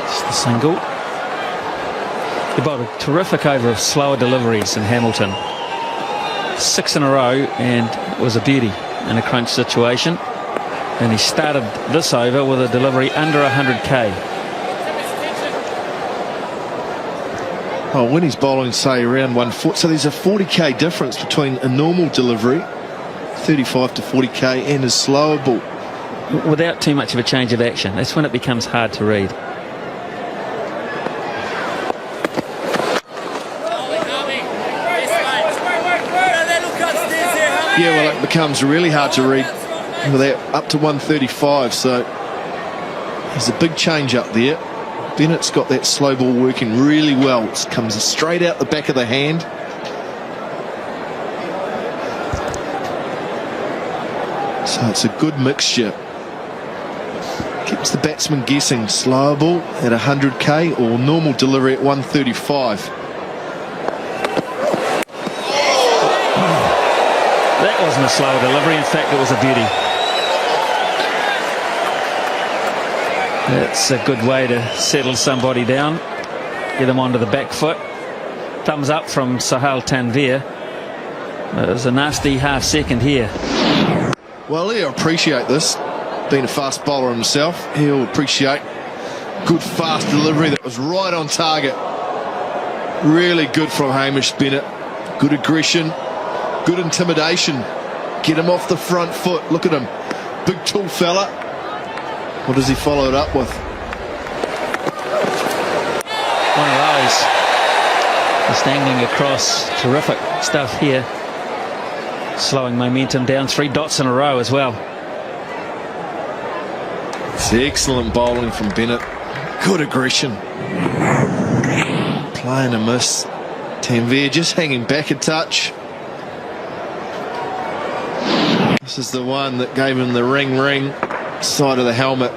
Just the single. He bowled a terrific over of slower deliveries in Hamilton. 6 in a row, and it was a beauty in a crunch situation. And he started this over with a delivery under 100k. Oh, when he's bowling, say, around 1 foot. So there's a 40k difference between a normal delivery, 35 to 40k, and his slower ball. Without too much of a change of action. That's when it becomes hard to read. Yeah, well, it becomes really hard to read without up to 135. So there's a big change up there. Bennett's got that slow ball working really well. It comes straight out the back of the hand. So it's a good mixture. Keeps the batsman guessing. Slower ball at 100k or normal delivery at 135. That wasn't a slower delivery. In fact, it was a beauty. That's a good way to settle somebody down. Get them onto the back foot. Thumbs up from Sahal Tanvir. It was a nasty half second here. Well, he'll appreciate this. Being a fast bowler himself, he'll appreciate good fast delivery that was right on target. Really good from Hamish Bennett. Good aggression, good intimidation. Get him off the front foot. Look at him. Big tall fella. What does he follow it up with? One of those. Just angling across. Terrific stuff here. Slowing momentum down. 3 dots in a row as well. It's excellent bowling from Bennett. Good aggression. Playing a miss. Tanvir just hanging back a touch. This is the one that gave him the ring side of the helmet.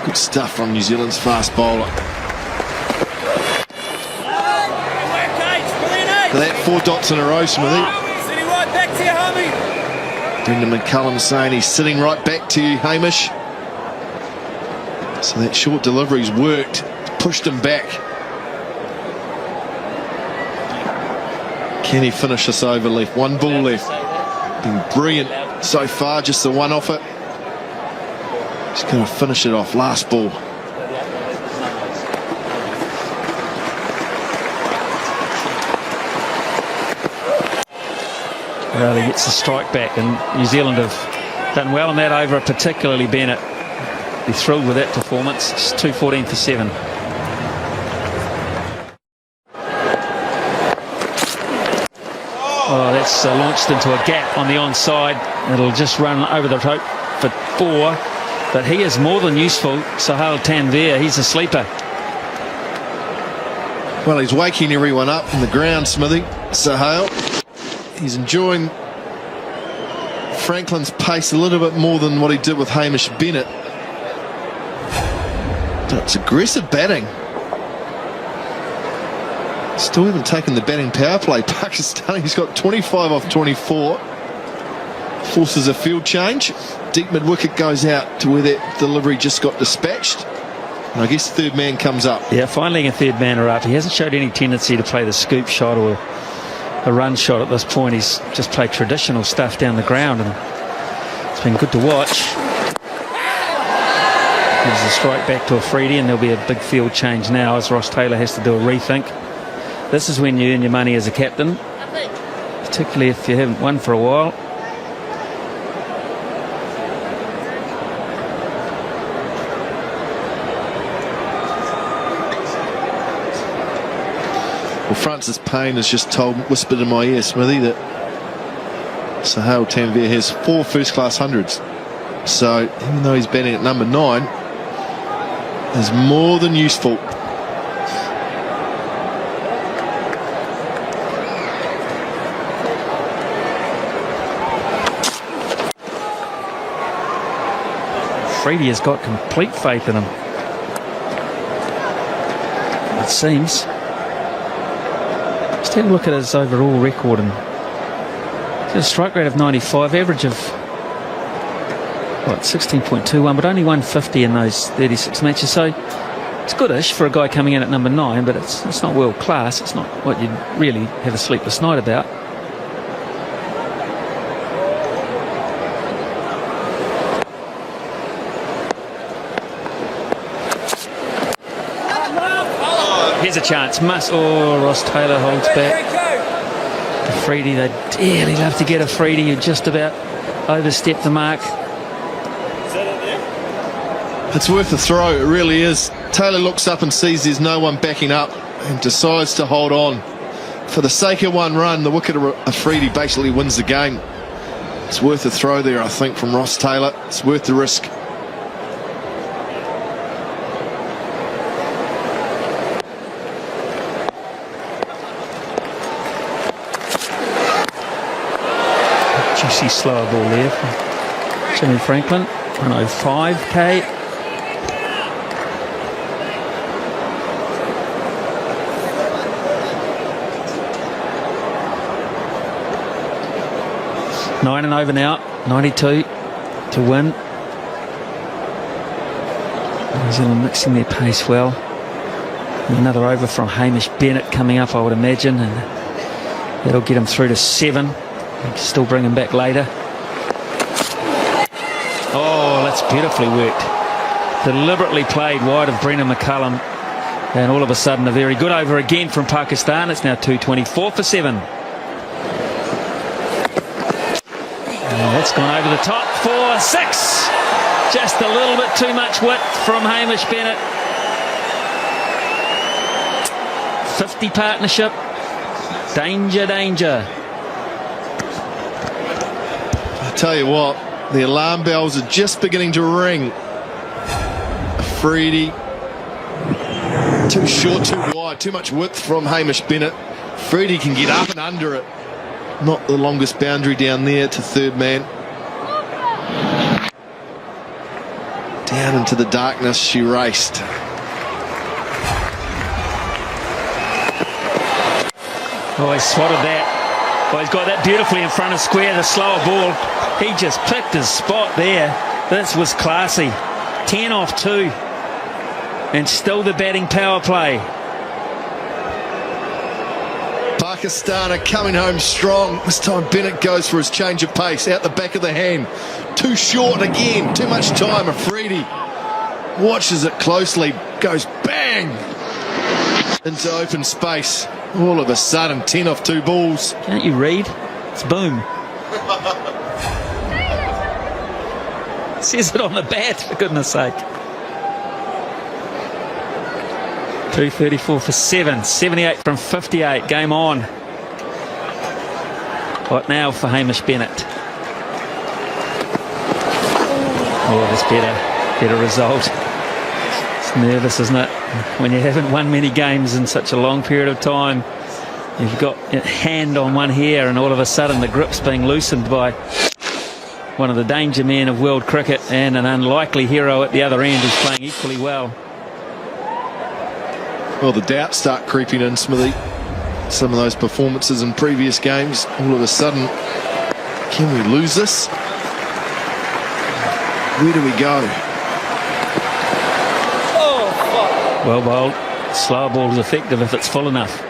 Good stuff from New Zealand's fast bowler. For that 4 dots in a row, Smithy. Brendan McCullum saying he's sitting right back to you, Hamish. So that short delivery's worked, pushed him back. Can he finish this over left? 1 ball left. Been brilliant so far, just the one off it. Just going to finish it off. Last ball. Well, he gets the strike back, and New Zealand have done well in that over, particularly Bennett. Be thrilled with that performance. It's 214 for 7. Oh, that's launched into a gap on the onside. It'll just run over the rope for 4. But he is more than useful. Sahal Tanvir, he's a sleeper. Well, he's waking everyone up on the ground, Smithy. Sahal. He's enjoying Franklin's pace a little bit more than what he did with Hamish Bennett. But it's aggressive batting. Still haven't taken the batting power play. Pakistan, he's got 25 off 24. Forces a field change. Deep mid wicket goes out to where that delivery just got dispatched. And I guess the third man comes up. Yeah, finally a third man up. He hasn't showed any tendency to play the scoop shot or a run shot at this point. He's just played traditional stuff down the ground, and it's been good to watch. Gives the strike back to Afridi, and there'll be a big field change now as Ross Taylor has to do a rethink. This is when you earn your money as a captain, particularly if you haven't won for a while. Well, Francis Payne has just whispered in my ear, Smithy, that Sahal Tanvir has 4 first-class hundreds. So even though he's batting at number 9, is more than useful. Afridi has got complete faith in him, it seems. Just have a look at his overall record, and he's got a strike rate of 95, average of what, 16.21, but only 150 in those 36 matches. So it's goodish for a guy coming in at number 9, but it's not world class. It's not what you'd really have a sleepless night about. Here's a chance. Ross Taylor holds back. Freedy, they'd dearly love to get a Freedy who just about overstepped the mark. It's worth a throw, it really is. Taylor looks up and sees there's no one backing up and decides to hold on. For the sake of one run, the wicket of Freedy basically wins the game. It's worth a throw there, I think, from Ross Taylor. It's worth the risk. Juicy slower ball there from Jimmy Franklin. 105k. Nine and over now, 92 to win. New Zealand mixing their pace well. Another over from Hamish Bennett coming up, I would imagine, and that'll get him through to 7. You can still bring him back later. Oh, that's beautifully worked. Deliberately played wide of Brennan McCullum, and all of a sudden a very good over again from Pakistan. It's now 224 for 7. That's gone over the top for 6. Just a little bit too much width from Hamish Bennett. 50 partnership. Danger, danger. I tell you what, the alarm bells are just beginning to ring. Freedy. Too short, too wide, too much width from Hamish Bennett. Freedy can get up and under it. Not the longest boundary down there to third man. Down into the darkness she raced. Oh, he swatted that. Well, he's got that beautifully in front of square, the slower ball. He just picked his spot there. This was classy. 10 off 2. And still the batting power play. Pakistan are coming home strong. This time Bennett goes for his change of pace out the back of the hand. Too short again. Too much time. Afridi watches it closely. Goes bang into open space. All of a sudden 10 off 2 balls. Can't you read? It's boom. Says it on the bat, for goodness sake. 234 for 7. 78 from 58. Game on. What now for Hamish Bennett? Oh, that's better result. It's nervous, isn't it? When you haven't won many games in such a long period of time. You've got a hand on one here, and all of a sudden the grip's being loosened by one of the danger men of world cricket and an unlikely hero at the other end who's playing equally well. Well, the doubts start creeping in, Smithy. Some of those performances in previous games, all of a sudden, can we lose this? Where do we go? Well bowled. Slower ball is effective if it's full enough.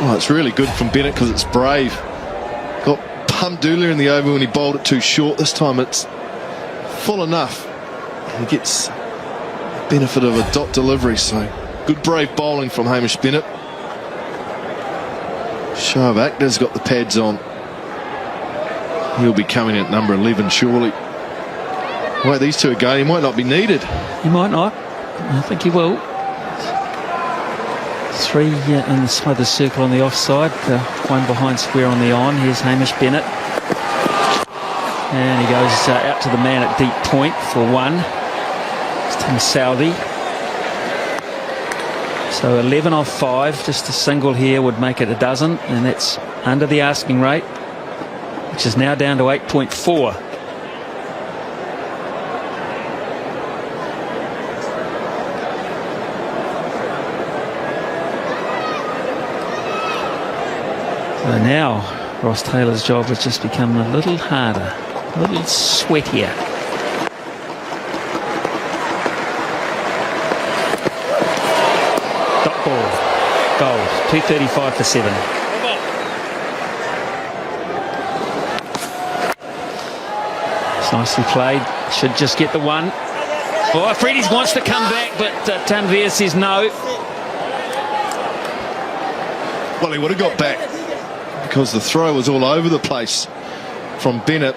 Oh, it's really good from Bennett because it's brave. Got pumped earlier in the over when he bowled it too short. This time it's full enough. He gets the benefit of a dot delivery, so good brave bowling from Hamish Bennett. Shoaib Akhtar's got the pads on. He'll be coming at number 11 surely. The way these two are going, he might not be needed. He might not. I think he will. 3 inside the circle on the offside, 1 behind square on the on. Here's Hamish Bennett. And he goes out to the man at deep point for 1. It's Tim Southey. So 11 off 5, just a single here would make it a dozen, and that's under the asking rate, which is now down to 8.4. So now Ross Taylor's job has just become a little harder, a little sweatier. Dot ball, gold, 235 for 7. It's nicely played, should just get the 1. Oh, Freddie's wants to come back, but Tanvir says no. Well, he would have got back because the throw was all over the place from Bennett.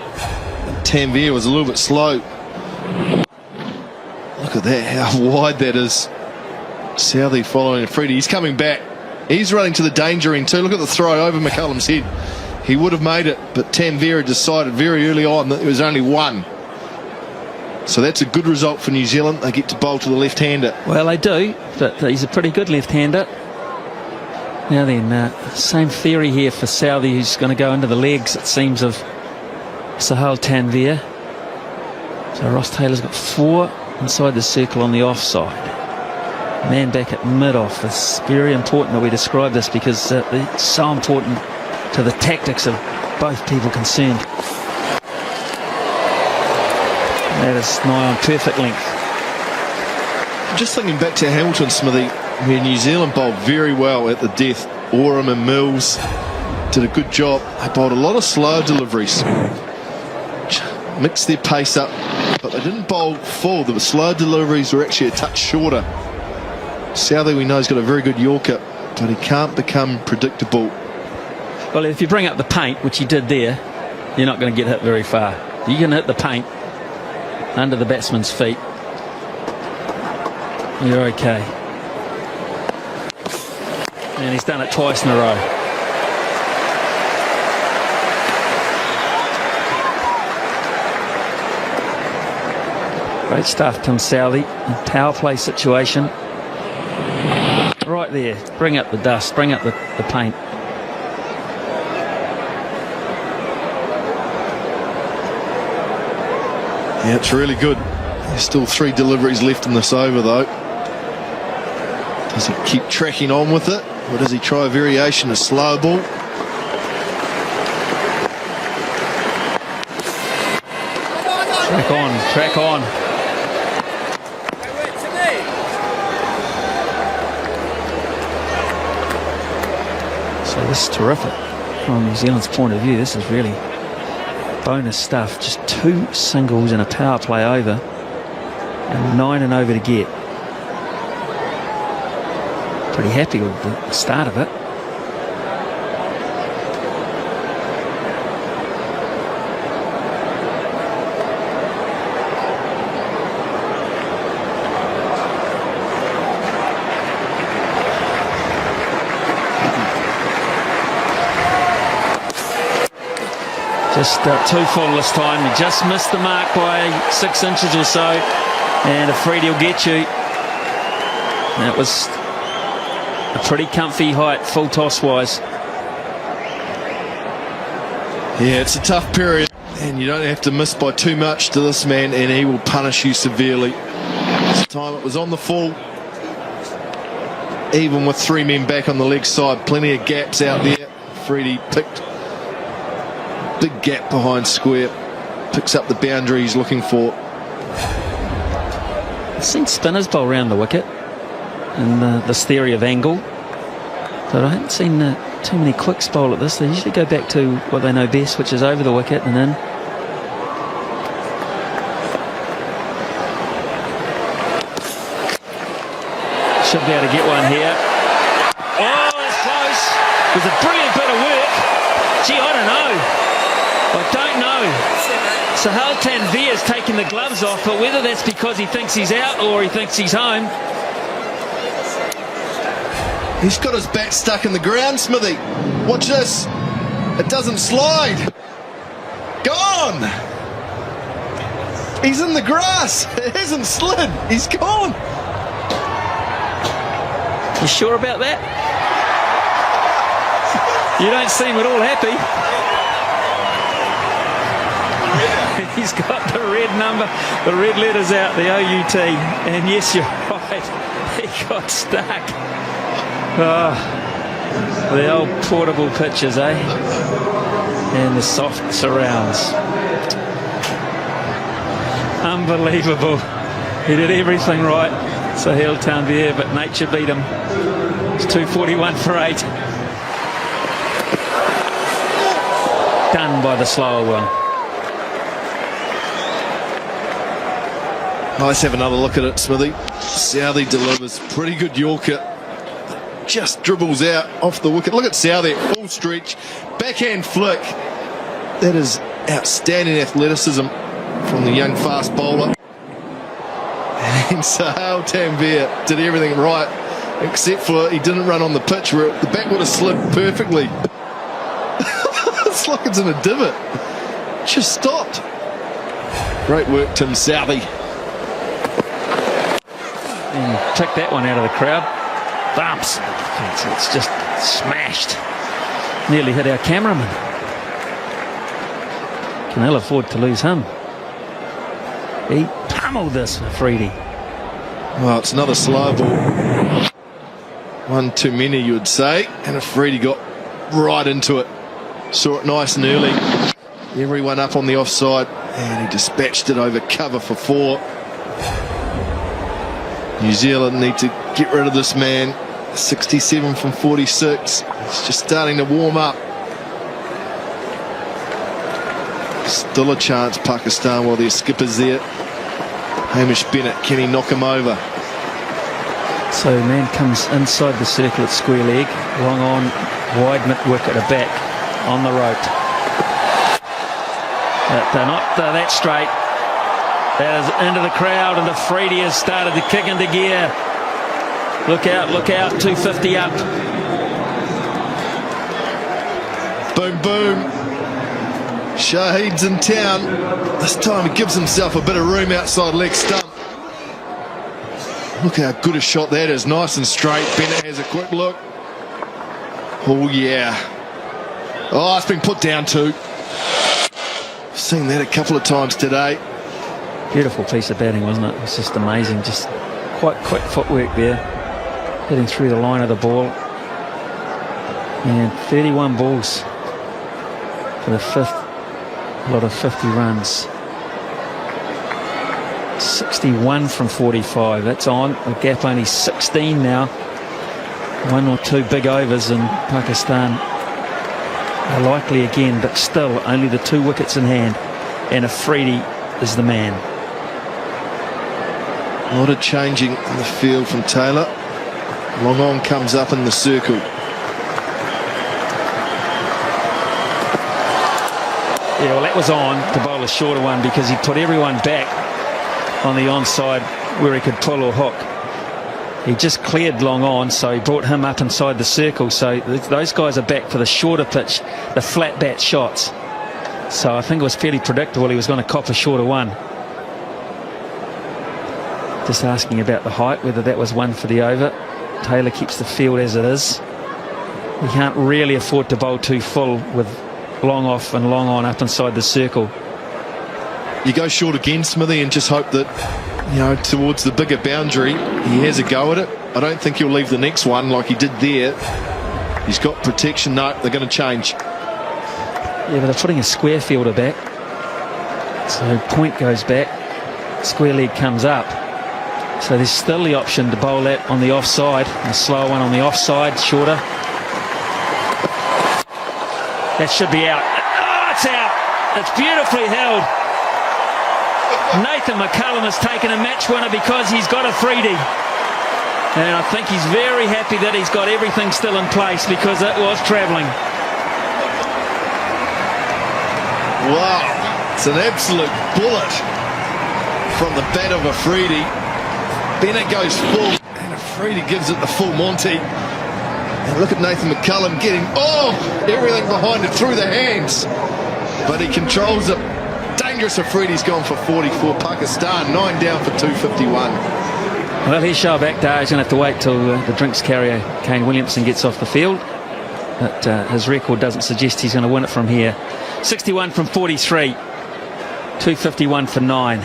Tanvir was a little bit slow. Look at that, how wide that is. Southey following Freddie. He's coming back. He's running to the danger end too. Look at the throw over McCullum's head. He would have made it, but Tanvir decided very early on that there was only one. So that's a good result for New Zealand. They get to bowl to the left-hander. Well, they do, but he's a pretty good left-hander. Now then, same theory here for Southey, who's going to go into the legs, it seems, of Sahal Tanvir. So Ross Taylor's got 4 inside the circle on the offside. Man back at mid-off. It's very important that we describe this because it's so important to the tactics of both people concerned. That is nigh on perfect length. Just thinking back to Hamilton, Smithy, where New Zealand bowled very well at the death. Oram and Mills did a good job. They bowled a lot of slow deliveries. Mixed their pace up, but they didn't bowl full. The slow deliveries were actually a touch shorter. Southey, we know, has got a very good Yorker, but he can't become predictable. Well, if you bring up the paint, which he did there, you're not going to get hit very far. You can hit the paint under the batsman's feet. You're okay. And he's done it twice in a row. Great stuff, Tim Southey. Power play situation. Right there. Bring up the dust. Bring up the paint. Yeah, it's really good. There's still 3 deliveries left in this over, though. Does he keep tracking on with it, or does he try a variation, a slow ball? Track on, track on. So this is terrific from New Zealand's point of view. This is really bonus stuff. Just 2 singles and a power play over, and 9 and over to get. Pretty happy with the start of it. Just too full this time. You just missed the mark by 6 inches or so, and Freddie will get you. That was a pretty comfy height, full toss-wise. Yeah, it's a tough period, and you don't have to miss by too much to this man, and he will punish you severely. This time it was on the full. Even with 3 men back on the leg side, plenty of gaps out there. Freddie picked big gap behind square, picks up the boundary he's looking for. I've seen spinners bowl round the wicket in this theory of angle, but I haven't seen too many quicks bowl at this. They usually go back to what they know best, which is over the wicket and in. Should be able to get one here. Oh, that's close. It was a brilliant bit of work. Gee, I don't know. I don't know. Sahal Tanvir's taking the gloves off, but whether that's because he thinks he's out or he thinks he's home. He's got his bat stuck in the ground, Smithy. Watch this. It doesn't slide. Gone. He's in the grass. It hasn't slid. He's gone. You sure about that? You don't seem at all happy. He's got the red number, the red letters out, the OUT. And yes, you're right. He got stuck. Oh, the old portable pitches, eh? And the soft surrounds. Unbelievable. He did everything right. Sahal Tanvir, but nature beat him. It's 241 for 8. Done by the slower one. Let's have another look at it, Smithy. Southey delivers. Pretty good Yorker. Just dribbles out off the wicket. Look at Southey at full stretch. Backhand flick. That is outstanding athleticism from the young fast bowler. And Sahil Tanvir did everything right, except for he didn't run on the pitch where the bat would have slid perfectly. It's like it's in a divot. Just stopped. Great work, Tim Southey. And took that one out of the crowd. Bumps. It's just smashed. Nearly hit our cameraman. Can ill afford to lose him. He pummeled this Freedy. Well, it's another slow ball. One too many, you would say. And Freedy got right into it. Saw it nice and early. Everyone up on the offside. And he dispatched it over cover for 4. New Zealand need to get rid of this man. 67 from 46. He's just starting to warm up. Still a chance, Pakistan, while their skipper's there. Hamish Bennett, can he knock him over? So man comes inside the circle at square leg, long on, wide mid wicket, a back on the rope. They're not that straight. That is into the crowd, and the Freedy has started to kick into gear. Look out, 250 up. Boom, boom. Shahid's in town. This time he gives himself a bit of room outside leg stump. Look how good a shot that is. Nice and straight. Bennett has a quick look. Oh, yeah. Oh, it's been put down too. Seen that a couple of times today. Beautiful piece of batting, wasn't it? It was just amazing. Just quite quick footwork there. Hitting through the line of the ball. And 31 balls for the fifth lot of 50 runs. 61 from 45. That's on. The gap only 16 now. 1 or 2 big overs and Pakistan are likely again, but still only the 2 wickets in hand. And Afridi is the man. A lot of changing in the field from Taylor. Long on comes up in the circle. Yeah, well, that was on to bowl a shorter one because he put everyone back on the onside where he could pull or hook. He just cleared long on, so he brought him up inside the circle. So those guys are back for the shorter pitch, the flat bat shots. So I think it was fairly predictable he was going to cop a shorter one. Just asking about the height, whether that was one for the over. Taylor keeps the field as it is. He can't really afford to bowl too full with long off and long on up inside the circle. You go short again, Smithy, and just hope that, you know, towards the bigger boundary, he has a go at it. I don't think he'll leave the next one like he did there. He's got protection. No, they're going to change. Yeah, but they're putting a square fielder back. So point goes back. Square leg comes up. So there's still the option to bowl that on the offside. A slow one on the offside, shorter. That should be out. Oh, it's out. It's beautifully held. Nathan McCullum has taken a match winner because he's got Afridi. And I think he's very happy that he's got everything still in place because it was travelling. Wow, it's an absolute bullet from the bat of Afridi. Bennett goes full, and Afridi gives it the full Monty. And look at Nathan McCullum getting, everything behind it through the hands. But he controls it. Dangerous. Afridi's gone for 44. Pakistan 9 down for 251. Well, here's Shoaib Akhtar. He's going to have to wait till the drinks carrier Kane Williamson gets off the field. But his record doesn't suggest he's going to win it from here. 61 from 43. 251 for 9.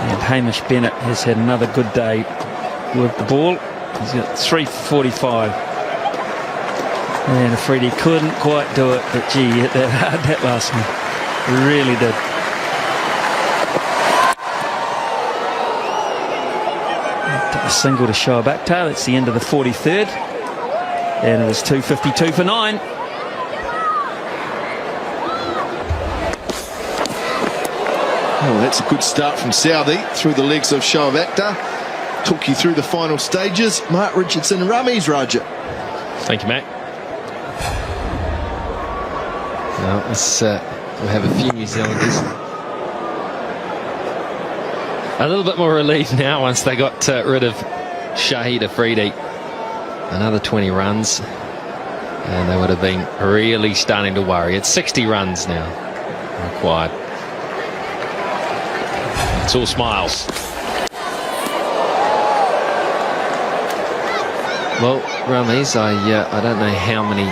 And Hamish Bennett has had another good day with the ball. He's got 3 for 45. And Afridi couldn't quite do it, but gee, he hit that hard that last one. He really did. A single to Shoaib Akhtar. That's the end of the 43rd. And it is 252 for 9. Well, that's a good start from Southey through the legs of Shoavakta. Took you through the final stages. Mark Richardson and Rummies, Roger. Thank you, Matt. Now, we'll have a few New Zealanders a little bit more relieved now once they got rid of Shahid Afridi. Another 20 runs and they would have been really starting to worry. It's 60 runs now required. It's all smiles. Well, Rummies, I don't know how many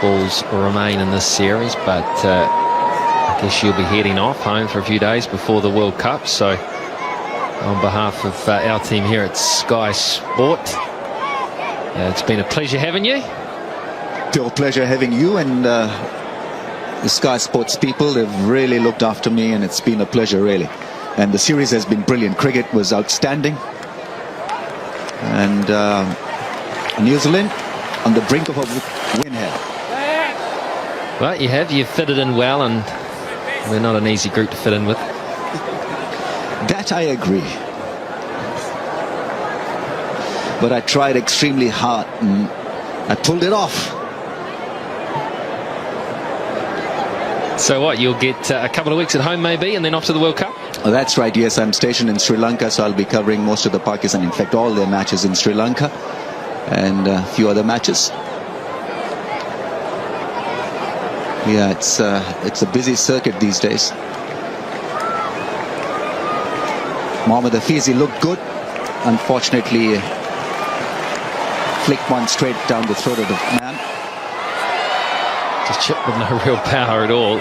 balls remain in this series, but I guess you'll be heading off home for a few days before the World Cup. So on behalf of our team here at Sky Sport, it's been a pleasure having you. Pure pleasure having you and the Sky Sports people. They've really looked after me, and it's been a pleasure, really. And the series has been brilliant. Cricket was outstanding. And New Zealand on the brink of a win here. Well, you've fitted in well, and we're not an easy group to fit in with. That I agree. But I tried extremely hard and I pulled it off. So what, you'll get a couple of weeks at home maybe and then off to the World Cup? Oh, that's right, yes, I'm stationed in Sri Lanka, so I'll be covering most of the Pakistan, in fact all their matches in Sri Lanka and a few other matches. Yeah, it's a busy circuit these days. Mohammad Hafizi looked good. Unfortunately, flicked one straight down the throat of the man. Just chipped with no real power at all.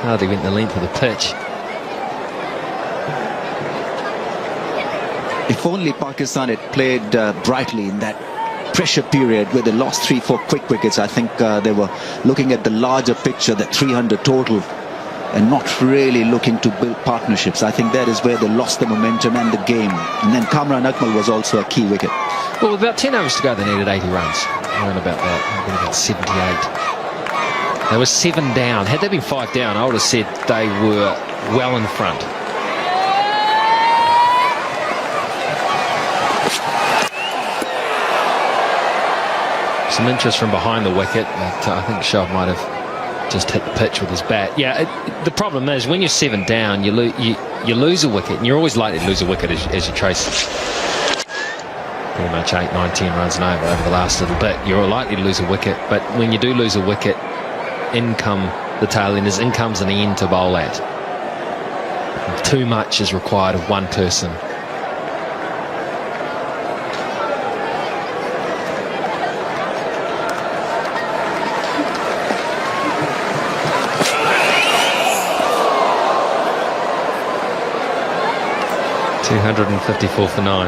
Hardly went the length of the pitch. If only Pakistan had played brightly in that pressure period where they lost 3-4 quick wickets. I think they were looking at the larger picture, that 300 total, and not really looking to build partnerships. I think that is where they lost the momentum and the game. And then Kamran Akmal was also a key wicket. Well, with about 10 overs to go, they needed 80 runs. Around about that, about 78. They were 7 down. Had they been 5 down, I would have said they were well in front. Some interest from behind the wicket, but I think Shove might have just hit the pitch with his bat. Yeah, the problem is when you're 7 down, you lose a wicket, and you're always likely to lose a wicket as you trace pretty much 8, 9, 10 runs and over the last little bit. You're likely to lose a wicket, but when you do lose a wicket, in come the tail enders, in comes an end to bowl at. Too much is required of one person. $254 for 9.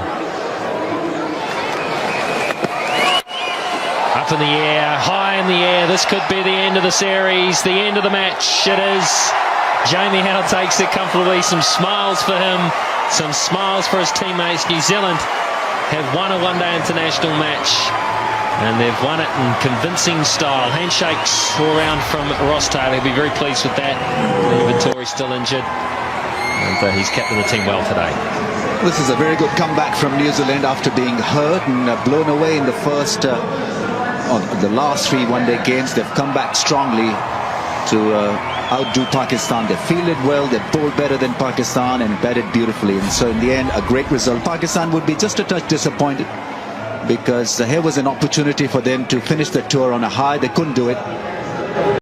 Up in the air, high in the air. This could be the end of the series, the end of the match. It is. Jamie Howe takes it comfortably. Some smiles for him, some smiles for his teammates. New Zealand have won a one-day international match, and they've won it in convincing style. Handshakes all around from Ross Taylor. He'll be very pleased with that. Vittori's still injured, and he's captained the team well today. This is a very good comeback from New Zealand after being hurt and blown away in the first, the last 3 one-day games. They've come back strongly to outdo Pakistan. They fielded well, they bowled better than Pakistan and batted beautifully. And so in the end, a great result. Pakistan would be just a touch disappointed because here was an opportunity for them to finish the tour on a high. They couldn't do it.